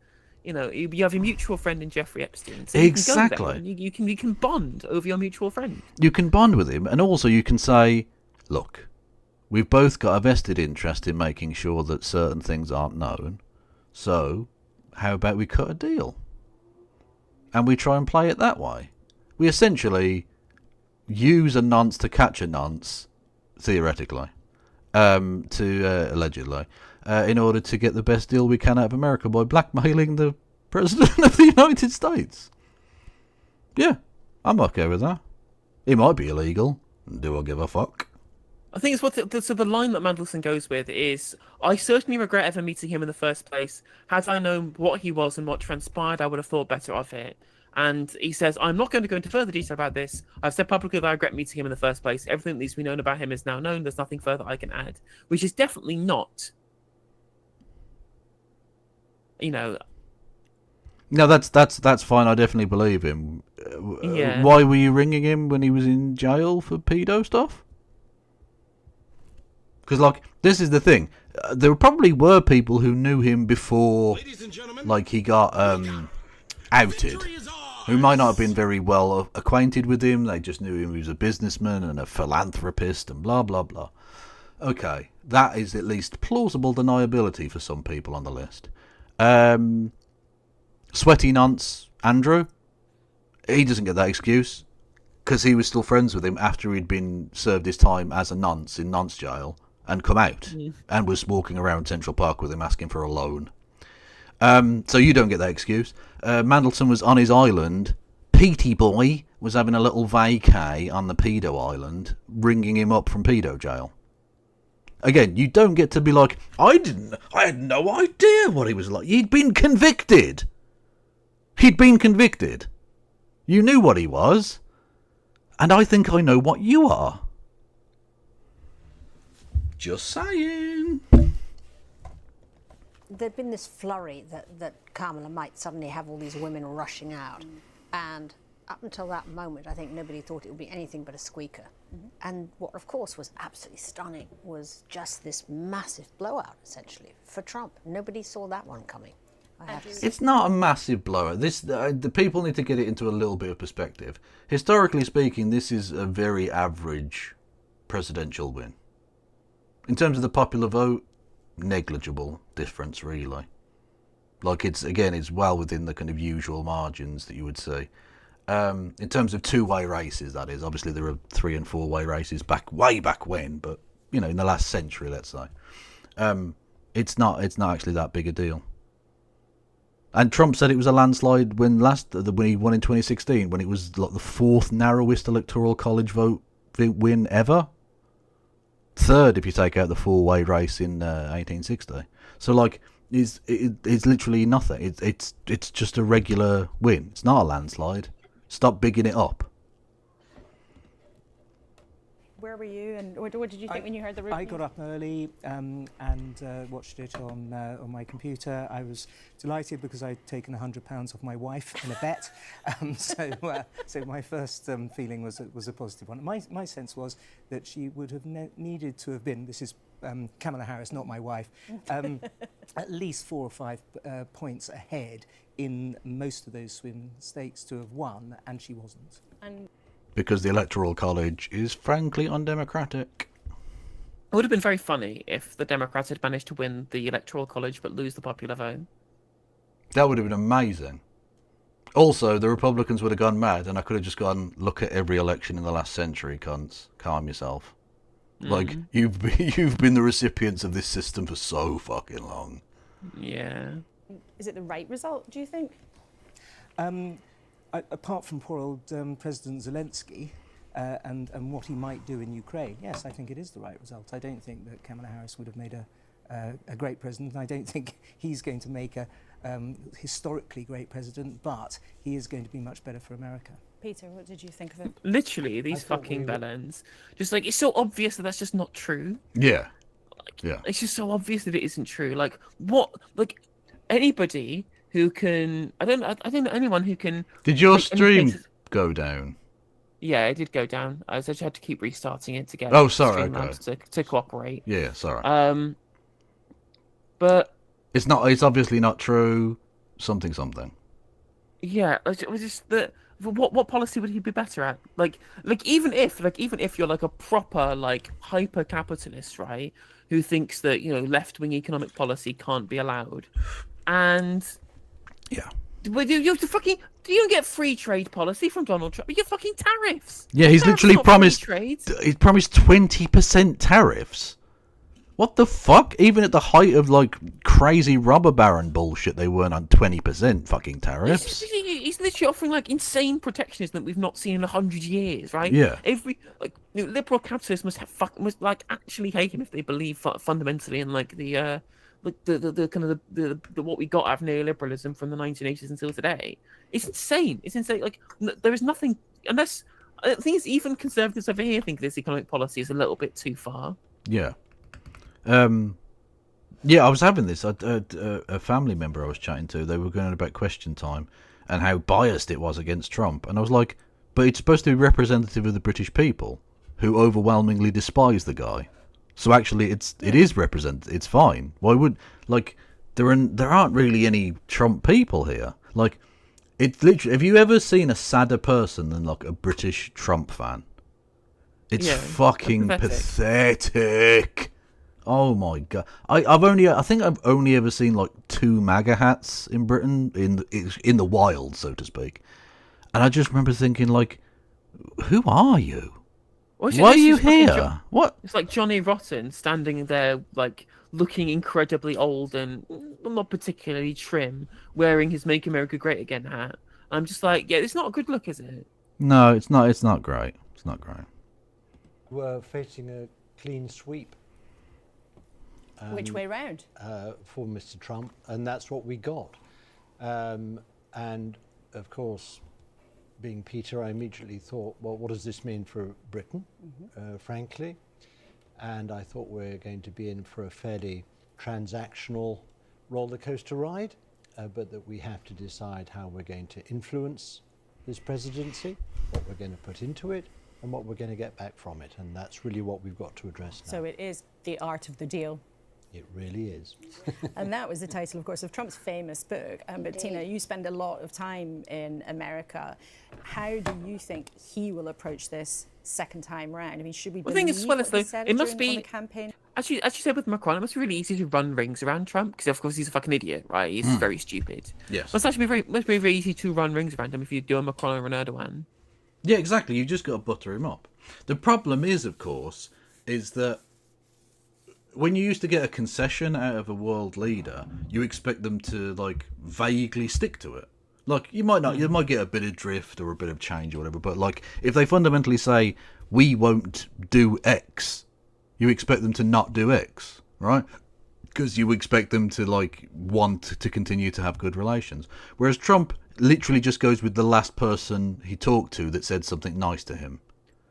You have a mutual friend in Jeffrey Epstein. So exactly. You can bond over your mutual friend. You can bond with him, and also you can say, look, we've both got a vested interest in making sure that certain things aren't known. So how about we cut a deal? And we try and play it that way. We essentially use a nonce to catch a nonce, theoretically, allegedly, in order to get the best deal we can out of America by blackmailing the President of the United States. Yeah, I'm okay with that. It might be illegal. Do I give a fuck? I think it's so the line that Mandelson goes with is, I certainly regret ever meeting him in the first place. Had I known what he was and what transpired, I would have thought better of it. And he says, I'm not going to go into further detail about this. I've said publicly that I regret meeting him in the first place. Everything that needs to be known about him is now known. There's nothing further I can add. Which is definitely not, No, that's fine. I definitely believe him. Yeah. Why were you ringing him when he was in jail for pedo stuff? Because, this is the thing. There probably were people who knew him before, he got outed, who might not have been very well acquainted with him. They just knew him. He was a businessman and a philanthropist and blah, blah, blah. Okay, that is at least plausible deniability for some people on the list. Sweaty nonce Andrew, he doesn't get that excuse because he was still friends with him after he'd been served his time as a nonce in nonce jail and come out and was walking around Central Park with him asking for a loan. So you don't get that excuse. Mandelson was on his island. Petey boy was having a little vacay on the pedo island, ringing him up from pedo jail. Again, you don't get to be like, I had no idea what he was like. He'd been convicted. You knew what he was. And I think I know what you are. Just saying. There'd been this flurry that Kamala might suddenly have all these women rushing out. And up until that moment, I think nobody thought it would be anything but a squeaker. And what, of course, was absolutely stunning was just this massive blowout, essentially, for Trump. Nobody saw that one coming. I have to say. It's not a massive blowout. This the people need to get it into a little bit of perspective. Historically speaking, this is a very average presidential win. In terms of the popular vote, negligible difference really. Like it's well within the kind of usual margins that you would see. In terms of two-way races, that is. Obviously, there are 3- and 4-way races way back when, but you know, in the last century, let's say, it's not actually that big a deal. And Trump said it was a landslide when he won in 2016, when it was like the 4th narrowest electoral college vote win ever. 3rd if you take out the 4-way race in 1860. So like, it's literally nothing. It's just a regular win. It's not a landslide. Stop bigging it up. Where were you, and what did you think when you heard the ruling? I got up early and watched it on my computer. I was delighted because I'd taken £100 off my wife in a bet. So my first feeling was a positive one. My sense was that she would have needed to have been. This is Kamala Harris, not my wife. At least 4 or 5 points ahead in most of those swing states to have won, and she wasn't. Because the Electoral College is frankly undemocratic. It would have been very funny if the Democrats had managed to win the Electoral College but lose the popular vote. That would have been amazing. Also, the Republicans would have gone mad, and I could have just gone, look at every election in the last century, cunts. Calm yourself. Like, you've been the recipients of this system for so fucking long. Yeah. Is it the right result, do you think? Apart from poor old President Zelensky and what he might do in Ukraine, yes, I think it is the right result. I don't think that Kamala Harris would have made a great president, and I don't think he's going to make a historically great president, but he is going to be much better for America. Peter, what did you think of it? Literally, these fucking bellends. Just like, it's so obvious that that's just not true. Yeah. Like, yeah. It's just so obvious that it isn't true. Like, what? Like, anybody who can... I don't know anyone who can... Did your stream go down? Yeah, it did go down. I just had to keep restarting it to get okay. to cooperate. Yeah, sorry. But... It's obviously not true. Something. Yeah, it was just that... What policy would he be better at? Like even if you're like a proper like hyper capitalist, right? Who thinks that, you know, left wing economic policy can't be allowed, and yeah, you have to fucking. Do you get free trade policy from Donald Trump? You get fucking tariffs. Yeah, he's literally promised. He's promised 20% tariffs. What the fuck? Even at the height of like crazy robber baron bullshit, they weren't on 20% fucking tariffs. He's literally offering like insane protectionism that we've not seen in 100 years, right? Yeah. Every like liberal capitalists must like actually hate him if they believe fundamentally in like the kind of the what we got out of neoliberalism from the 1980s until today. It's insane. It's insane. Like there is nothing unless I think it's even conservatives over here think this economic policy is a little bit too far. Yeah. Yeah, I was having this. A family member I was chatting to, they were going on about Question Time and how biased it was against Trump. And I was like, but it's supposed to be representative of the British people who overwhelmingly despise the guy. So actually, it is representative. It's fine. Why would, like, there aren't really any Trump people here. Like, it's literally, have you ever seen a sadder person than, like, a British Trump fan? It's fucking pathetic. Oh my god! I think I've only ever seen like 2 MAGA hats in Britain in the wild, so to speak, and I just remember thinking like, who are you? Why are you here? What? It's like Johnny Rotten standing there, like looking incredibly old and not particularly trim, wearing his "Make America Great Again" hat. I'm just like, yeah, it's not a good look, is it? No, it's not. It's not great. It's not great. We're facing a clean sweep. Which way round? For Mr. Trump, and that's what we got. And of course, being Peter, I immediately thought, well, what does this mean for Britain, frankly? And I thought we're going to be in for a fairly transactional roller coaster ride, but that we have to decide how we're going to influence this presidency, what we're going to put into it, and what we're going to get back from it. And that's really what we've got to address now. So it is the art of the deal. It really is. And that was the title, of course, of Trump's famous book. But Tina, you spend a lot of time in America. How do you think he will approach this second time round? I mean, should we believe what he said it must during be the campaign? As you said with Macron, it must be really easy to run rings around Trump because, of course, he's a fucking idiot, right? He's very stupid. Yes. Must actually be very easy to run rings around him if you do a Macron or an Erdogan. Yeah, exactly. You just got to butter him up. The problem is, of course, is that when you used to get a concession out of a world leader, you expect them to like vaguely stick to it. Like you might get a bit of drift or a bit of change or whatever, but like if they fundamentally say we won't do X, you expect them to not do X, right? Because you expect them to like want to continue to have good relations. Whereas Trump literally just goes with the last person he talked to that said something nice to him.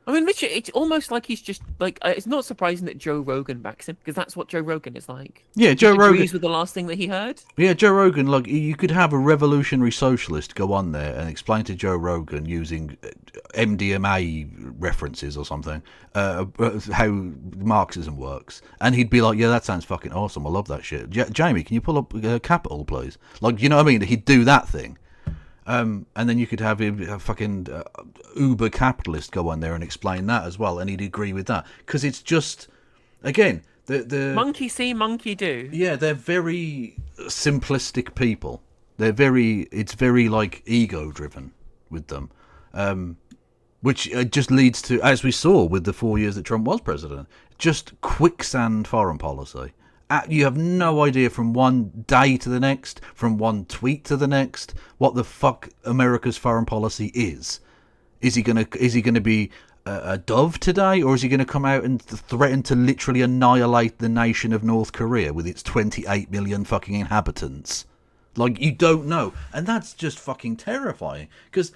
I mean, literally, it's almost like he's just like. It's not surprising that Joe Rogan backs him because that's what Joe Rogan is like. Yeah, Joe Rogan agrees with the last thing that he heard. Yeah, Joe Rogan. Like you could have a revolutionary socialist go on there and explain to Joe Rogan using MDMA references or something how Marxism works, and he'd be like, "Yeah, that sounds fucking awesome. I love that shit." Jamie, can you pull up Capital, please? Like, you know what I mean? He'd do that thing. And then you could have a fucking uber capitalist go on there and explain that as well, and he'd agree with that because it's just, again, the monkey see, monkey do. Yeah, they're very simplistic people. It's very like ego driven with them, which just leads to, as we saw with the 4 years that Trump was president, just quicksand foreign policy. You have no idea from one day to the next, from one tweet to the next, what the fuck America's foreign policy is. Is he gonna be a dove today, or is he gonna come out and threaten to literally annihilate the nation of North Korea with its 28 million fucking inhabitants? Like, you don't know, and that's just fucking terrifying. Because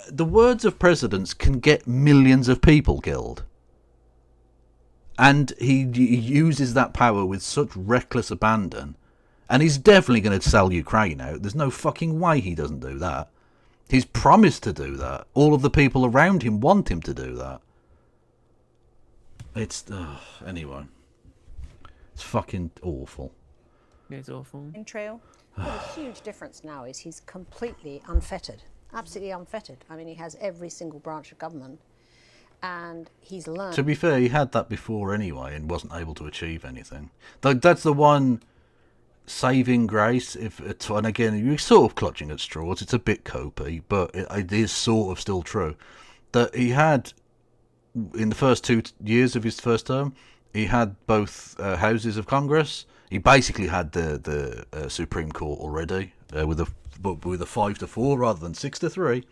the words of presidents can get millions of people killed. And he uses that power with such reckless abandon. And he's definitely going to sell Ukraine out. There's no fucking way he doesn't do that. He's promised to do that. All of the people around him want him to do that. It's... anyway. It's fucking awful. It's awful. Trail. Well, the huge difference now is he's completely unfettered. Absolutely unfettered. I mean, he has every single branch of government. And he's learned. To be fair, he had that before anyway and wasn't able to achieve anything. That's the one saving grace. And again, you're sort of clutching at straws. It's a bit copy, but it is sort of still true. That he had, in the first 2 years of his first term, he had both houses of Congress. He basically had the Supreme Court already with a 5-4 rather than 6-3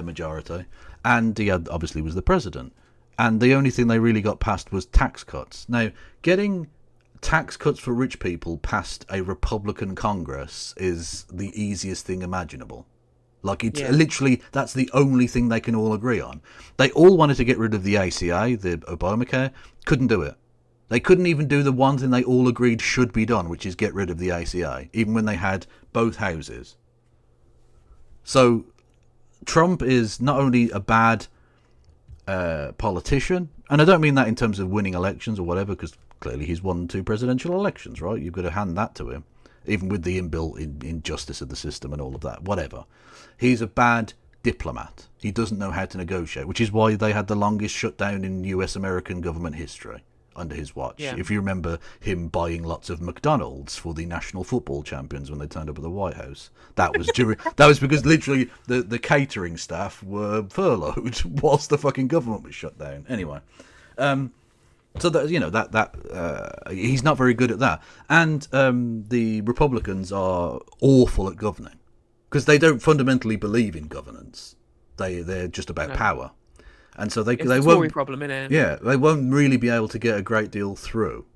majority. And he obviously was the president. And the only thing they really got passed was tax cuts. Now, getting tax cuts for rich people past a Republican Congress is the easiest thing imaginable. Like, it's literally, that's the only thing they can all agree on. They all wanted to get rid of the ACA, the Obamacare, couldn't do it. They couldn't even do the one thing they all agreed should be done, which is get rid of the ACA, even when they had both houses. So Trump is not only a bad politician, and I don't mean that in terms of winning elections or whatever, because clearly he's won 2 presidential elections, right? You've got to hand that to him, even with the inbuilt injustice of the system and all of that, whatever. He's a bad diplomat. He doesn't know how to negotiate, which is why they had the longest shutdown in US American government history under his watch. Yeah. If you remember him buying lots of McDonald's for the National Football Champions when they turned up at the White House, that was during that was because literally the catering staff were furloughed whilst the fucking government was shut down. Anyway, so that he's not very good at that, and the Republicans are awful at governing because they don't fundamentally believe in governance. They're just about power. And so they won't problem, innit? Yeah, they won't really be able to get a great deal through,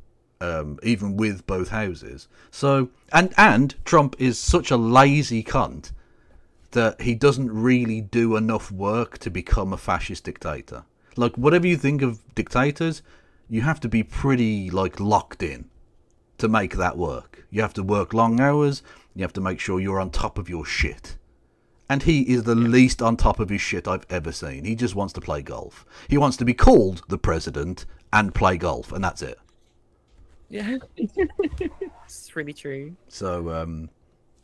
even with both houses. So and Trump is such a lazy cunt that he doesn't really do enough work to become a fascist dictator. Like, whatever you think of dictators, you have to be pretty locked in to make that work. You have to work long hours. You have to make sure you're on top of your shit. And he is the least on top of his shit I've ever seen. He just wants to play golf. He wants to be called the president and play golf, and that's it. Yeah, it's really true. So,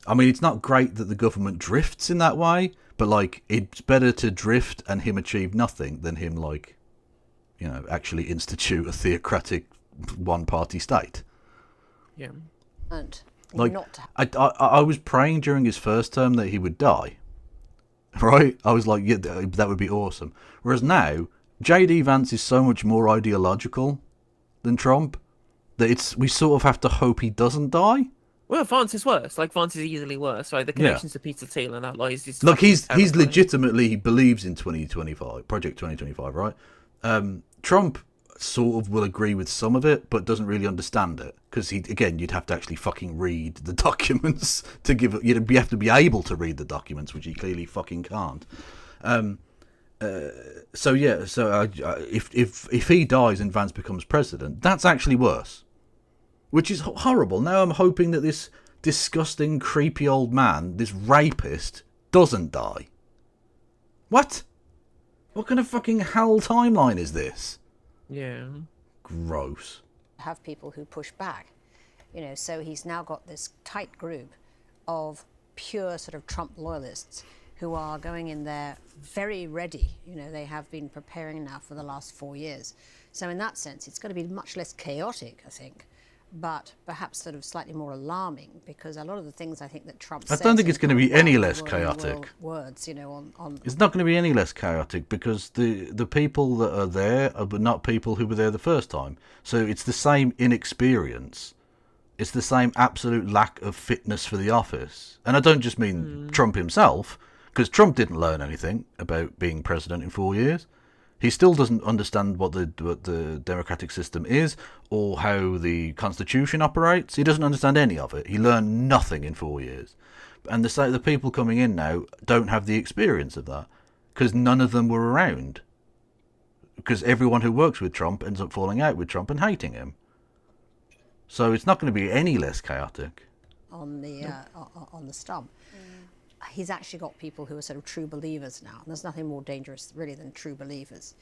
I mean, it's not great that the government drifts in that way, but like, it's better to drift and him achieve nothing than him, like, you know, actually institute a theocratic one-party state. Yeah. And like, not I was praying during his first term that he would die. Right? I was like, yeah, that would be awesome. Whereas now, J.D. Vance is so much more ideological than Trump that we sort of have to hope he doesn't die. Well, Vance is worse. Like, Vance is easily worse. Right? The connections to Peter Thiel and that lies is. Look, he's legitimately, he believes in 2025, Project 2025, right? Trump sort of will agree with some of it, but doesn't really understand it. Because, you'd have to actually fucking read the documents to give it. You have to be able to read the documents, which he clearly fucking can't. If he dies and Vance becomes president, that's actually worse. Which is horrible. Now I'm hoping that this disgusting, creepy old man, this rapist, doesn't die. What? What kind of fucking hell timeline is this? Yeah. Gross. Have people who push back. You know, so he's now got this tight group of pure sort of Trump loyalists who are going in there very ready. You know, they have been preparing now for the last 4 years. So in that sense, it's going to be much less chaotic, I think, but perhaps sort of slightly more alarming, because a lot of the things I think that Trump says... I don't think it's going to be any less chaotic. Words, you know, on... It's not going to be any less chaotic, because the people that are there are not people who were there the first time. So it's the same inexperience. It's the same absolute lack of fitness for the office. And I don't just mean Trump himself, because Trump didn't learn anything about being president in 4 years. He still doesn't understand what the democratic system is or how the constitution operates. He doesn't understand any of it. He learned nothing in 4 years. And the people coming in now don't have the experience of that, because none of them were around. Because everyone who works with Trump ends up falling out with Trump and hating him. So it's not going to be any less chaotic. On the stump. He's actually got people who are sort of true believers now. And there's nothing more dangerous, really, than true believers.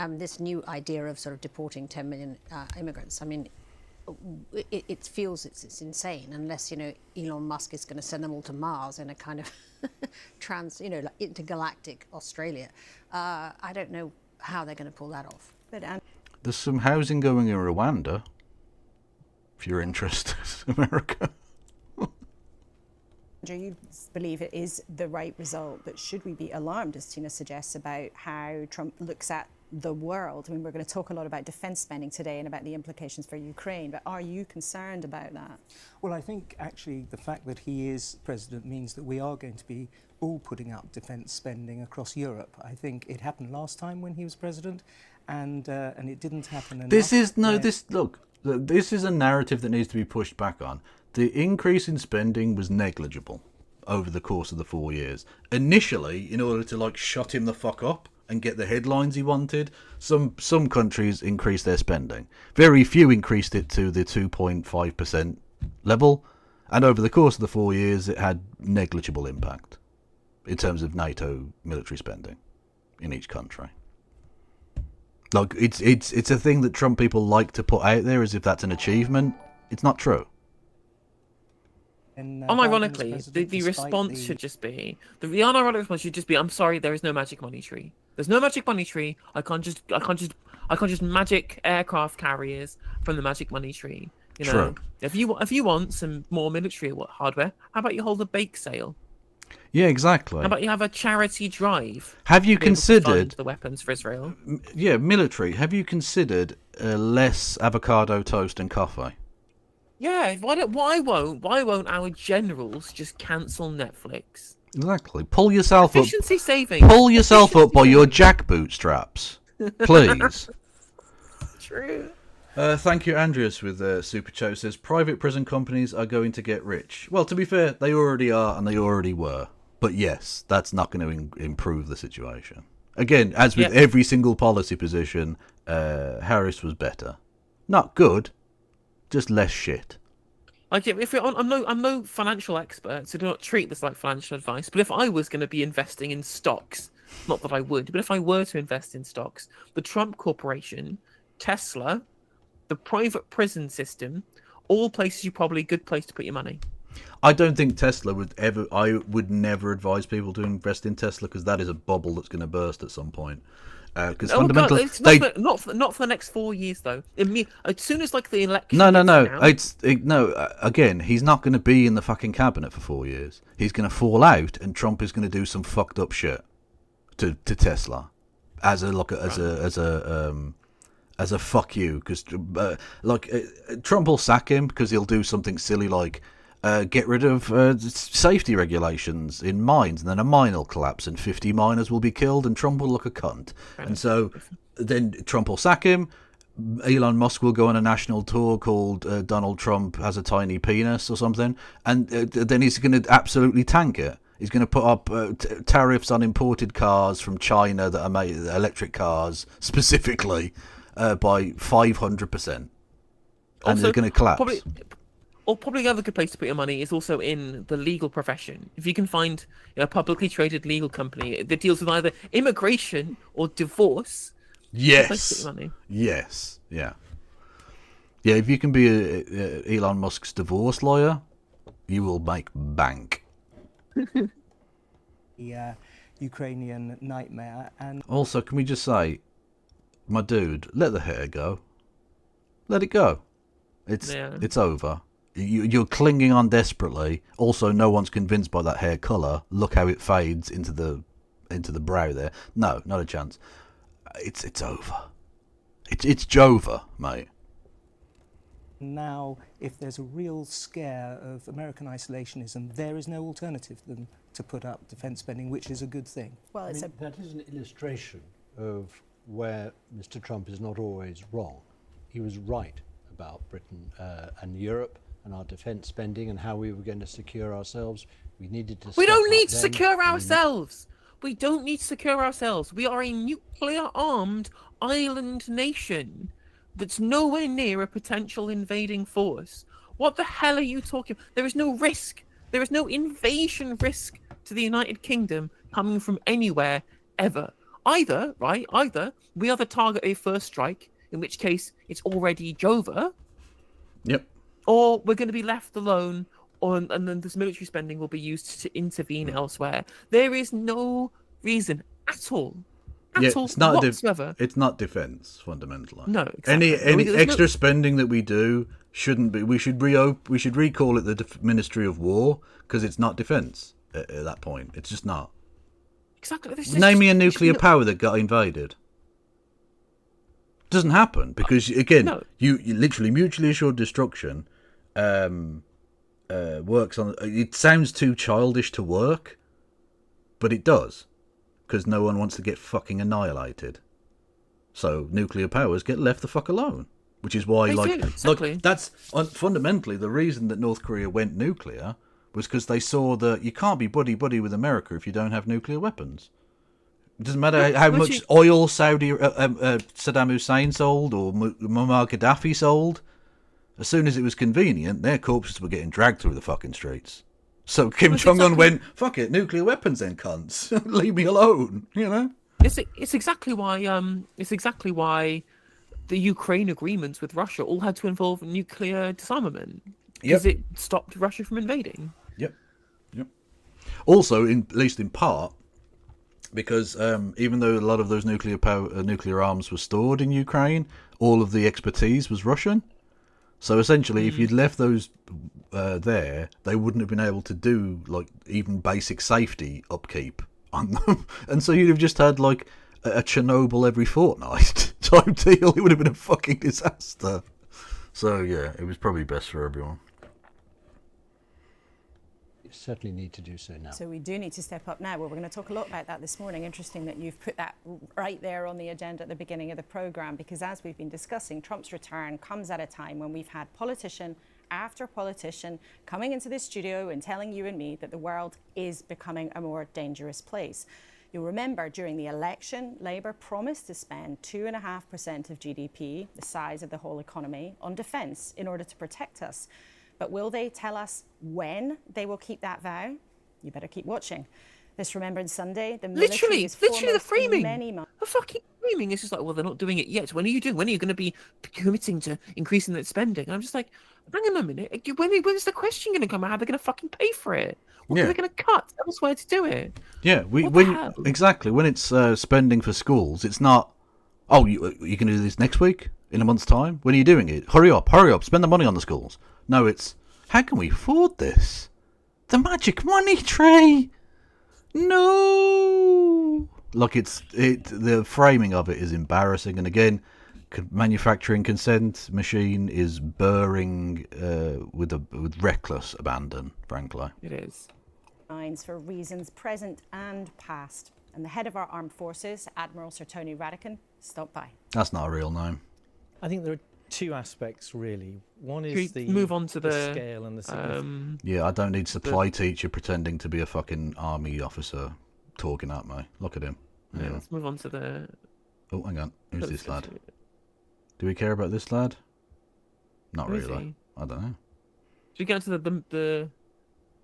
This new idea of sort of deporting 10 million immigrants, I mean, it feels it's insane, unless, you know, Elon Musk is going to send them all to Mars in a kind of like intergalactic Australia. I don't know how they're going to pull that off. But there's some housing going in Rwanda, if you're interested, America. Do you believe it is the right result? But should we be alarmed, as Tina suggests, about how Trump looks at the world? I mean, we're going to talk a lot about defence spending today and about the implications for Ukraine, but are you concerned about that? Well, I think actually the fact that he is president means that we are going to be all putting up defence spending across Europe. I think it happened last time when he was president, and it didn't happen enough. This is a narrative that needs to be pushed back on. The increase in spending was negligible over the course of the 4 years. Initially, in order to like shut him the fuck up and get the headlines he wanted, some countries increased their spending. Very few increased it to the 2.5% level, and over the course of the 4 years it had negligible impact in terms of NATO military spending in each country. Like, it's a thing that Trump people like to put out there as if that's an achievement. It's not true. Unironically, the response should just be the unironic response should just be, I'm sorry, there is no magic money tree. There's no magic money tree. I can't just magic aircraft carriers from the magic money tree. You know, True. If you want some more military hardware, how about you hold a bake sale? Yeah, exactly. How about you have a charity drive? Have you considered the weapons for Israel? Yeah, military. Have you considered less avocado toast and coffee? Yeah, why won't our generals just cancel Netflix? Exactly. Pull yourself up. Efficiency saving. Pull yourself up by your jackboot straps, please. True. Thank you, Andreas, with Super Cho says private prison companies are going to get rich. Well, to be fair, they already are and they already were. But yes, that's not going to improve the situation. Again, as with every single policy position, Harris was better. Not good. Just less shit. Like, I'm no financial expert, so do not treat this like financial advice. But if I was going to be investing in stocks, not that I would, but if I were to invest in stocks, the Trump Corporation, Tesla, the private prison system, all places good place to put your money. I don't think Tesla would ever. I would never advise people to invest in Tesla because that is a bubble that's going to burst at some point. Because fundamentally, not for the next 4 years though. As soon as like the election. No. Again, he's not going to be in the fucking cabinet for 4 years. He's going to fall out, and Trump is going to do some fucked up shit to Tesla as a fuck you. Because Trump will sack him because he'll do something silly like. Get rid of safety regulations in mines, and then a mine will collapse and 50 miners will be killed and Trump will look a cunt. Right. And so then Trump will sack him. Elon Musk will go on a national tour called Donald Trump Has a Tiny Penis or something, and then he's going to absolutely tank it. He's going to put up tariffs on imported cars from China that are made electric cars specifically by 500%. And they're going to collapse. Probably the other good place to put your money is also in the legal profession. If you can find a publicly traded legal company that deals with either immigration or divorce, yes, place to put your money. Yes, yeah. If you can be Elon Musk's divorce lawyer, you will make bank. The Ukrainian nightmare. And also, can we just say, my dude, let the hair go. Let it go. It's over. You're clinging on desperately. Also, no one's convinced by that hair colour. Look how it fades into the brow there. No, not a chance. It's over. It's Jova, mate. Now, if there's a real scare of American isolationism, there is no alternative than to put up defence spending, which is a good thing. Well, that is an illustration of where Mr. Trump is not always wrong. He was right about Britain and Europe and our defence spending and how we were going to secure ourselves. We needed to. We don't need to secure ourselves. We don't need to secure ourselves. We are a nuclear-armed island nation that's nowhere near a potential invading force. What the hell are you talking about? There is no risk. There is no invasion risk to the United Kingdom coming from anywhere, ever. Either we are the target of a first strike, in which case it's already Jova. Yep. Or we're going to be left alone, and then this military spending will be used to intervene elsewhere. There is no reason at all whatsoever. It's not defence, fundamentally. No, exactly. Any extra spending that we do shouldn't be. We should recall it the Ministry of War because it's not defence at that point. It's just not. Exactly. Name me a nuclear power that got invaded. Doesn't happen because again, you literally mutually assured destruction works on. It sounds too childish to work, but it does because no one wants to get fucking annihilated. So nuclear powers get left the fuck alone, which is why that's fundamentally the reason that North Korea went nuclear was because they saw that you can't be buddy-buddy with America if you don't have nuclear weapons. It doesn't matter how much oil Saddam Hussein sold or Muammar Gaddafi sold. As soon as it was convenient, their corpses were getting dragged through the fucking streets. So Kim Jong-un went, fuck it, nuclear weapons then, cunts. Leave me alone, you know? It's exactly why the Ukraine agreements with Russia all had to involve nuclear disarmament. Because it stopped Russia from invading. Yep. Also, at least in part, because even though a lot of those nuclear arms were stored in Ukraine, all of the expertise was Russian. So essentially, if you'd left those there, they wouldn't have been able to do like even basic safety upkeep on them, and so you'd have just had like a Chernobyl every fortnight type deal. It would have been a fucking disaster. So yeah, it was probably best for everyone. Certainly need to do so now. So we do need to step up now. Well, we're going to talk a lot about that this morning. Interesting that you've put that right there on the agenda at the beginning of the programme, because as we've been discussing, Trump's return comes at a time when we've had politician after politician coming into this studio and telling you and me that the world is becoming a more dangerous place. You'll remember during the election, Labour promised to spend 2.5% of GDP, the size of the whole economy, on defence in order to protect us. But will they tell us when they will keep that vow? You better keep watching. This Remembrance Sunday, the military is literally the foremost in framing. many months. The fucking framing is just like, well, they're not doing it yet. When are you doing? When are you going to be committing to increasing that spending? And I'm just like, hang on a minute. When's the question going to come out? How are they going to fucking pay for it? What are they going to cut elsewhere to do it? Yeah, exactly. When it's spending for schools, it's not, oh, you can do this next week, in a month's time? When are you doing it? Hurry up, spend the money on the schools. No, it's, how can we afford this? The magic money tree! No! Look, the framing of it is embarrassing, and again, manufacturing consent machine is burring with reckless abandon, frankly. It is. For reasons present and past. And the head of our armed forces, Admiral Sir Tony Radakin, stopped by. That's not a real name. I think there are two aspects, really. One is the move on to the scale and the significance. Yeah, I don't need supply teacher pretending to be a fucking army officer talking at me. Look at him. Yeah, let's move on to the... Oh, hang on. Who's this lad? Do we care about this lad? Not Who is really. he? I don't know. Should we get to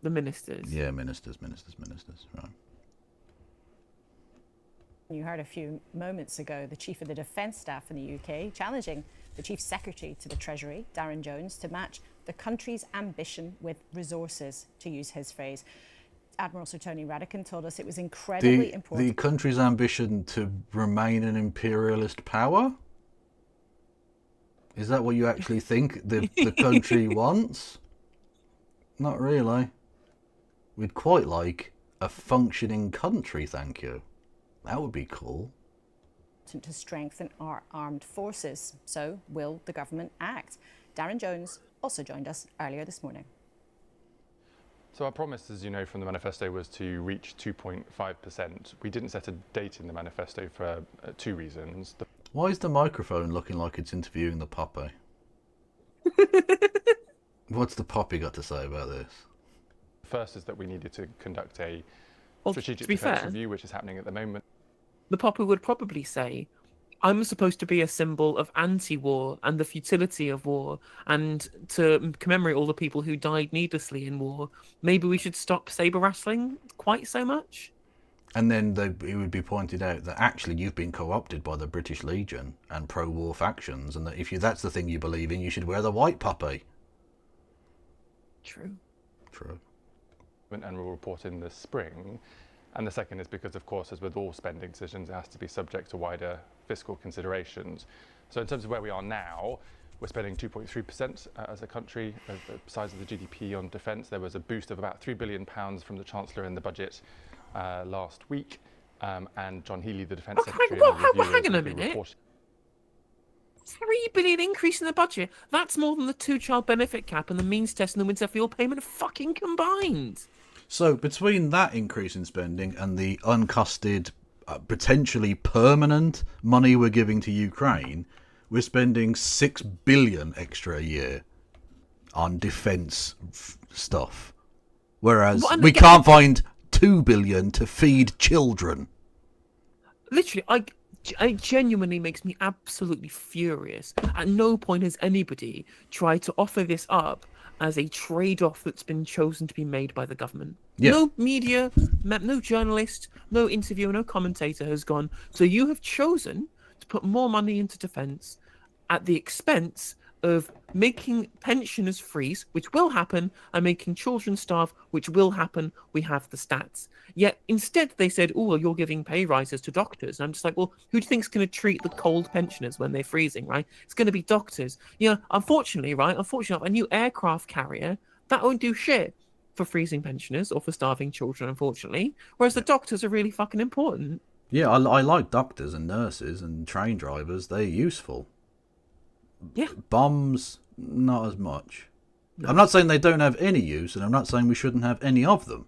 the ministers? Yeah, ministers. Right. You heard a few moments ago the Chief of the Defence Staff in the UK challenging the Chief Secretary to the Treasury, Darren Jones, to match the country's ambition with resources, to use his phrase. Admiral Sir Tony Radakin told us it was incredibly important. The country's ambition to remain an imperialist power? Is that what you actually think the country wants? Not really. We'd quite like a functioning country, thank you. That would be cool. To strengthen our armed forces. So will the government act? Darren Jones also joined us earlier this morning. So our promise, as you know from the manifesto, was to reach 2.5%. We didn't set a date in the manifesto for two reasons. Why is the microphone looking like it's interviewing the puppy? What's the puppy got to say about this? First is that we needed to conduct a strategic to be defence fair, review, which is happening at the moment. The puppy would probably say, I'm supposed to be a symbol of anti-war and the futility of war, and to commemorate all the people who died needlessly in war, maybe we should stop saber wrestling quite so much. And then it would be pointed out that actually you've been co-opted by the British Legion and pro-war factions, and that if that's the thing you believe in, you should wear the white puppy. True. And we'll report in the spring. And the second is because, of course, as with all spending decisions, it has to be subject to wider fiscal considerations. So in terms of where we are now, we're spending 2.3% as a country of the size of the GDP on defence. There was a boost of about £3 billion from the Chancellor in the budget last week. And John Healey, the Defence Secretary... hang on a minute. 3 billion increase in the budget? That's more than the two-child benefit cap and the means test and the winter fuel payment fucking combined. So between that increase in spending and the uncosted, potentially permanent money we're giving to Ukraine, we're spending 6 billion extra a year on defence stuff. Whereas we can't find 2 billion to feed children. Literally, it genuinely makes me absolutely furious. At no point has anybody tried to offer this up as a trade-off that's been chosen to be made by the government. Yeah. No media, no journalist, no interviewer, no commentator has gone, so you have chosen to put more money into defence at the expense of making pensioners freeze, which will happen, and making children starve, which will happen. We have the stats. Yet instead they said, oh, well, you're giving pay rises to doctors. And I'm just like, well, who do you think's going to treat the cold pensioners when they're freezing, right? It's going to be doctors. You know, unfortunately, a new aircraft carrier, that won't do shit for freezing pensioners or for starving children, unfortunately. Whereas the doctors are really fucking important. Yeah, I like doctors and nurses and train drivers. They're useful. Yeah. Bombs, not as much. No. I'm not saying they don't have any use, and I'm not saying we shouldn't have any of them.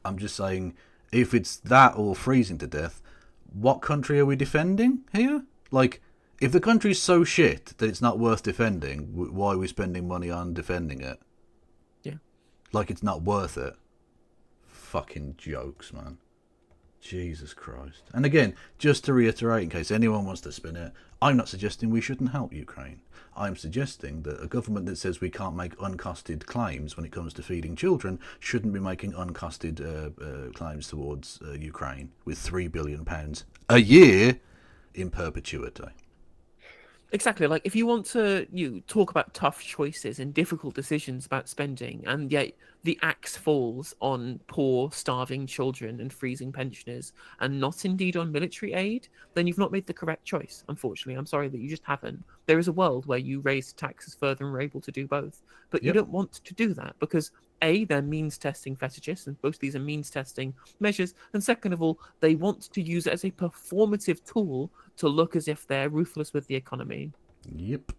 I'm just saying, if it's that or freezing to death, what country are we defending here? Like, if the country's so shit that it's not worth defending, why are we spending money on defending it? Yeah. Like it's not worth it. Fucking jokes, man. Jesus Christ. And again, just to reiterate, in case anyone wants to spin it, I'm not suggesting we shouldn't help Ukraine. I'm suggesting that a government that says we can't make uncosted claims when it comes to feeding children shouldn't be making uncosted claims towards Ukraine with £3 billion a year in perpetuity. Exactly. Like, if you want to talk about tough choices and difficult decisions about spending, and yet the axe falls on poor, starving children and freezing pensioners, and not indeed on military aid, then you've not made the correct choice, unfortunately. I'm sorry that you just haven't. There is a world where you raise taxes further and are able to do both. But you don't want to do that because, A, they're means testing fetishists, and both of these are means testing measures. And second of all, they want to use it as a performative tool to look as if they're ruthless with the economy. Yep.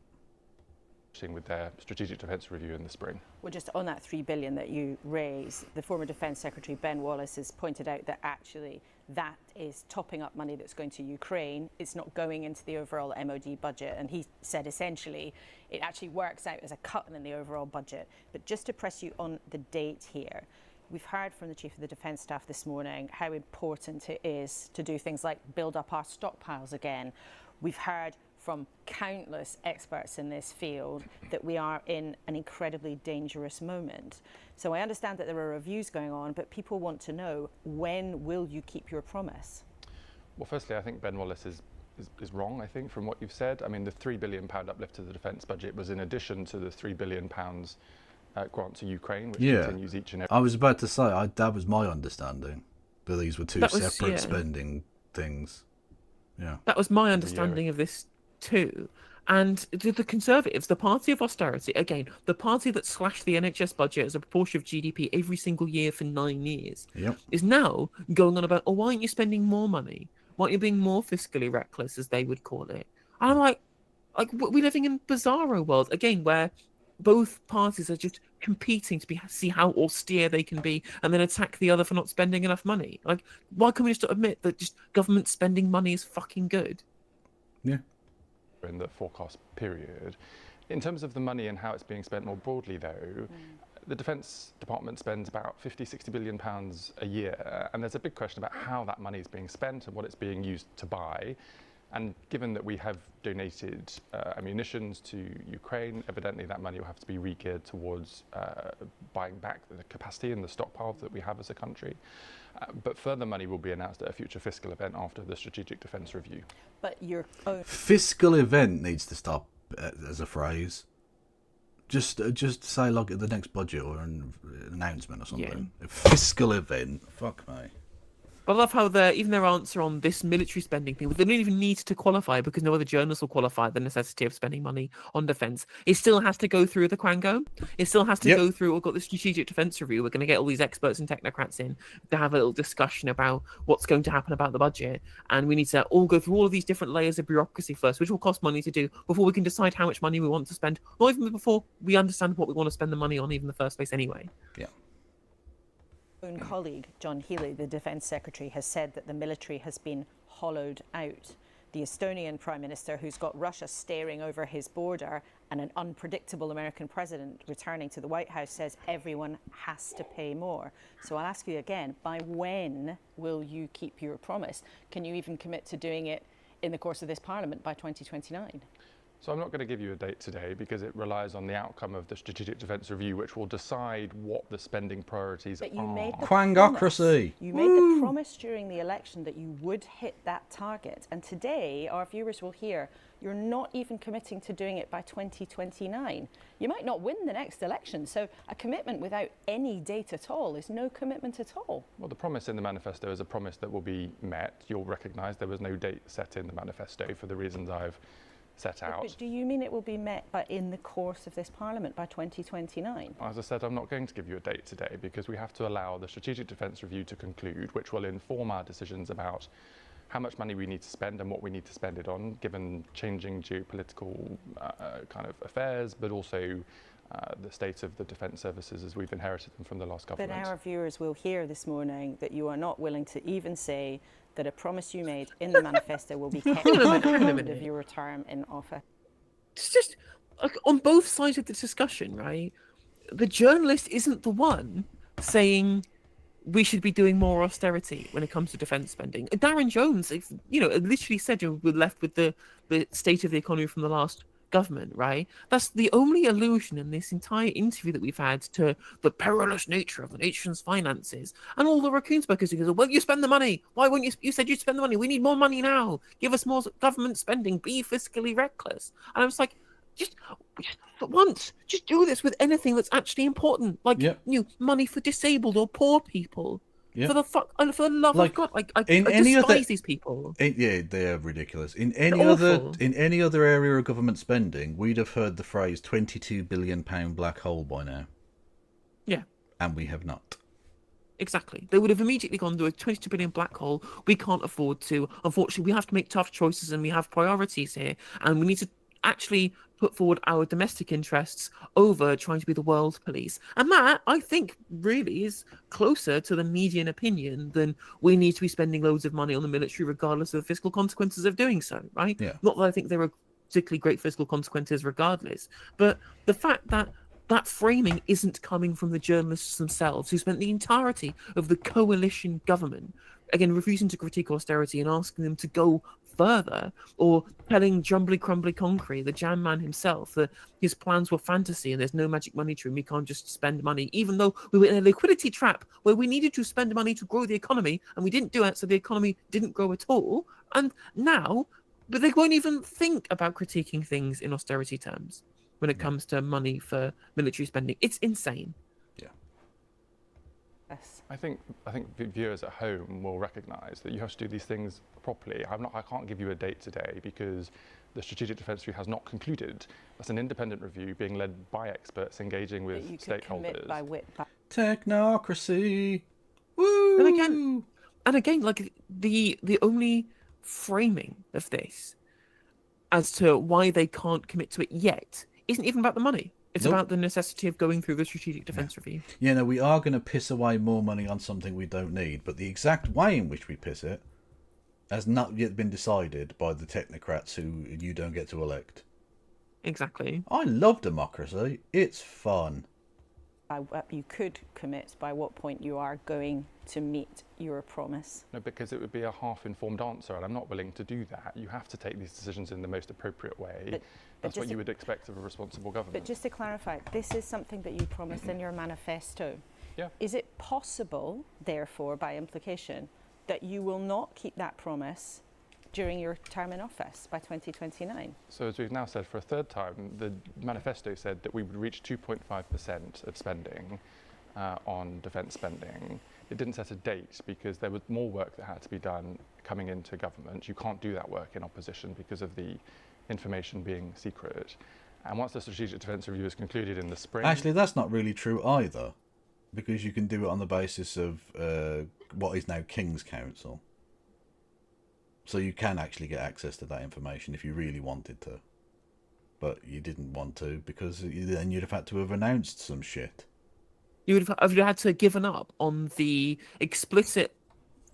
With their strategic defence review in the spring. Well, just on that $3 billion that you raise, the former Defence Secretary Ben Wallace has pointed out that actually that is topping up money that's going to Ukraine. It's not going into the overall MOD budget. And he said essentially it actually works out as a cut in the overall budget. But just to press you on the date here, we've heard from the Chief of the Defence Staff this morning how important it is to do things like build up our stockpiles again. We've heard from countless experts in this field that we are in an incredibly dangerous moment. So I understand that there are reviews going on, but people want to know, when will you keep your promise? Well, firstly, I think Ben Wallace is wrong, I think, from what you've said. I mean, the £3 billion uplift to the defence budget was in addition to the £3 billion grant to Ukraine, which continues each and every... I was about to say, that was my understanding, that these were two separate spending things. Yeah. That was my understanding of this too. And the Conservatives, the party of austerity, again, the party that slashed the NHS budget as a proportion of GDP every single year for 9 years, is now going on about, why aren't you spending more money? Why aren't you being more fiscally reckless, as they would call it? And I'm like we're living in a bizarro world, again, where both parties are just competing to see how austere they can be and then attack the other for not spending enough money. Like, why can't we just admit that just government spending money is fucking good? Yeah. In the forecast period. In terms of the money and how it's being spent more broadly, though, the Defence Department spends about £50–60 billion a year, and there's a big question about how that money is being spent and what it's being used to buy. And given that we have donated ammunitions to Ukraine, evidently that money will have to be re-geared towards buying back the capacity and the stockpile that we have as a country. But further money will be announced at a future fiscal event after the Strategic Defence Review. But your own... Fiscal event needs to stop as a phrase. Just say, like, at the next budget or an announcement or something. A fiscal event. Fuck me. But I love how even their answer on this military spending thing, they don't even need to qualify because no other journalists will qualify the necessity of spending money on defence. It still has to go through the Quango. It still has to go through, we've got the Strategic Defence Review. We're going to get all these experts and technocrats in to have a little discussion about what's going to happen about the budget. And we need to all go through all of these different layers of bureaucracy first, which will cost money to do before we can decide how much money we want to spend, or even before we understand what we want to spend the money on even in the first place anyway. Yeah. Own colleague, John Healey, the Defence Secretary, has said that the military has been hollowed out. The Estonian Prime Minister, who's got Russia staring over his border and an unpredictable American president returning to the White House, says everyone has to pay more. So I'll ask you again, by when will you keep your promise? Can you even commit to doing it in the course of this Parliament by 2029? So I'm not going to give you a date today because it relies on the outcome of the Strategic Defence Review, which will decide what the spending priorities are. Quangocracy! You made the promise during the election that you would hit that target. And today, our viewers will hear you're not even committing to doing it by 2029. You might not win the next election, so a commitment without any date at all is no commitment at all. Well, the promise in the manifesto is a promise that will be met. You'll recognise there was no date set in the manifesto for the reasons I've set out. But do you mean it will be met in the course of this Parliament by 2029? As I said, I'm not going to give you a date today because we have to allow the Strategic Defence Review to conclude, which will inform our decisions about how much money we need to spend and what we need to spend it on, given changing geopolitical kind of affairs, but also the state of the defence services as we've inherited them from the last government. But our viewers will hear this morning that you are not willing to even say that a promise you made in the manifesto will be kept at the end of your term in office. It's just, like, on both sides of this discussion, right? The journalist isn't the one saying we should be doing more austerity when it comes to defence spending. Darren Jones, literally said we're left with the state of the economy from the last government, right? That's the only allusion in this entire interview that we've had to the perilous nature of the nation's finances. And all the raccoon smokers who go, well, you spend the money. Why wouldn't you? You said you'd spend the money. We need more money now. Give us more government spending. Be fiscally reckless. And I was like, just for once, just do this with anything that's actually important, like money for disabled or poor people. Yeah. For the love of God, I despise these people. They're ridiculous. In any other area of government spending, we'd have heard the phrase £22 billion black hole by now. Yeah. And we have not. Exactly. They would have immediately gone to a 22 billion black hole. We can't afford to. Unfortunately, we have to make tough choices, and we have priorities here, and we need to actually put forward our domestic interests over trying to be the world police. And that, I think, really is closer to the median opinion than we need to be spending loads of money on the military regardless of the fiscal consequences of doing so, right? Yeah. Not that I think there are particularly great fiscal consequences regardless, but the fact that that framing isn't coming from the journalists themselves, who spent the entirety of the coalition government, again, refusing to critique austerity and asking them to go further, or telling Jumbly Crumbly Concrete, the jam man himself, that his plans were fantasy and there's no magic money tree and we can't just spend money, even though we were in a liquidity trap where we needed to spend money to grow the economy and we didn't do it, so the economy didn't grow at all. And now, but they won't even think about critiquing things in austerity terms when it comes to money for military spending. It's insane. I think viewers at home will recognise that you have to do these things properly. I can't give you a date today because the Strategic Defence Review has not concluded. That's an independent review being led by experts engaging with stakeholders. Technocracy. Woo! And again, like the only framing of this as to why they can't commit to it yet isn't even about the money. It's about the necessity of going through the Strategic Defence Review. Yeah, no, we are going to piss away more money on something we don't need, but the exact way in which we piss it has not yet been decided by the technocrats who you don't get to elect. Exactly. I love democracy. It's fun. You could commit by what point you are going to meet your promise. No, because it would be a half-informed answer, and I'm not willing to do that. You have to take these decisions in the most appropriate way. That's what you would expect of a responsible government. But just to clarify, this is something that you promised in your manifesto. Yeah. Is it possible, therefore, by implication, that you will not keep that promise during your term in office by 2029? So as we've now said for a third time, the manifesto said that we would reach 2.5% of spending on defence spending. It didn't set a date because there was more work that had to be done coming into government. You can't do that work in opposition because of the information being secret. And once the Strategic Defence Review is concluded in the spring... Actually, that's not really true either, because you can do it on the basis of what is now King's Council. So you can actually get access to that information if you really wanted to. But you didn't want to, because then you'd have had to have announced some shit. You would have had to have given up on the explicit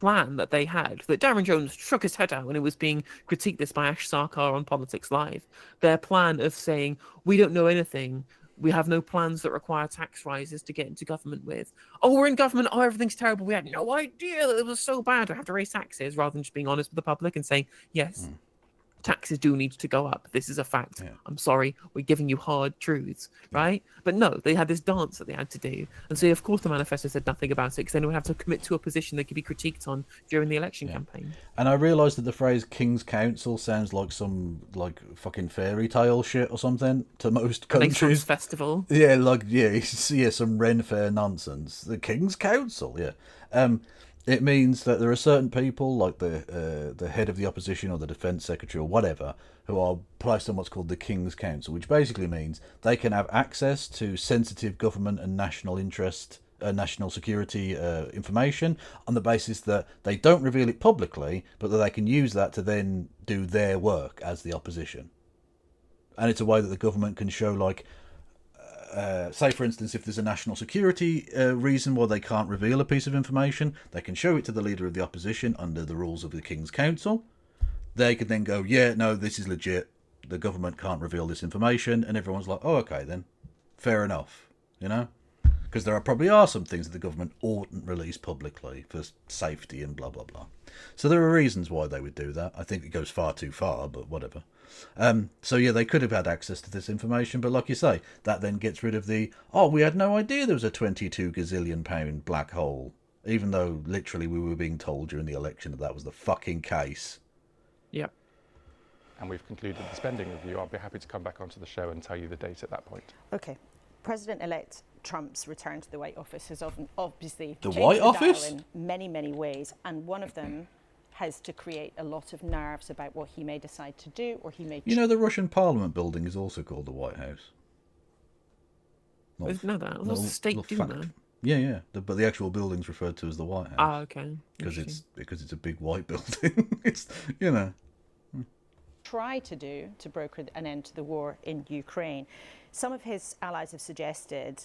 plan that they had, that Darren Jones shook his head at when it was being critiqued this by Ash Sarkar on Politics Live. Their plan of saying, we don't know anything, we have no plans that require tax rises to get into government with. Oh, we're in government, oh, everything's terrible, we had no idea that it was so bad, we have to raise taxes, rather than just being honest with the public and saying, yes, taxes do need to go up. This is a fact. Yeah. I'm sorry, we're giving you hard truths, right? But no, they had this dance that they had to do. And so, of course, the manifesto said nothing about it, because then we have to commit to a position that could be critiqued on during the election campaign. And I realised that the phrase King's Council sounds like some, fucking fairy tale shit or something to most countries. Festival. Yeah, some Ren Fair nonsense. The King's Council, yeah. It means that there are certain people, like the head of the opposition or the defence secretary or whatever, who are placed on what's called the King's Council, which basically means they can have access to sensitive government and national interest, national security information on the basis that they don't reveal it publicly, but that they can use that to then do their work as the opposition. And it's a way that the government can show, say, for instance, if there's a national security reason why they can't reveal a piece of information, they can show it to the leader of the opposition under the rules of the King's Council. They could then go, yeah, no, this is legit. The government can't reveal this information. And everyone's like, oh, okay, then. Fair enough, Because because there probably are some things that the government oughtn't release publicly for safety and blah blah blah. So there are reasons why they would do that. I think it goes far too far, but whatever. So yeah, they could have had access to this information, but like you say, that then gets rid of the, oh, we had no idea there was a 22 gazillion pound black hole, even though literally we were being told during the election that was the fucking case. Yep. And we've concluded the spending review. I'll be happy to come back onto the show and tell you the date at that point. Okay. President-elect Trump's return to the White Office has obviously The changed White the Office? dial in many, many ways, and one of them has to create a lot of nerves about what he may decide to do, or he may. You know, the Russian Parliament building is also called the White House. Isn't that? What's the state doing there? Yeah. But the actual building's referred to as the White House. Ah, okay. Because it's a big white building. It's, you know. Try to do to broker an end to the war in Ukraine. Some of his allies have suggested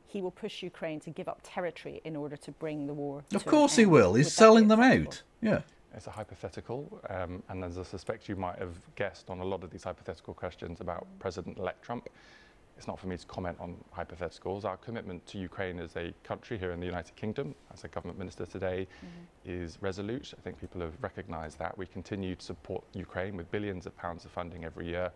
he will push Ukraine to give up territory in order to bring the war to Of course he an end. will. He's selling them out. Yeah. It's a hypothetical, and as I suspect you might have guessed on a lot of these hypothetical questions about President-elect Trump, it's not for me to comment on hypotheticals. Our commitment to Ukraine as a country here in the United Kingdom, as a government minister today, is resolute. I think people have recognised that. We continue to support Ukraine with billions of pounds of funding every year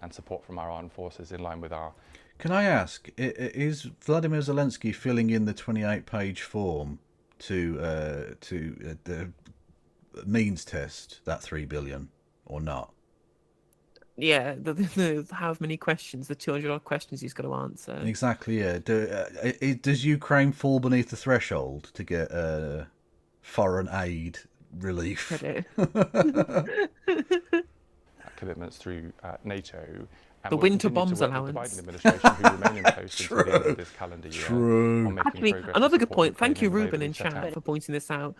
and support from our armed forces in line with our... Can I ask, is Vladimir Zelensky filling in the 28-page form to the means test that 3 billion or not? Yeah, the how many questions, the 200-odd questions he's got to answer. Exactly, yeah. Does Ukraine fall beneath the threshold to get foreign aid relief? commitments through NATO. And the we'll winter continue bombs to work with allowance. the Biden administration, who remain in post until the end of this calendar year. On making Actually, progress another to good support point. Thank you, Ukraine Ruben, in and the way that we set chat out. for pointing this out.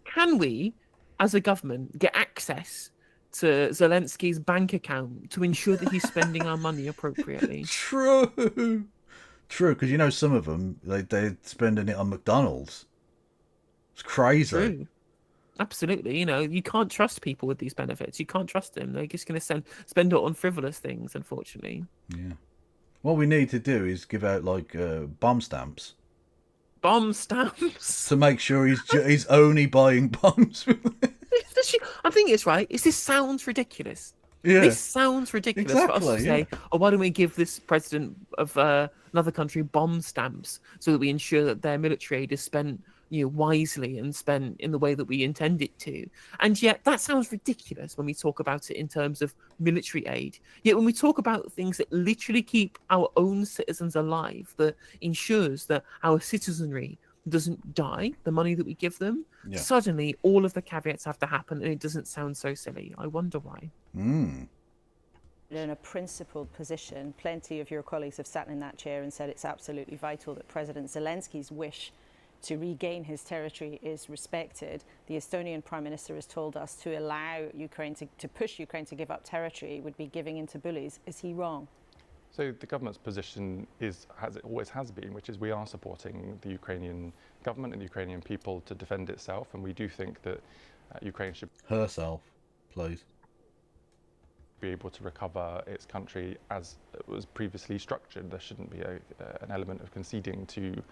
Can we, as a government, get access to Zelensky's bank account to ensure that he's spending our money appropriately? True, because you know some of them they're spending it on McDonald's. It's crazy. True. Absolutely. You know, you can't trust people with these benefits. You can't trust them. They're just going to spend it on frivolous things, unfortunately. Yeah. What we need to do is give out like bomb stamps. Bomb stamps? To make sure he's only buying bombs. I think it's right. This sounds ridiculous. Yeah. This sounds ridiculous for us to Exactly, say, oh, why don't we give this president of another country bomb stamps so that we ensure that their military aid is spent wisely and spent in the way that we intend it to. And yet that sounds ridiculous when we talk about it in terms of military aid. Yet when we talk about things that literally keep our own citizens alive, that ensures that our citizenry doesn't die, the money that we give them, suddenly all of the caveats have to happen and it doesn't sound so silly. I wonder why. In a principled position, plenty of your colleagues have sat in that chair and said it's absolutely vital that President Zelensky's wish to regain his territory is respected. The Estonian Prime Minister has told us to allow Ukraine to push Ukraine to give up territory would be giving in to bullies. Is he wrong? So the government's position always has been, which is we are supporting the Ukrainian government and the Ukrainian people to defend itself, and we do think that Ukraine should herself, please, be able to recover its country as it was previously structured. There shouldn't be an element of conceding to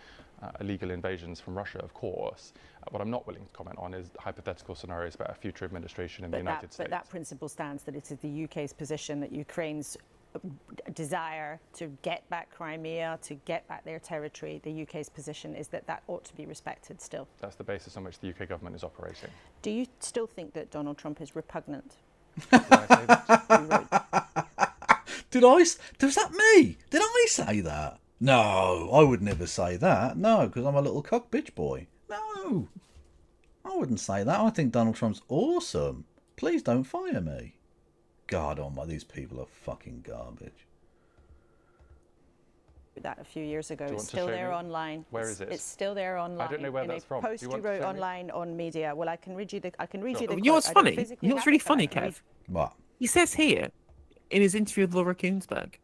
illegal invasions from Russia, of course. What I'm not willing to comment on is hypothetical scenarios about a future administration in the United States. But that principle stands that it is the UK's position that Ukraine's desire to get back Crimea, to get back their territory, the UK's position is that that ought to be respected still. That's the basis on which the UK government is operating. Do you still think that Donald Trump is repugnant? Does that me? Did I say that? No, I would never say that. No, because I'm a little cock bitch boy. No, I wouldn't say that. I think Donald Trump's awesome. Please don't fire me. God almighty, these people are fucking garbage. That a few years ago. Do you It's want to still show there me? online. Where is it? It's still there online. I don't know where that's from. In a post Do you you want to wrote show me? online on media. Well, I can read you the. You know what's funny? You know what's really funny, Kev? Kev? What? He says here, in his interview with Laura Kuenssberg,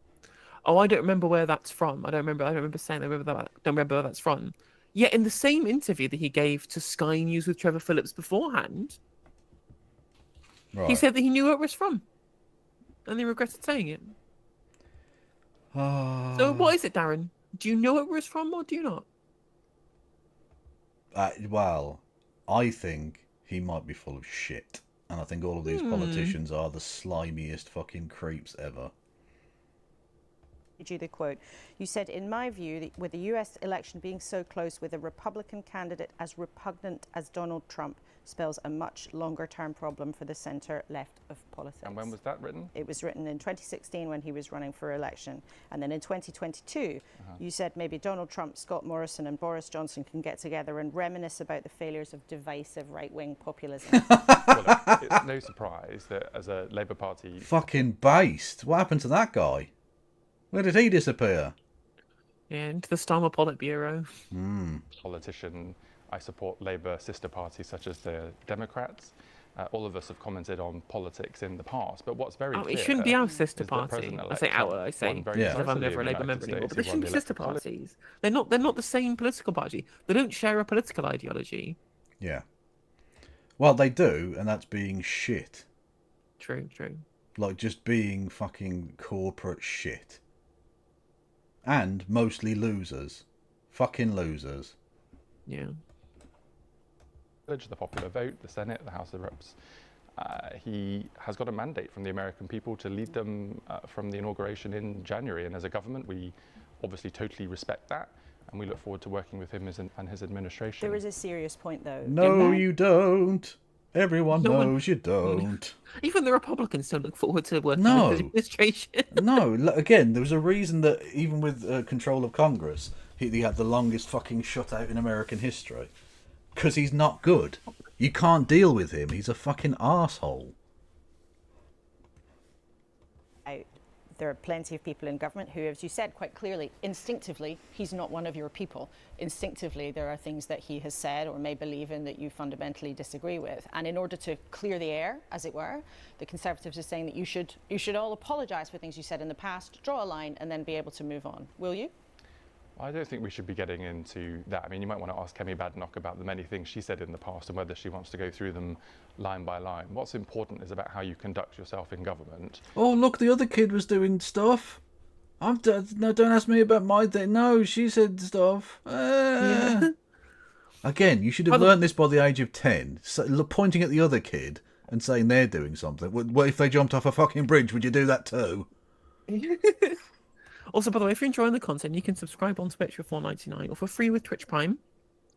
"Oh, I don't remember where that's from. I don't remember saying. I don't remember where that's from." Yet in the same interview that he gave to Sky News with Trevor Phillips beforehand, he said that he knew where it was from, and he regretted saying it. So what is it, Darren? Do you know where it was from, or do you not? Well, I think he might be full of shit. And I think all of these politicians are the slimiest fucking creeps ever. You the quote. You said, in my view, with the US election being so close, with a Republican candidate as repugnant as Donald Trump spells a much longer term problem for the centre left of politics. And when was that written? It was written in 2016 when he was running for election. And then in 2022, you said maybe Donald Trump, Scott Morrison and Boris Johnson can get together and reminisce about the failures of divisive right-wing populism. Well, it's no surprise that as a Labour Party... Fucking based. What happened to that guy? Where did he disappear? Yeah, into the Starmer Politburo. Politician, I support Labour sister parties such as the Democrats. All of us have commented on politics in the past, but what's very clear... It shouldn't be our sister party. I say our, I say, because I'm never a Labour member anymore. But they shouldn't be sister parties. They're not the same political party. They don't share a political ideology. Yeah. Well, they do, and that's being shit. True. Like, just being fucking corporate shit. And mostly losers. Fucking losers. Yeah. The popular vote, the Senate, the House of Reps. He has got a mandate from the American people to lead them from the inauguration in January. And as a government, we obviously totally respect that. And we look forward to working with him and his administration. There is a serious point, though. No, you don't. Everyone knows you don't. Even the Republicans don't look forward to working No. with the administration. No, again, there was a reason that even with control of Congress, he had the longest fucking shutout in American history. Because he's not good. You can't deal with him. He's a fucking arsehole. There are plenty of people in government who, as you said quite clearly, instinctively, he's not one of your people. Instinctively, there are things that he has said or may believe in that you fundamentally disagree with. And in order to clear the air, as it were, the Conservatives are saying that you should all apologise for things you said in the past, draw a line, and then be able to move on. Will you? I don't think we should be getting into that. I mean, you might want to ask Kemi Badenoch about the many things she said in the past and whether she wants to go through them line by line. What's important is about how you conduct yourself in government. Oh, look, the other kid was doing stuff. No, don't ask me about my thing. No, she said stuff. Yeah. Again, you should have learned this by the age of 10. So, pointing at the other kid and saying they're doing something. What if they jumped off a fucking bridge? Would you do that too? Also, by the way, if you're enjoying the content, you can subscribe on Twitch for $4.99 or for free with Twitch Prime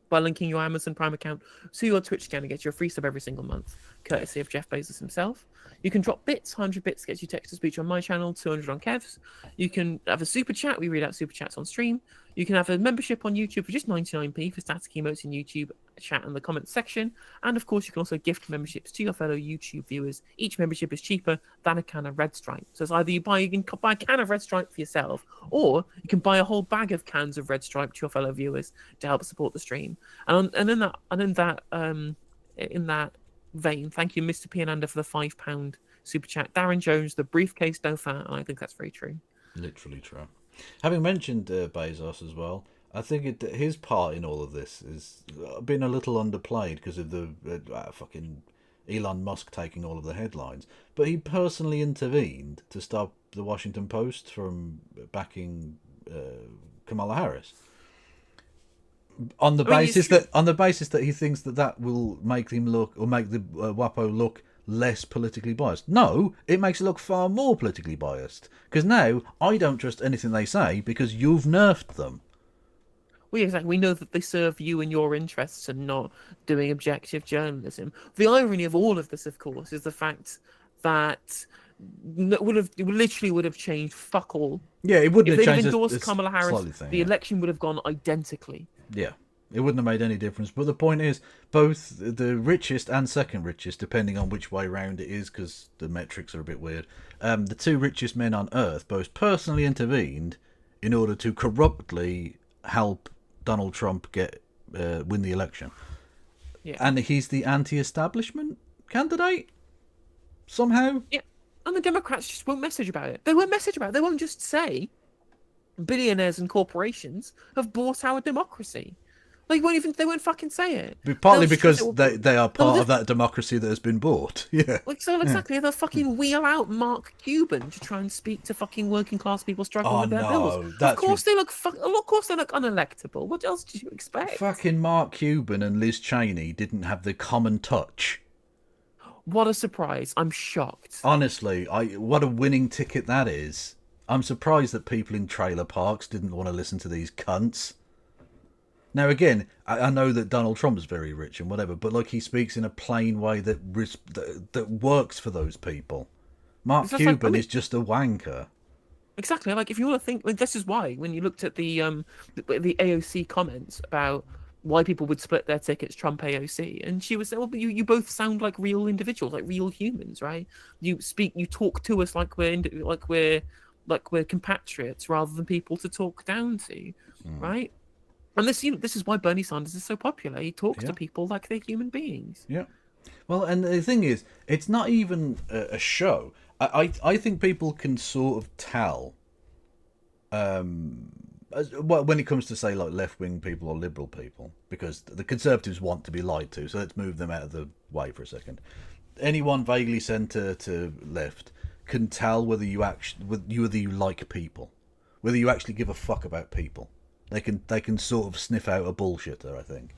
by linking your Amazon Prime account to your Twitch account and get you a free sub every single month, courtesy of Jeff Bezos himself. You can drop bits. 100 bits gets you text-to-speech on my channel, 200 on Kev's. You can have a super chat. We read out super chats on stream. You can have a membership on YouTube for just 99p for static emotes in YouTube chat in the comments section. And of course, you can also gift memberships to your fellow YouTube viewers. Each membership is cheaper than a can of Red Stripe. So it's either you can buy a can of Red Stripe for yourself, or you can buy a whole bag of cans of Red Stripe to your fellow viewers to help support the stream. And in that vein, thank you, Mr. Piananda, for the £5 super chat. Darren Jones, the briefcase Dauphin, and I think that's very true. Literally true. Having mentioned Bezos as well, I think his part in all of this has been a little underplayed because of the fucking Elon Musk taking all of the headlines. But he personally intervened to stop the Washington Post from backing Kamala Harris. On the basis that he thinks that will make him look, or make the WAPO look less politically biased. No, it makes it look far more politically biased. Because now I don't trust anything they say because you've nerfed them. Well, exactly. We know that they serve you and your interests and not doing objective journalism. The irony of all of this, of course, is the fact that would have changed fuck all. Yeah, it wouldn't have changed. If they'd endorsed Kamala Harris, the election would have gone identically. Yeah, it wouldn't have made any difference. But the point is, both the richest and second richest, depending on which way round it is, because the metrics are a bit weird, the two richest men on Earth both personally intervened in order to corruptly help Donald Trump win the election. Yeah. And he's the anti-establishment candidate somehow. Yeah, and the Democrats just won't message about it. They won't message about it. They won't just say billionaires and corporations have bought our democracy. Like, they won't fucking say it. Partly They'll because just- they are part of that democracy that has been bought. Yeah. Like, so exactly, they'll fucking wheel out Mark Cuban to try and speak to fucking working class people struggling with their bills. Of course they look unelectable. What else did you expect? Fucking Mark Cuban and Liz Cheney didn't have the common touch. What a surprise! I'm shocked. Honestly, what a winning ticket that is. I'm surprised that people in trailer parks didn't want to listen to these cunts. Now, again, I know that Donald Trump's very rich and whatever, but like he speaks in a plain way that works for those people. Mark Cuban is just a wanker. Exactly. Like, if you want to think, this is why when you looked at the AOC comments about why people would split their tickets, Trump AOC, and she was saying, well, but you both sound like real individuals, like real humans, right? You talk to us like we're compatriots rather than people to talk down to, right? And this is why Bernie Sanders is so popular. He talks to people like they're human beings. Yeah. Well, and the thing is, it's not even a show. I think people can sort of tell, when it comes to, say, like left-wing people or liberal people, because the Conservatives want to be lied to, so let's move them out of the way for a second. Anyone vaguely centre to left can tell whether you like people, whether you actually give a fuck about people. They can sort of sniff out a bullshitter, I think.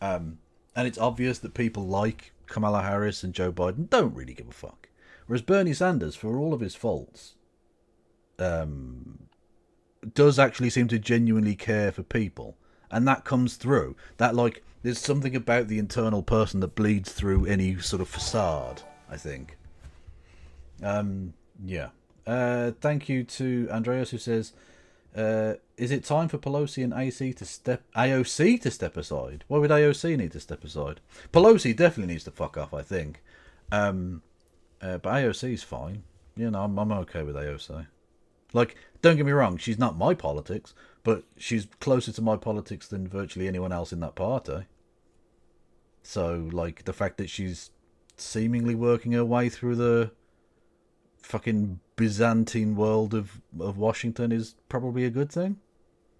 And it's obvious that people like Kamala Harris and Joe Biden don't really give a fuck. Whereas Bernie Sanders, for all of his faults, does actually seem to genuinely care for people. And that comes through. That, like, there's something about the internal person that bleeds through any sort of facade, I think. Yeah. Thank you to Andreas, who says, is it time for Pelosi and AOC to step aside? Why would AOC need to step aside? Pelosi definitely needs to fuck off, I think. But AOC's fine. You know, I'm okay with AOC. Like, don't get me wrong, she's not my politics, but she's closer to my politics than virtually anyone else in that party. So, like, the fact that she's seemingly working her way through the fucking Byzantine world of Washington is probably a good thing.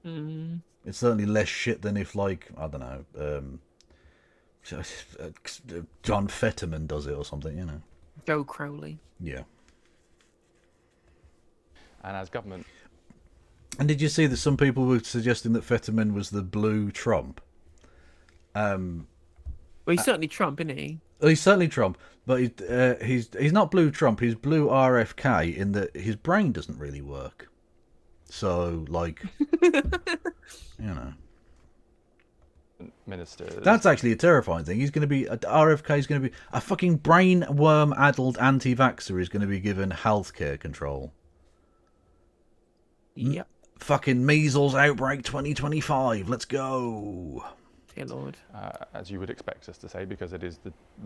Mm. It's certainly less shit than if, like, I don't know, John Fetterman does it or something, you know. Joe Crowley. Yeah. And as government... And did you see that some people were suggesting that Fetterman was the blue Trump? Well, he's certainly Trump, isn't he? He's certainly Trump, but he's not blue Trump. He's blue RFK in that his brain doesn't really work. So, like, you know, ministers. That's actually a terrifying thing. He's going to be RFK is going to be a fucking brain worm-addled anti-vaxxer. Is going to be given healthcare control. Yep. Fucking measles outbreak 2025. Let's go. Dear Lord. As you would expect us to say, because it is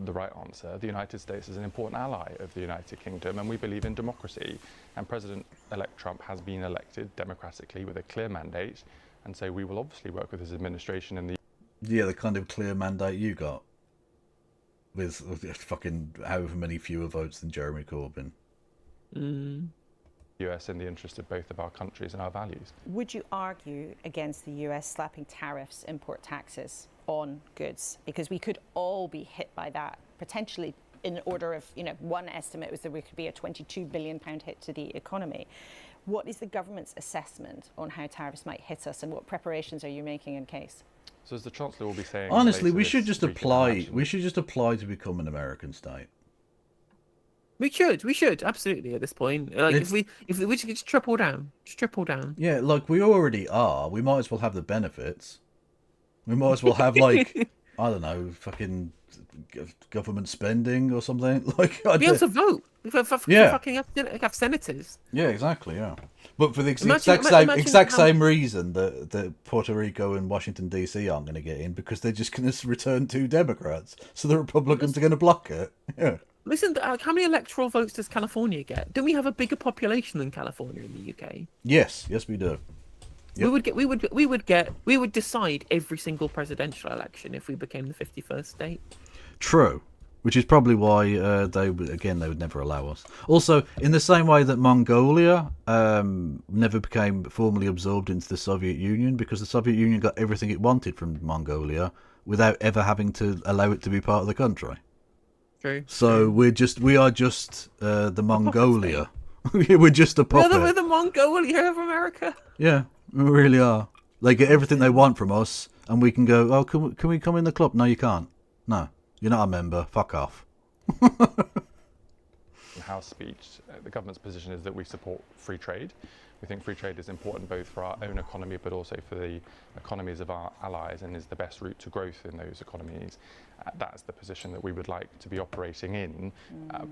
the right answer, the United States is an important ally of the United Kingdom, and we believe in democracy. And President-elect Trump has been elected democratically with a clear mandate, and so we will obviously work with his administration in the... Yeah, the kind of clear mandate you got. With fucking however many fewer votes than Jeremy Corbyn. US in the interest of both of our countries and our values. Would you argue against the US slapping tariffs, import taxes on goods? Because we could all be hit by that, potentially in order of, one estimate was that we could be a £22 billion hit to the economy. What is the government's assessment on how tariffs might hit us, and what preparations are you making in case? So as the Chancellor will be saying... Honestly, we should just apply. We should just apply to become an American state. We should absolutely at this point. Like, if we just triple down, Yeah, like we already are. We might as well have the benefits. We might as well have like I don't know, fucking government spending or something. Like be able to vote. Fucking have senators. Yeah, exactly. Yeah, but for the exact same reason that Puerto Rico and Washington DC aren't going to get in, because they're just going to return 2 Democrats, so the Republicans are going to block it. Yeah. Listen, how many electoral votes does California get? Don't we have a bigger population than California in the UK? Yes, we do. Yep. We would decide every single presidential election if we became the 51st state. True. Which is probably why they would never allow us. Also, in the same way that Mongolia never became formally absorbed into the Soviet Union, because the Soviet Union got everything it wanted from Mongolia without ever having to allow it to be part of the country. True. So we are just the Mongolia. We're just a puppet. We're the Mongolia of America. Yeah, we really are. They get everything they want from us, and we can go, oh, can we come in the club? No, you can't. No. You're not a member. Fuck off. In House speech, the government's position is that we support free trade. We think free trade is important both for our own economy but also for the economies of our allies and is the best route to growth in those economies. That's the position that we would like to be operating in.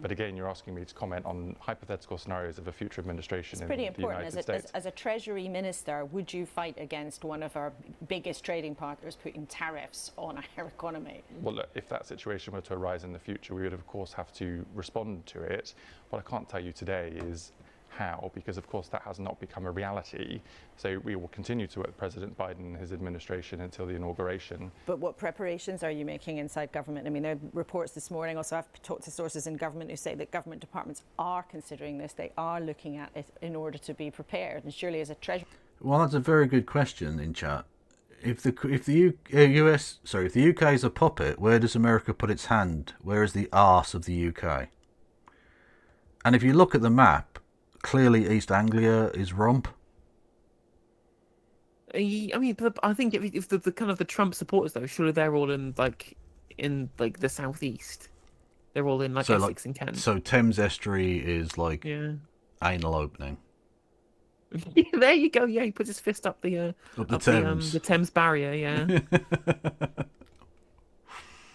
But again, you're asking me to comment on hypothetical scenarios of a future administration in the United States. It's pretty important. As a Treasury Minister, would you fight against one of our biggest trading partners putting tariffs on our economy? Well, look, if that situation were to arise in the future, we would of course have to respond to it. What I can't tell you today is how, because of course that has not become a reality. So we will continue to work with President Biden and his administration until the inauguration. But what preparations are you making inside government? I mean, there are reports this morning, also I've talked to sources in government who say that government departments are considering this, they are looking at it in order to be prepared. And surely as a treasury... Well, that's a very good question in chat. If the UK is a puppet, where does America put its hand? Where is the arse of the UK? And if you look at the map, clearly East Anglia is rump. I mean, I think if the kind of the Trump supporters though, surely they're all in the southeast. They're all in Essex and Kent. So Thames Estuary is anal opening. There you go. Yeah, he puts his fist up the Thames. The Thames barrier. Yeah.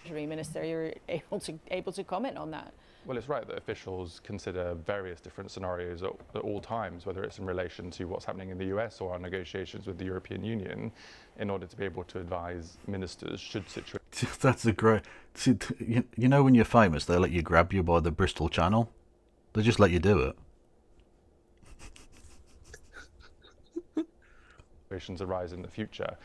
Treasury Minister, you're able to comment on that. Well, it's right that officials consider various different scenarios at all times, whether it's in relation to what's happening in the US or our negotiations with the European Union, in order to be able to advise ministers should situations. That's a great... You know when you're famous, they let you grab you by the Bristol Channel? They just let you do it. Situations arise in the future,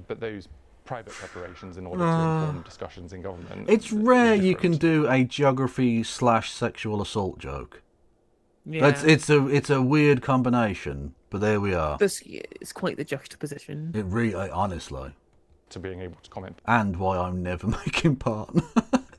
but those private preparations in order to inform discussions in government. It's rare you can do a geography/sexual assault joke. Yeah. It's a weird combination, but there we are. It's quite the juxtaposition. It really, honestly. To being able to comment. And why I'm never making part.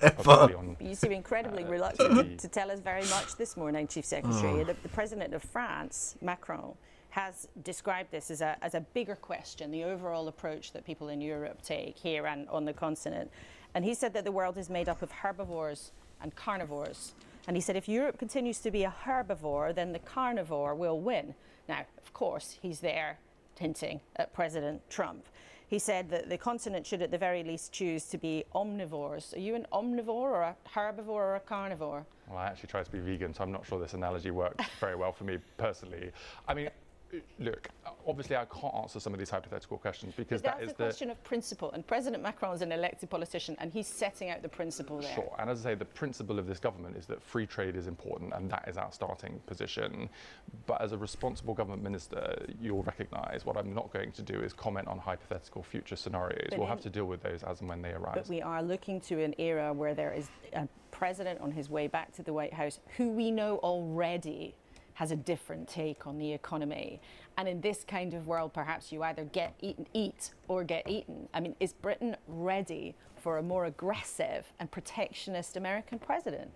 Ever. You seem incredibly reluctant to tell us very much this morning, Chief Secretary. The President of France, Macron, has described this as a bigger question, the overall approach that people in Europe take here and on the continent. And he said that the world is made up of herbivores and carnivores. And he said if Europe continues to be a herbivore, then the carnivore will win. Now, of course, he's there hinting at President Trump. He said that the continent should at the very least choose to be omnivores. Are you an omnivore or a herbivore or a carnivore? Well, I actually try to be vegan, so I'm not sure this analogy works very well for me personally. I mean, look, obviously I can't answer some of these hypothetical questions because that is a question of principle, and President Macron is an elected politician and he's setting out the principle there. Sure, and as I say, the principle of this government is that free trade is important and that is our starting position. But as a responsible government minister, you'll recognise what I'm not going to do is comment on hypothetical future scenarios. We'll have to deal with those as and when they arise. But we are looking to an era where there is a president on his way back to the White House who we know already has a different take on the economy. And in this kind of world, perhaps you either eat or get eaten. I mean, is Britain ready for a more aggressive and protectionist American president?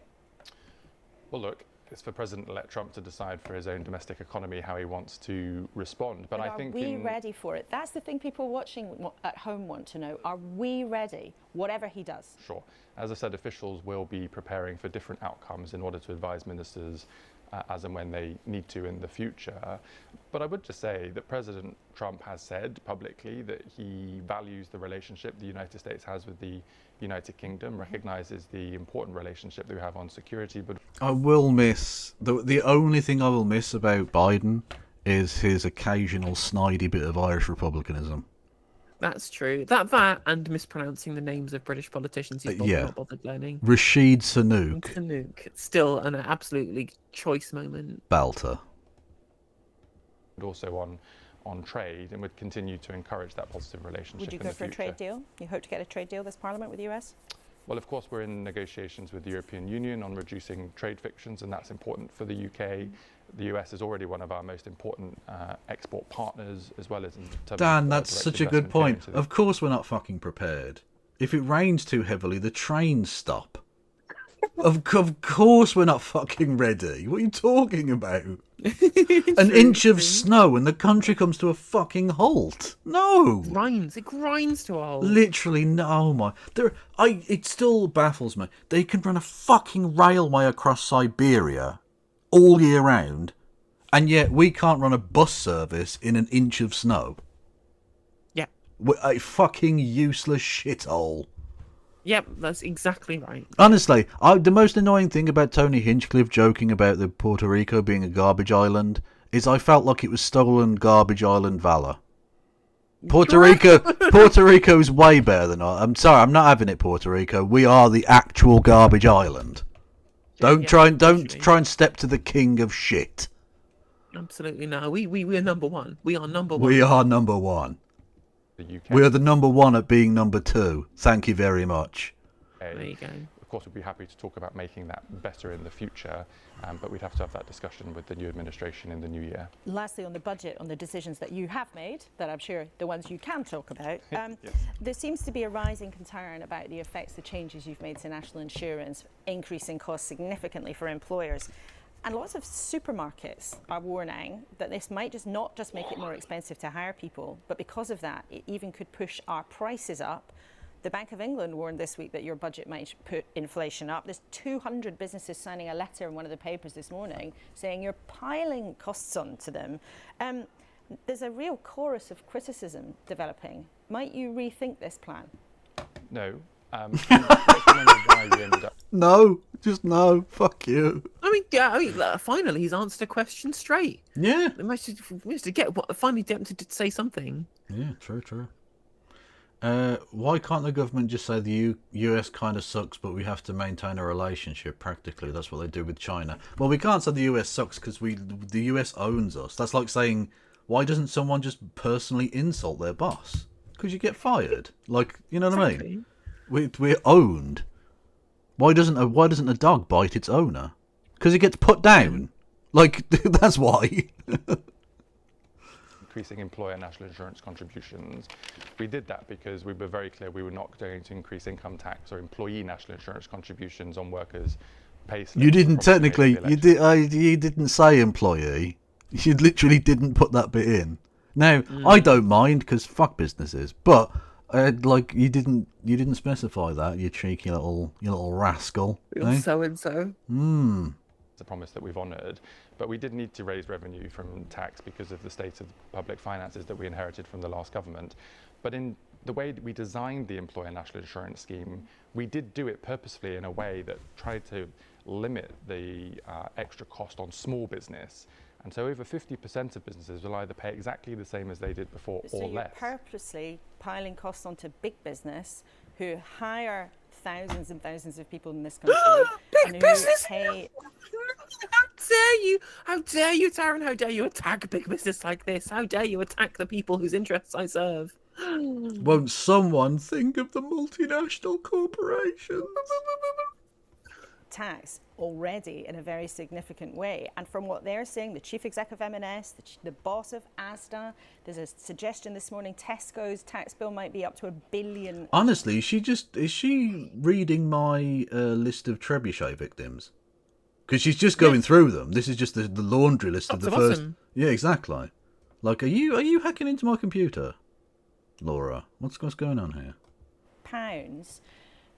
Well, look, it's for President-elect Trump to decide for his own domestic economy how he wants to respond. But I think are we ready for it? That's the thing people watching at home want to know. Are we ready, whatever he does? Sure. As I said, officials will be preparing for different outcomes in order to advise ministers as and when they need to in the future. But I would just say that President Trump has said publicly that he values the relationship the United States has with the United Kingdom, recognises the important relationship that we have on security. But I will miss, the only thing I will miss about Biden is his occasional snidey bit of Irish republicanism. That's true. That and mispronouncing the names of British politicians he's not bothered learning. Rashid Sunak. Sunak. Still an absolutely choice moment. Belter. And also on trade, and would continue to encourage that positive relationship. Would you go for a trade deal? You hope to get a trade deal this Parliament with the US? Well, of course, we're in negotiations with the European Union on reducing trade frictions, and that's important for the UK. The US is already one of our most important export partners, as well as in terms Dan, of that's direct such a good investment point. going into Of course we're not fucking prepared. If it rains too heavily, the trains stop. Of course we're not fucking ready. What are you talking about? An inch of snow and the country comes to a fucking halt. No. It grinds to a halt. Literally, no, it still baffles me. They can run a fucking railway across Siberia all year round, and yet we can't run a bus service in an inch of snow. Yeah. We're a fucking useless shithole. Yep, that's exactly right. Honestly, the most annoying thing about Tony Hinchcliffe joking about the Puerto Rico being a garbage island is I felt like it was stolen garbage island valor. Puerto Rico is way better than us. I'm sorry, I'm not having it, Puerto Rico. We are the actual garbage island. Don't try and step to the king of shit. Absolutely no. We are number one. We are number one. We are number one. the UK. We are the number one at being number two. Thank you very much. There you go. Of course, we'd be happy to talk about making that better in the future, but we'd have to have that discussion with the new administration in the new year. Lastly, on the budget, on the decisions that you have made, that I'm sure the ones you can talk about, there seems to be a rising concern about the effects the changes you've made to national insurance, increasing costs significantly for employers. And lots of supermarkets are warning that this might not just make it more expensive to hire people, but because of that, it even could push our prices up. The Bank of England warned this week that your budget might put inflation up. There's 200 businesses signing a letter in one of the papers this morning saying you're piling costs onto them. There's a real chorus of criticism developing. Might you rethink this plan? No. No, just no. Fuck you. Finally, he's answered a question straight. Yeah. We must finally get him to say something. Yeah, true. Why can't the government just say the US kind of sucks, but we have to maintain a relationship? Practically, that's what they do with China. Well, we can't say the US sucks because the US owns us. That's like saying, why doesn't someone just personally insult their boss? Because you get fired. Like, you know what I mean? We're owned. Why doesn't a dog bite its owner? Because it gets put down. Like, that's why. Increasing employer national insurance contributions. We did that because we were very clear we were not going to increase income tax or employee national insurance contributions on workers' pay slips. You didn't technically. You didn't say employee. You literally didn't put that bit in. Now I don't mind because fuck businesses, but you didn't specify that. You cheeky little rascal. So and so. It's a promise that we've honoured, but we did need to raise revenue from tax because of the state of public finances that we inherited from the last government. But in the way that we designed the employer national insurance scheme, we did do it purposefully in a way that tried to limit the extra cost on small business. And so over 50% of businesses will either pay exactly the same as they did before or less. So you're purposely piling costs onto big business who hire thousands and thousands of people in this country. Big business! How dare you, Taryn? How dare you attack big business like this? How dare you attack the people whose interests I serve? Won't someone think of the multinational corporations? Tax already in a very significant way, and from what they're saying, the chief exec of M&S, the boss of Asda, there's a suggestion this morning Tesco's tax bill might be up to $1 billion. Honestly, is she reading my list of trebuchet victims? Because she's just going through them. This is just the laundry list of the first. Bottom. Yeah, exactly. Like, are you hacking into my computer, Laura? What's going on here? Pounds.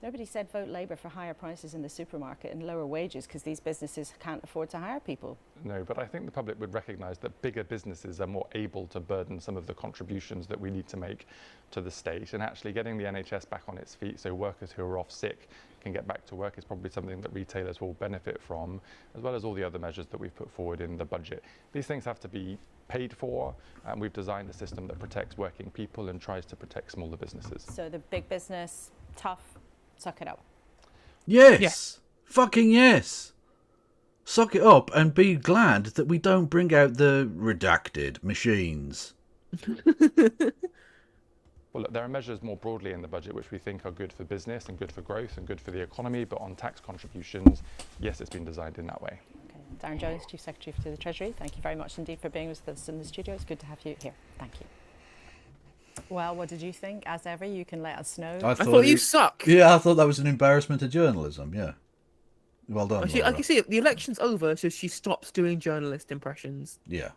Nobody said vote Labour for higher prices in the supermarket and lower wages because these businesses can't afford to hire people. No, but I think the public would recognise that bigger businesses are more able to burden some of the contributions that we need to make to the state, and actually getting the NHS back on its feet so workers who are off sick can get back to work is probably something that retailers will benefit from, as well as all the other measures that we've put forward in the budget. These things have to be paid for, and we've designed a system that protects working people and tries to protect smaller businesses. So the big business, tough, suck it up. Yes. Fucking yes. Suck it up and be glad that we don't bring out the redacted machines. Well, look, there are measures more broadly in the budget which we think are good for business and good for growth and good for the economy, but on tax contributions, yes, it's been designed in that way. Okay. Darren Jones, Chief Secretary to the Treasury, thank you very much indeed for being with us in the studio. It's good to have you here. Thank you. Well, what did you think? As ever, you can let us know. I thought you suck. Yeah, I thought that was an embarrassment to journalism. Yeah. Well done. I can see it. The election's over, so she stops doing journalist impressions. Yeah.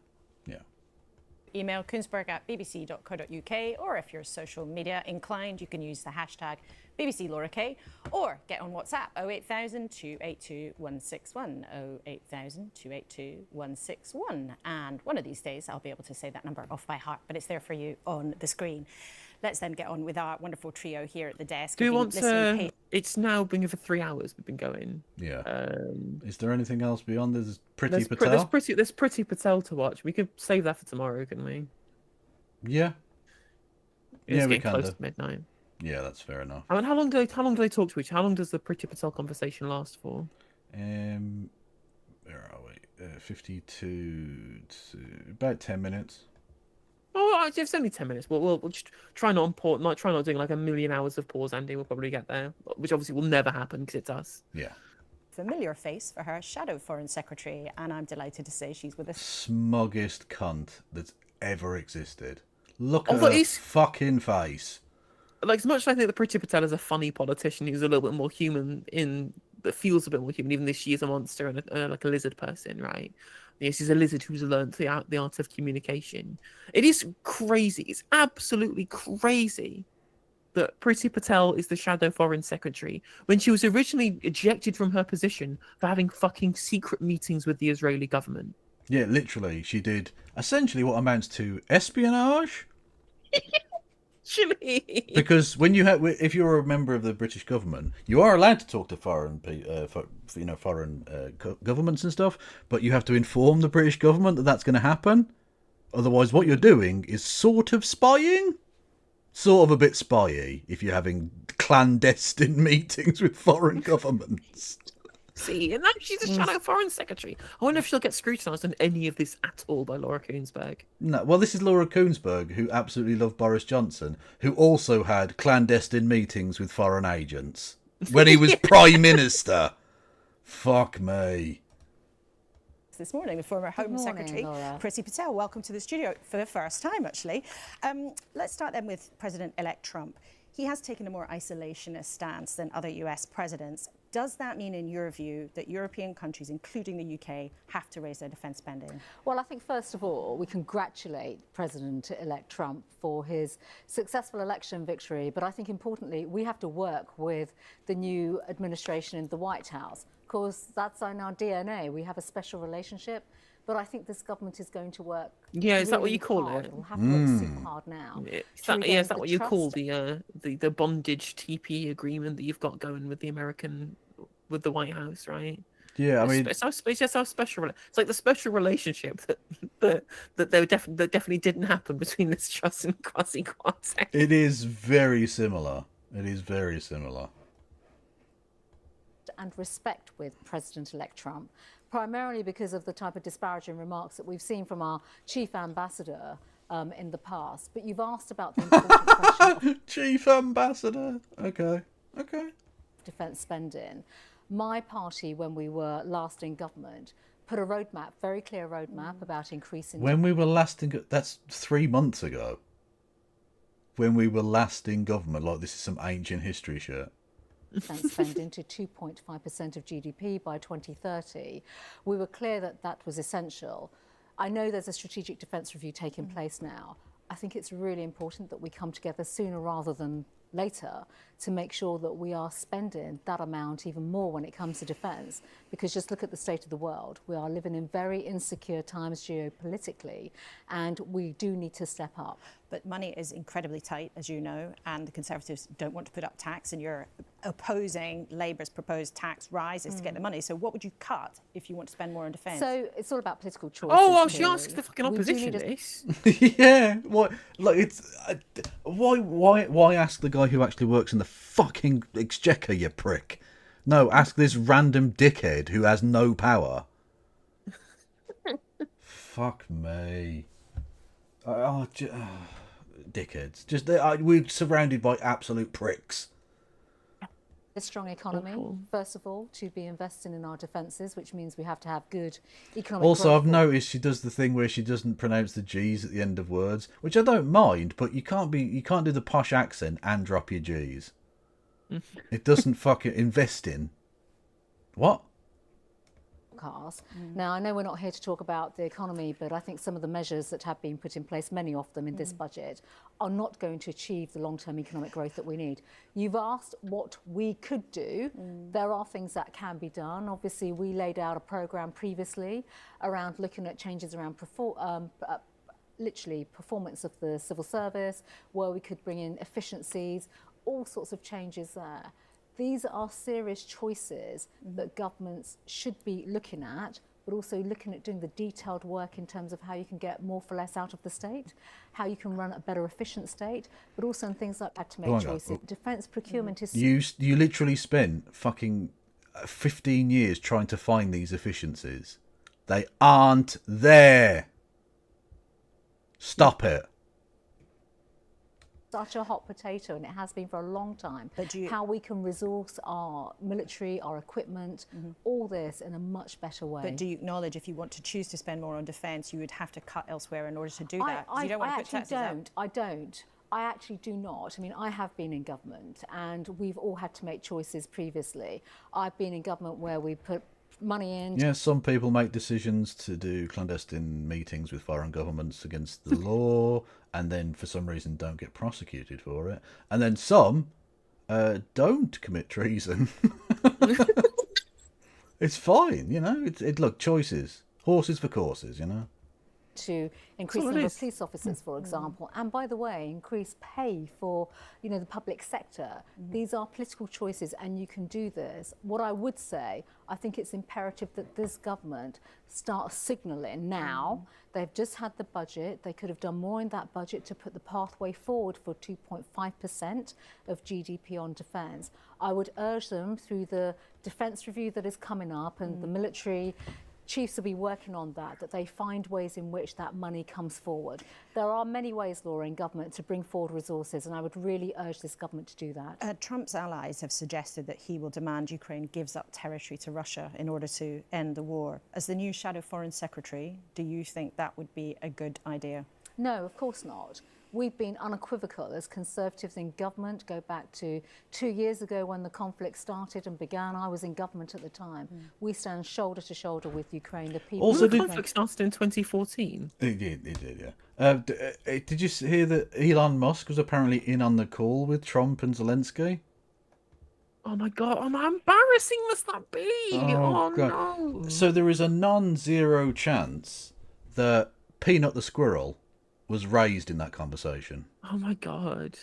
Email koonsberg@bbc.co.uk, or if you're social media inclined, you can use the hashtag BBC Laura Kay, or get on WhatsApp 08000 282 161 08000 282 161. And one of these days, I'll be able to say that number off by heart, but it's there for you on the screen. Let's then get on with our wonderful trio here at the desk. Do you want to? It's now been over 3 hours. We've been going. Yeah. Is there anything else beyond this? Priti Patel. There's Priti Patel to watch. We could save that for tomorrow, couldn't we? Yeah. It's we getting can close do. to midnight. Yeah, that's fair enough. I mean, how long do they talk to each? How long does the Priti Patel conversation last for? Where are we? 52 to about 10 minutes. Oh, it's only 10 minutes. We'll just try not doing like a million hours of pause, Andy. We'll probably get there, which obviously will never happen because it's us. Yeah. Familiar face for her shadow foreign secretary, and I'm delighted to say she's with us. Smuggest cunt that's ever existed. Look at her fucking face. Like, as much as I think that Priti Patel is a funny politician who's a little bit more human that feels a bit more human, even though she is a monster and like a lizard person, right? Yes, she's a lizard who's learned the art of communication. It is crazy. It's absolutely crazy that Priti Patel is the shadow foreign secretary when she was originally ejected from her position for having fucking secret meetings with the Israeli government. Yeah, literally, she did essentially what amounts to espionage. Because when if you're a member of the British government, you are allowed to talk to foreign governments and stuff, but you have to inform the British government that that's going to happen. Otherwise, what you're doing is sort of spying, sort of a bit spyy if you're having clandestine meetings with foreign governments. See, and now she's a shadow foreign secretary. I wonder if she'll get scrutinised on any of this at all by Laura Koonsberg. No, well, this is Laura Koonsberg, who absolutely loved Boris Johnson, who also had clandestine meetings with foreign agents when he was Prime Minister. Fuck me. This morning, the former Home Secretary, Priti Patel. Welcome to the studio for the first time, actually. Let's start then with President-elect Trump. He has taken a more isolationist stance than other US presidents. Does that mean, in your view, that European countries, including the UK, have to raise their defence spending? Well, I think, first of all, we congratulate President-elect Trump for his successful election victory. But I think, importantly, we have to work with the new administration in the White House. Of course, that's in our DNA. We have a special relationship. But I think this government is going to work. Yeah, is that what you call it? We'll have to work super hard now. Is that what you call the bondage TP agreement that you've got going with with the White House, right? Yeah, I mean, it's our special. It's like the special relationship that definitely didn't happen between Liz Truss and Kwasi Kwarteng. It is very similar. It is very similar. And respect with President-elect Trump, primarily because of the type of disparaging remarks that we've seen from our chief ambassador in the past. But you've asked about the important question of chief ambassador. Okay. Defence spending. My party, when we were last in government, put a roadmap, very clear roadmap about increasing. When we were last in, that's 3 months ago. When we were last in government, like this is some ancient history shit. Defence spending to 2.5% of GDP by 2030. We were clear that that was essential. I know there's a strategic defence review taking place now. I think it's really important that we come together sooner rather than later to make sure that we are spending that amount even more when it comes to defence, because just look at the state of the world. We are living in very insecure times geopolitically, and we do need to step up. But money is incredibly tight, as you know, and the Conservatives don't want to put up tax, and you're opposing Labour's proposed tax rises to get the money. So what would you cut if you want to spend more on defence? So it's all about political choice. Oh, she asked the fucking opposition this. Yeah, what? Like it's why ask the guy who actually works in the fucking exchequer, you prick? No, ask this random dickhead who has no power. Fuck me. dickheads. Just we're surrounded by absolute pricks. A strong economy, first of all, to be investing in our defences, which means we have to have good economic Also, growth. I've noticed she does the thing where she doesn't pronounce the G's at the end of words, which I don't mind, but you can't do the posh accent and drop your G's. It doesn't fucking invest in. What? Cars. Now, I know we're not here to talk about the economy, but I think some of the measures that have been put in place, many of them in this budget, are not going to achieve the long-term economic growth that we need. You've asked what we could do. There are things that can be done. Obviously, we laid out a programme previously around looking at changes around literally performance of the civil service, where we could bring in efficiencies, all sorts of changes there. These are serious choices that governments should be looking at, but also looking at doing the detailed work in terms of how you can get more for less out of the state, how you can run a better efficient state, but also in things like had to make choices. Defence procurement is... You literally spent fucking 15 years trying to find these efficiencies. They aren't there. Stop it. Such a hot potato, and it has been for a long time. But how we can resource our military, our equipment, all this in a much better way. But do you acknowledge if you want to choose to spend more on defence, you would have to cut elsewhere in order to do that? I you don't want to put actually taxes out. I don't. I actually do not. I mean, I have been in government, and we've all had to make choices previously. I've been in government where we put money in. Yeah, some people make decisions to do clandestine meetings with foreign governments against the law, and then for some reason don't get prosecuted for it. And then some don't commit treason. It's fine, you know. Look, choices, horses for courses, you know. To increase the number of police officers, for example, and by the way, increase pay for, you know, the public sector. These are political choices, and you can do this. What I would say, I think it's imperative that this government start signalling now. They've just had the budget. They could have done more in that budget to put the pathway forward for 2.5% of GDP on defence. I would urge them through the defence review that is coming up, and the military chiefs will be working on that they find ways in which that money comes forward. There are many ways, Laura, in government to bring forward resources, and I would really urge this government to do that. Trump's allies have suggested that he will demand Ukraine gives up territory to Russia in order to end the war. As the new Shadow Foreign Secretary, do you think that would be a good idea? No, of course not. We've been unequivocal as Conservatives in government. Go back to 2 years ago when the conflict started and began. I was in government at the time. We stand shoulder to shoulder with Ukraine. The people. Also, the conflict started in 2014. It did, yeah. Did you hear that Elon Musk was apparently in on the call with Trump and Zelensky? Oh my God, how embarrassing must that be? Oh no. So there is a non-zero chance that Peanut the Squirrel was raised in that conversation. Oh my God.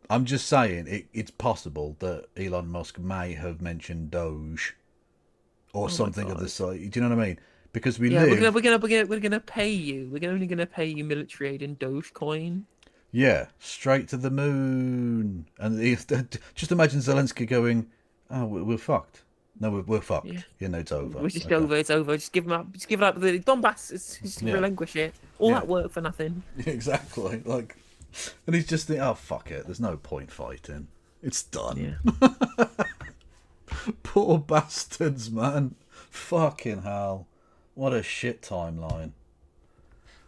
I'm just saying it's possible that Elon Musk may have mentioned Doge or something of the sort. Do you know what I mean? Because we live. We're gonna pay you. We're only gonna pay you military aid in Dogecoin. Yeah, straight to the moon. And just imagine Zelensky going, "Oh, we're fucked. No, we're fucked. Yeah. You know, it's over. We're just over. It's over. Just give them up. Just give it up. The Donbass. Just relinquish it. All that work for nothing. Exactly. Like, and he's just thinking, "Oh, fuck it. There's no point fighting. It's done." Yeah. Poor bastards, man. Fucking hell. What a shit timeline.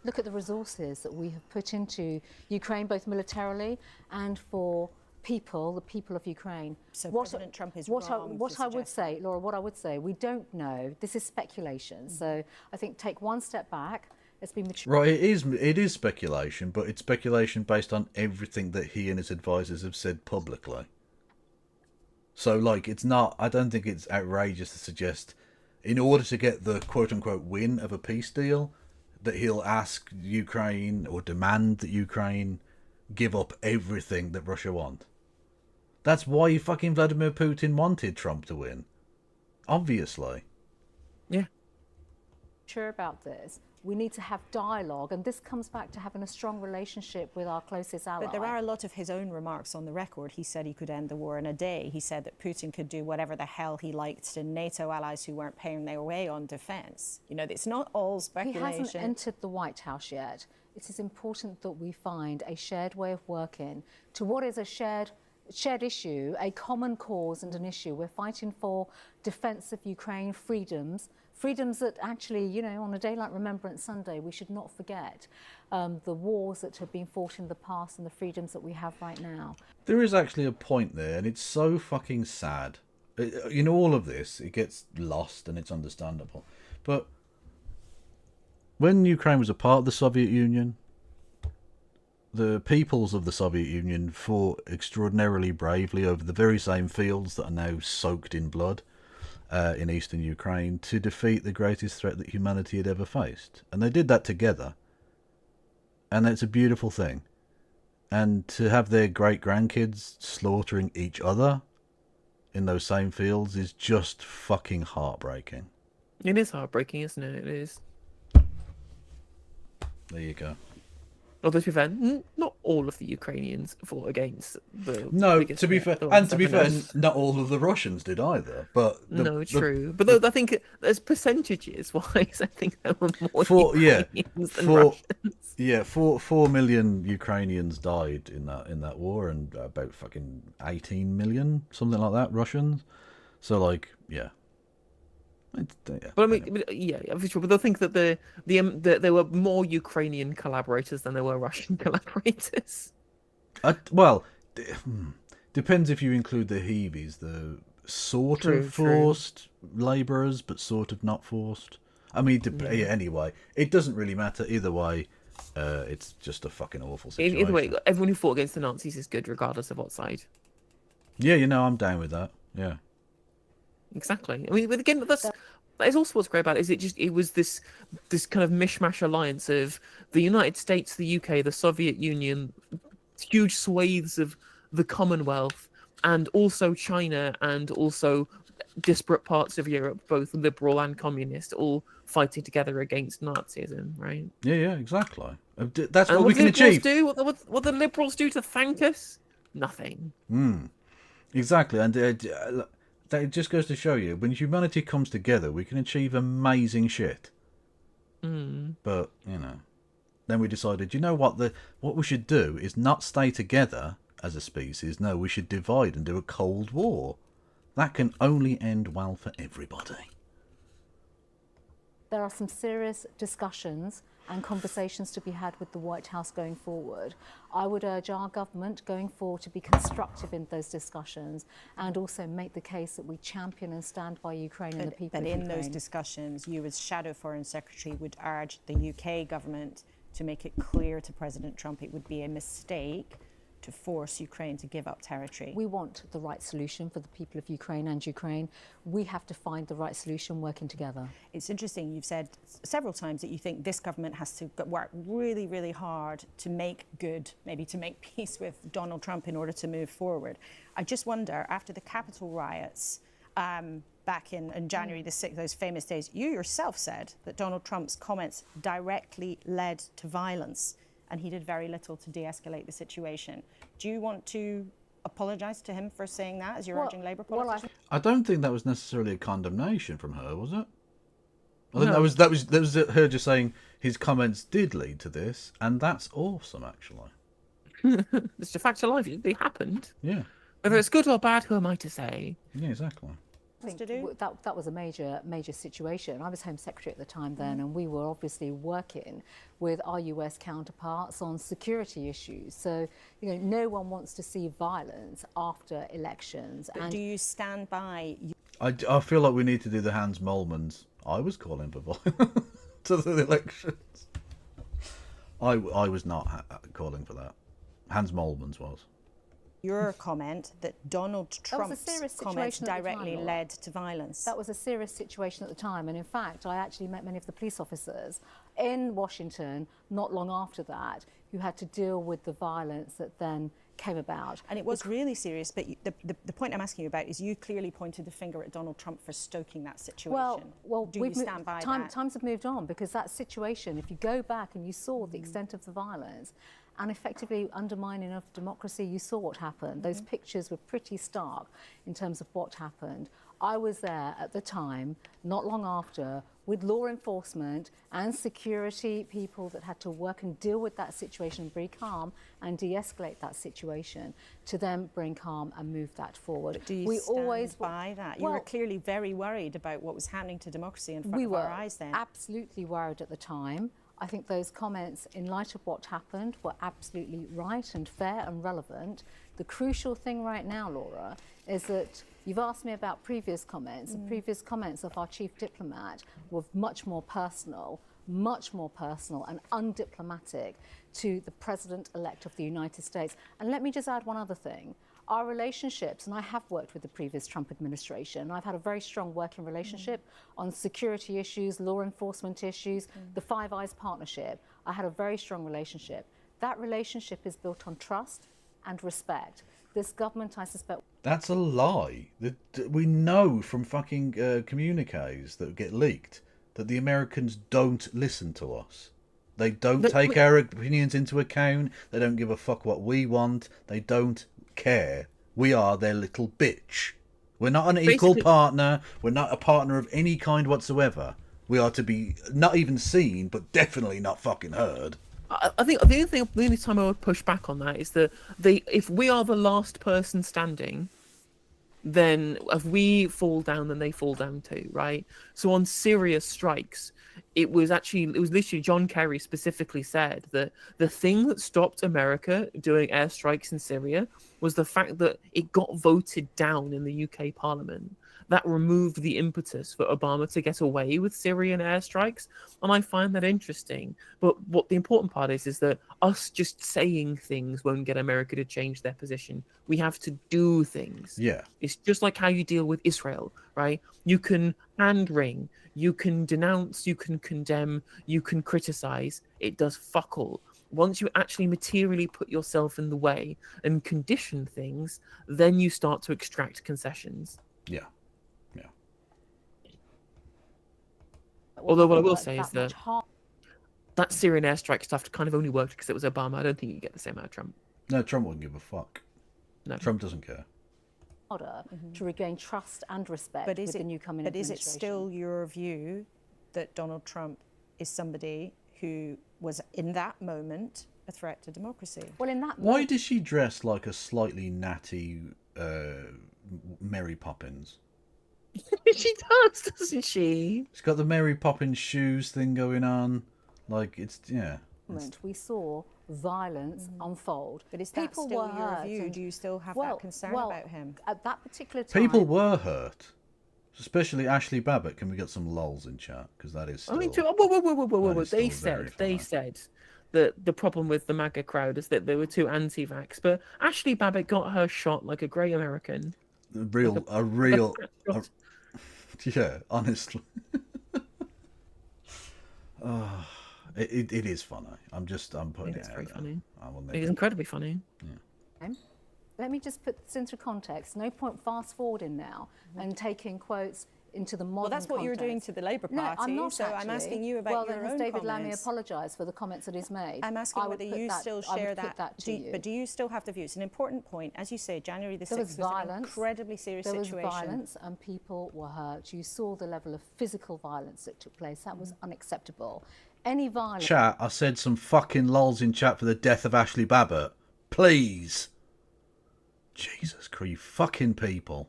Look at the resources that we have put into Ukraine, both militarily and for the people of Ukraine. So President Trump is wrong. What I would say, Laura, what I would say, we don't know. This is speculation. So I think take one step back. It's been mature. Right, it is speculation, but it's speculation based on everything that he and his advisors have said publicly. So, like, it's not. I don't think it's outrageous to suggest, in order to get the quote-unquote win of a peace deal, that he'll ask Ukraine or demand that Ukraine give up everything that Russia want. That's why fucking Vladimir Putin wanted Trump to win. Obviously. Yeah. Sure about this. We need to have dialogue, and this comes back to having a strong relationship with our closest ally. But there are a lot of his own remarks on the record. He said he could end the war in a day. He said that Putin could do whatever the hell he liked to NATO allies who weren't paying their way on defence. You know, it's not all speculation. He hasn't entered the White House yet. it is important that we find a shared way of working to what is a shared issue, a common cause and an issue. We're fighting for defence of Ukraine, freedoms that actually, you know, on a day like Remembrance Sunday, we should not forget the wars that have been fought in the past and the freedoms that we have right now. There is actually a point there, and it's so fucking sad. In all of this, it gets lost, and it's understandable. But when Ukraine was a part of the Soviet Union, the peoples of the Soviet Union fought extraordinarily bravely over the very same fields that are now soaked in blood in eastern Ukraine to defeat the greatest threat that humanity had ever faced. And they did that together. And it's a beautiful thing. And to have their great-grandkids slaughtering each other in those same fields is just fucking heartbreaking. It is heartbreaking, isn't it? It is. There you go. Although to be fair, not all of the Ukrainians fought against the. No, biggest to be threat, fair, the and to be fair, 7-0. not all of the Russians did either. But True. But I think as percentages wise, I think there were more Ukrainians than Russians. Yeah, 4 million Ukrainians died in that war, and about fucking 18 million, something like that, Russians. So like, yeah. But I mean, yeah, for sure. But I think that there were more Ukrainian collaborators than there were Russian collaborators. Depends if you include the Heavies, the sort of forced labourers, but sort of not forced. I mean, yeah, anyway, it doesn't really matter either way. It's just a fucking awful situation. Either way, everyone who fought against the Nazis is good, regardless of what side. Yeah, you know, I'm down with that. Yeah. Exactly. I mean, but again, that is also what's great about it. It was this kind of mishmash alliance of the United States, the UK, the Soviet Union, huge swathes of the Commonwealth, and also China, and also disparate parts of Europe, both liberal and communist, all fighting together against Nazism, right? Yeah, exactly. That's and what we can achieve. What the liberals do to thank us? Nothing. Exactly, and that just goes to show you, when humanity comes together, we can achieve amazing shit. But, you know, then we decided, you know what we should do is not stay together as a species. No, we should divide and do a Cold War. That can only end well for everybody. There are some serious discussions and conversations to be had with the White House going forward. I would urge our government going forward to be constructive in those discussions and also make the case that we champion and stand by Ukraine and the people of Ukraine. But in those discussions, you as Shadow Foreign Secretary would urge the UK government to make it clear to President Trump it would be a mistake to force Ukraine to give up territory. We want the right solution for the people of Ukraine and Ukraine. We have to find the right solution working together. It's interesting, you've said several times that you think this government has to work really, really hard to make good, maybe to make peace with Donald Trump in order to move forward. I just wonder, after the Capitol riots back in January the 6th, those famous days, you yourself said that Donald Trump's comments directly led to violence, and he did very little to de-escalate the situation. Do you want to apologise to him for saying that, as you're urging Labour politicians? I don't think that was necessarily a condemnation from her, was it? I think that was her just saying his comments did lead to this, and that's awesome, actually. It's a fact of life. They happened. Yeah. Whether it's good or bad, who am I to say? Yeah, exactly. I think that was a major situation. I was Home Secretary at the time then, and we were obviously working with our US counterparts on security issues. So, you know, no one wants to see violence after elections. But do you stand by? I feel like we need to do the Hans Mollmans. I was calling for violence to the elections. I was not calling for that. Hans Mollmans was. Your comment that Donald Trump's comments directly led to violence. That was a serious situation at the time, and in fact I actually met many of the police officers in Washington not long after that who had to deal with the violence that then came about. And it was really serious, but the point I'm asking you about is you clearly pointed the finger at Donald Trump for stoking that situation. Well, do you stand by that? Times have moved on, because that situation, if you go back and you saw the extent of the violence, and effectively undermining of democracy. You saw what happened. Those pictures were pretty stark in terms of what happened. I was there at the time, not long after, with law enforcement and security people that had to work and deal with that situation, be calm and de-escalate that situation to then bring calm and move that forward. But do you stand by that? You were clearly very worried about what was happening to democracy in front of our eyes then. We were absolutely worried at the time. I think those comments, in light of what happened, were absolutely right and fair and relevant. The crucial thing right now, Laura, is that you've asked me about previous comments. The previous comments of our chief diplomat were much more personal and undiplomatic to the President-elect of the United States. And let me just add one other thing. Our relationships, and I have worked with the previous Trump administration, I've had a very strong working relationship on security issues, law enforcement issues, the Five Eyes partnership. I had a very strong relationship. That relationship is built on trust and respect. This government, I suspect... That's a lie. We know from fucking communiques that get leaked that the Americans don't listen to us. They don't take our opinions into account. They don't give a fuck what we want. They don't care. We are their little bitch. We're not an equal partner. We're not a partner of any kind whatsoever. We are to be not even seen, but definitely not fucking heard. I think the only time I would push back on that is that if we are the last person standing, then if we fall down, then they fall down too, right? So on Syria strikes, it was literally John Kerry specifically said that the thing that stopped America doing airstrikes in Syria was the fact that it got voted down in the UK Parliament. That removed the impetus for Obama to get away with Syrian airstrikes, and I find that interesting. But what the important part is that us just saying things won't get America to change their position. We have to do things. Yeah. It's just like how you deal with Israel, right? You can hand wring, you can denounce, you can condemn, you can criticize. It does fuck all. Once you actually materially put yourself in the way and condition things, then you start to extract concessions. Yeah. Although what I will say is that that Syrian airstrike stuff kind of only worked because it was Obama. I don't think you get the same out of Trump. No, Trump wouldn't give a fuck. No. Trump doesn't care. To regain trust and respect with the new coming But is administration. it still your view that Donald Trump is somebody who was, in that moment, a threat to democracy? Well, in that Why does she dress like a slightly natty Mary Poppins? She does, doesn't she? She's got the Mary Poppins shoes thing going on. Like, it's, yeah. We saw violence unfold. But is that People still were your hurt view? and- Do you still have that concern about him? At that particular time... People were hurt. Especially Ashley Babbitt. Can we get some lols in chat? Because that is still... I mean, whoa. that is They still very said that the problem with the MAGA crowd is that they were too anti-vax, but Ashley Babbitt got her shot like a great American. Yeah, honestly. It is funny. I'm putting it out very there. funny. I will It is incredibly funny. Let me just put this into context. No point fast forwarding now and taking quotes into the modern Well, that's what you were doing context. to the Labour No, Party, I'm not so actually. I'm asking you about well, your then has own David Lammy comments. apologised for the comments that he's made? I'm asking I would whether put you that- still I would share put that to you. But do you still have the view? It's an important point. As you say, January the 6th There was was an violence. incredibly serious There was situation. violence and people were hurt. You saw the level of physical violence that took place. That was unacceptable. Any violence... Chat, I said some fucking lols in chat for the death of Ashley Babbitt. Please. Jesus Christ, you fucking people.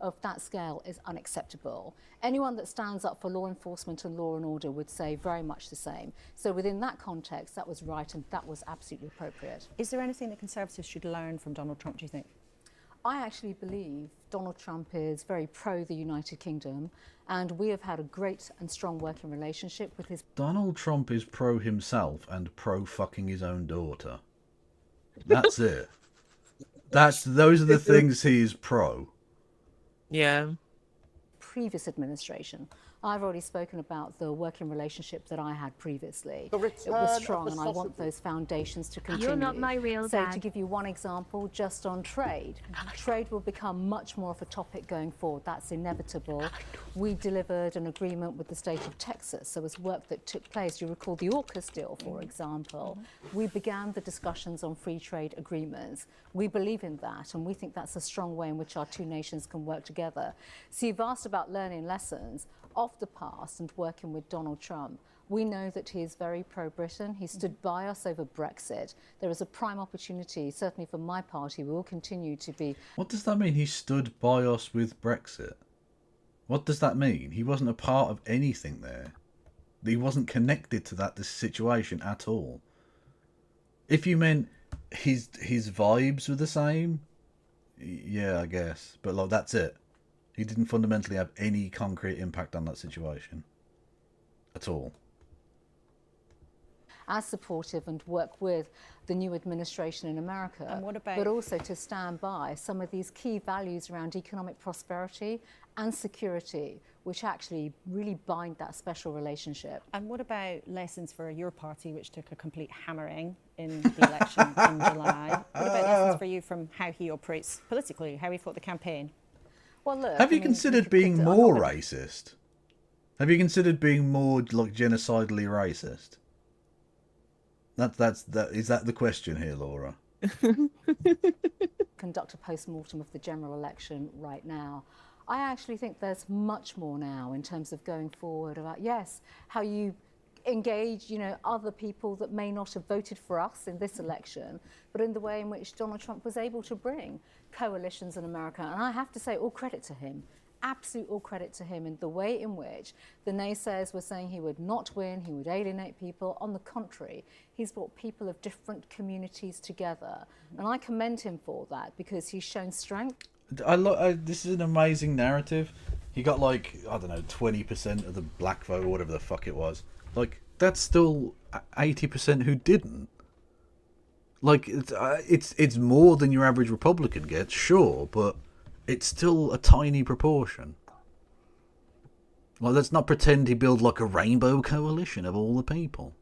of that scale is unacceptable. Anyone that stands up for law enforcement and law and order would say very much the same. So within that context, that was right and that was absolutely appropriate. Is there anything that Conservatives should learn from Donald Trump, do you think? I actually believe Donald Trump is very pro the United Kingdom, and we have had a great and strong working relationship with his... Donald Trump is pro himself and pro fucking his own daughter. That's it. Those are the things he is pro. Yeah. Previous administration. I've already spoken about the working relationship that I had previously. It was strong, and I want those foundations to continue. You're not my real So dad. to give you one example, just on trade, trade will become much more of a topic going forward. That's inevitable. We delivered an agreement with the state of Texas. There was work that took place. You recall the AUKUS deal, for example. We began the discussions on free trade agreements. We believe in that, and we think that's a strong way in which our two nations can work together. So you've asked about learning lessons of the past and working with Donald Trump. We know that he is very pro-Britain. He stood by us over Brexit. There is a prime opportunity, certainly for my party. We will continue to be... What does that mean, he stood by us with Brexit? What does that mean? He wasn't a part of anything there. He wasn't connected to that situation at all. If you meant his vibes were the same, yeah, I guess. But like, that's it. He didn't fundamentally have any concrete impact on that situation at all. As supportive and work with the new administration in America, And what about- but also to stand by some of these key values around economic prosperity and security, which actually really bind that special relationship. And what about lessons for your party, which took a complete hammering in the election in July? What about lessons for you from how he operates politically, how he fought the campaign? Well, look, Have you considered being more racist? Have you considered being more like genocidally racist? Is that the question here, Laura? Conduct a post-mortem of the general election right now. I actually think there's much more now in terms of going forward about, yes, how you engage, other people that may not have voted for us in this election, but in the way in which Donald Trump was able to bring coalitions in America. And I have to say, all credit to him. Absolute all credit to him in the way in which the naysayers were saying he would not win, he would alienate people. On the contrary, he's brought people of different communities together. And I commend him for that because he's shown strength. This is an amazing narrative. He got 20% of the black vote or whatever the fuck it was. That's still 80% who didn't. It's more than your average Republican gets, sure, but it's still a tiny proportion. Let's not pretend he built a rainbow coalition of all the people.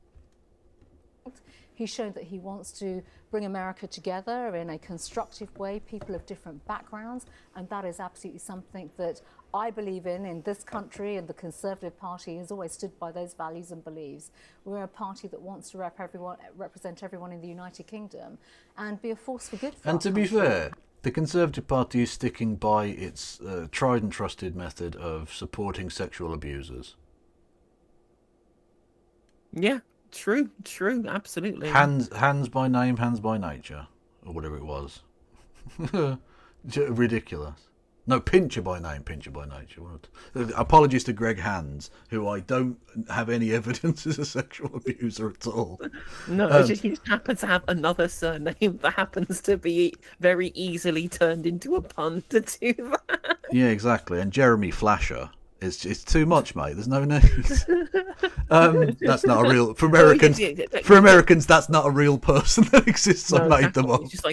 He's shown that he wants to bring America together in a constructive way, people of different backgrounds, and that is absolutely something that I believe in this country, and the Conservative Party has always stood by those values and beliefs. We're a party that wants to represent everyone in the United Kingdom and be a force for good for And our to be country. fair, the Conservative Party is sticking by its tried and trusted method of supporting sexual abusers. Yeah, true, absolutely. Hands by name, hands by nature, or whatever it was. Ridiculous. No, Pincher by name, Pincher by nature. Apologies to Greg Hands, who I don't have any evidence is a sexual abuser at all. No, he just happens to have another surname that happens to be very easily turned into a pun to do that. Yeah, exactly. And Jeremy Flasher. It's too much, mate. There's no need. That's not a real for Americans. For Americans, that's not a real person that exists. I made them up. It's just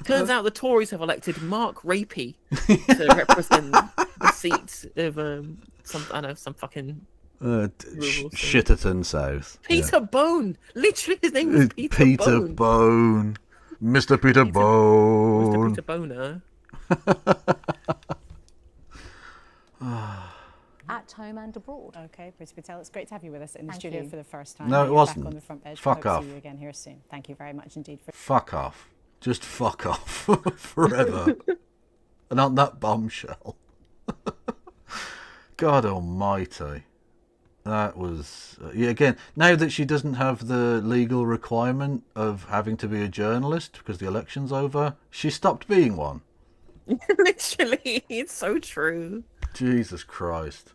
turns out the Tories have elected Mark Rapey to represent the seats of some fucking Shitterton South. Peter Bone. Literally, his name was Peter Bone. Mr. Peter Bone. Mr. Peter Boner. At home and abroad. Okay, Priti Patel, it's great to have you with us in the Thank studio you. for the first time. No, it You're wasn't. Back on the front page. Fuck Hope off. to see you again here soon. Thank you very much indeed. Fuck off. Just fuck off. Forever. And on that bombshell. God almighty. That was... again, now that she doesn't have the legal requirement of having to be a journalist because the election's over, she stopped being one. Literally, it's so true. Jesus Christ.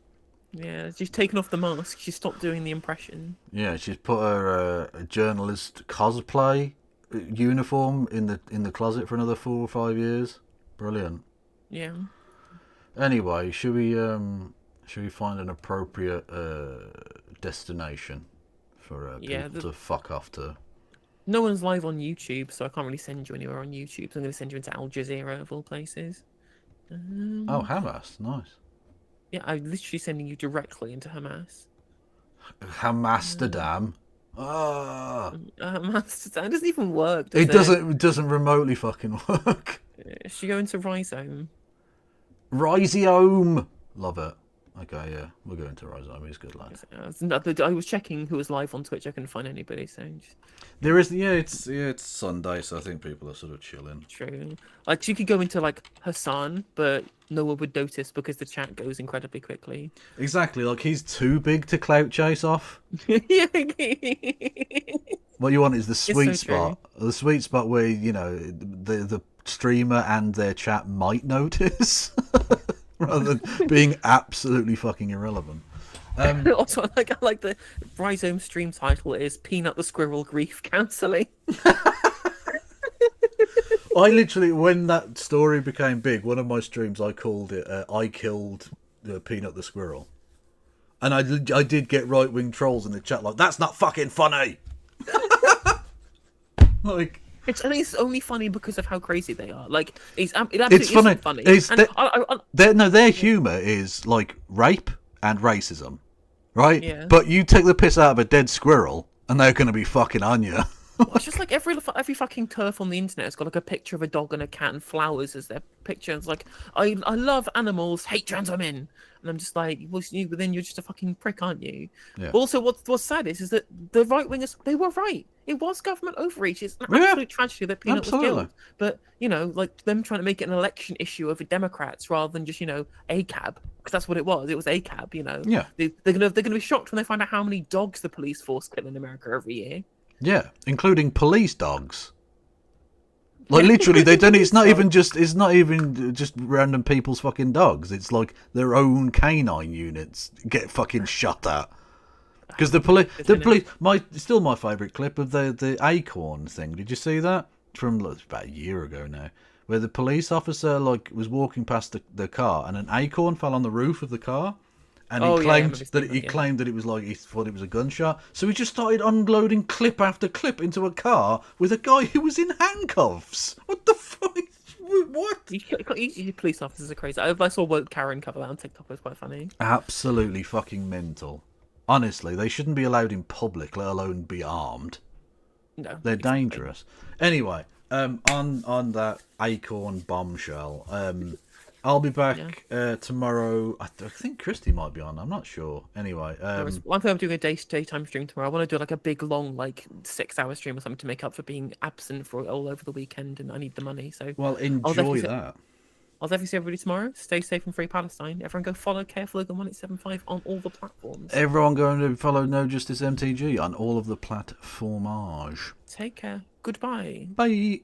Yeah, she's taken off the mask. She stopped doing the impression. Yeah, she's put her a journalist cosplay uniform in the closet for another 4 or 5 years. Brilliant. Yeah. Anyway, should we find an appropriate destination for people to fuck off to? No one's live on YouTube, so I can't really send you anywhere on YouTube. So I'm going to send you into Al Jazeera of all places. Oh, Hamas, nice. Yeah, I'm literally sending you directly into Hamas. Hamasterdam. Ah. Amsterdam. It doesn't even work. It doesn't remotely fucking work. Should you go into Rhizome? Rhiziome. Love it. Okay, yeah, we'll go into Rhizome. He's good, lad. I was checking who was live on Twitch. I couldn't find anybody. So there is, it's Sunday, so I think people are sort of chilling. True. Like you could go into like Hassan, but no one would notice because the chat goes incredibly quickly. Exactly, like he's too big to clout chase off. Yeah. What you want is the sweet so true. spot. The sweet spot where, the streamer and their chat might notice. Rather than being absolutely fucking irrelevant. Also, I like the Rhizome stream title is Peanut the Squirrel Grief Counselling. I literally, when that story became big, one of my streams, I called it I Killed Peanut the Squirrel. And I did get right-wing trolls in the chat like, that's not fucking funny! Like... I think it's only funny because of how crazy they are. Like, it absolutely it's funny. Isn't funny. It's And their humour is like rape and racism, right? Yeah. But you take the piss out of a dead squirrel, and they're going to be fucking on you. It's just like every fucking turf on the internet has got like a picture of a dog and a cat and flowers as their picture. And it's like, I love animals, hate trans women. And I'm just like, well, then you're just a fucking prick, aren't you? Yeah. Also, what's sad is that the right wingers, they were right. It was government overreach. It's an absolute tragedy that Peanut was killed. But, like them trying to make it an election issue over Democrats rather than just, ACAB. Because that's what it was. It was ACAB, Yeah. They're gonna be shocked when they find out how many dogs the police force kill in America every year. Yeah, including police dogs. Like literally, they don't. It's not even just random people's fucking dogs. It's like their own canine units get fucking shot at. Because the police, still my favourite clip of the acorn thing. Did you see that from about a year ago now, where the police officer was walking past the car and an acorn fell on the roof of the car. And he claimed that it was like he thought it was a gunshot, so he just started unloading clip after clip into a car with a guy who was in handcuffs. What the fuck? What? Police officers are crazy. I saw what Karen cover that on TikTok. It was quite funny. Absolutely fucking mental. Honestly, they shouldn't be allowed in public, let alone be armed. No, they're dangerous. Anyway, on that acorn bombshell. I'll be back tomorrow. I think Christy might be on. I'm not sure. Anyway, one thing I'm doing a daytime stream tomorrow. I want to do like a big long 6-hour stream or something to make up for being absent for all over the weekend, and I need the money. So enjoy that. I'll definitely see everybody tomorrow. Stay safe and free Palestine. Everyone go follow Careful Logan 1875 on all the platforms. Everyone going to follow No Justice MTG on all of the platformage. Take care. Goodbye. Bye.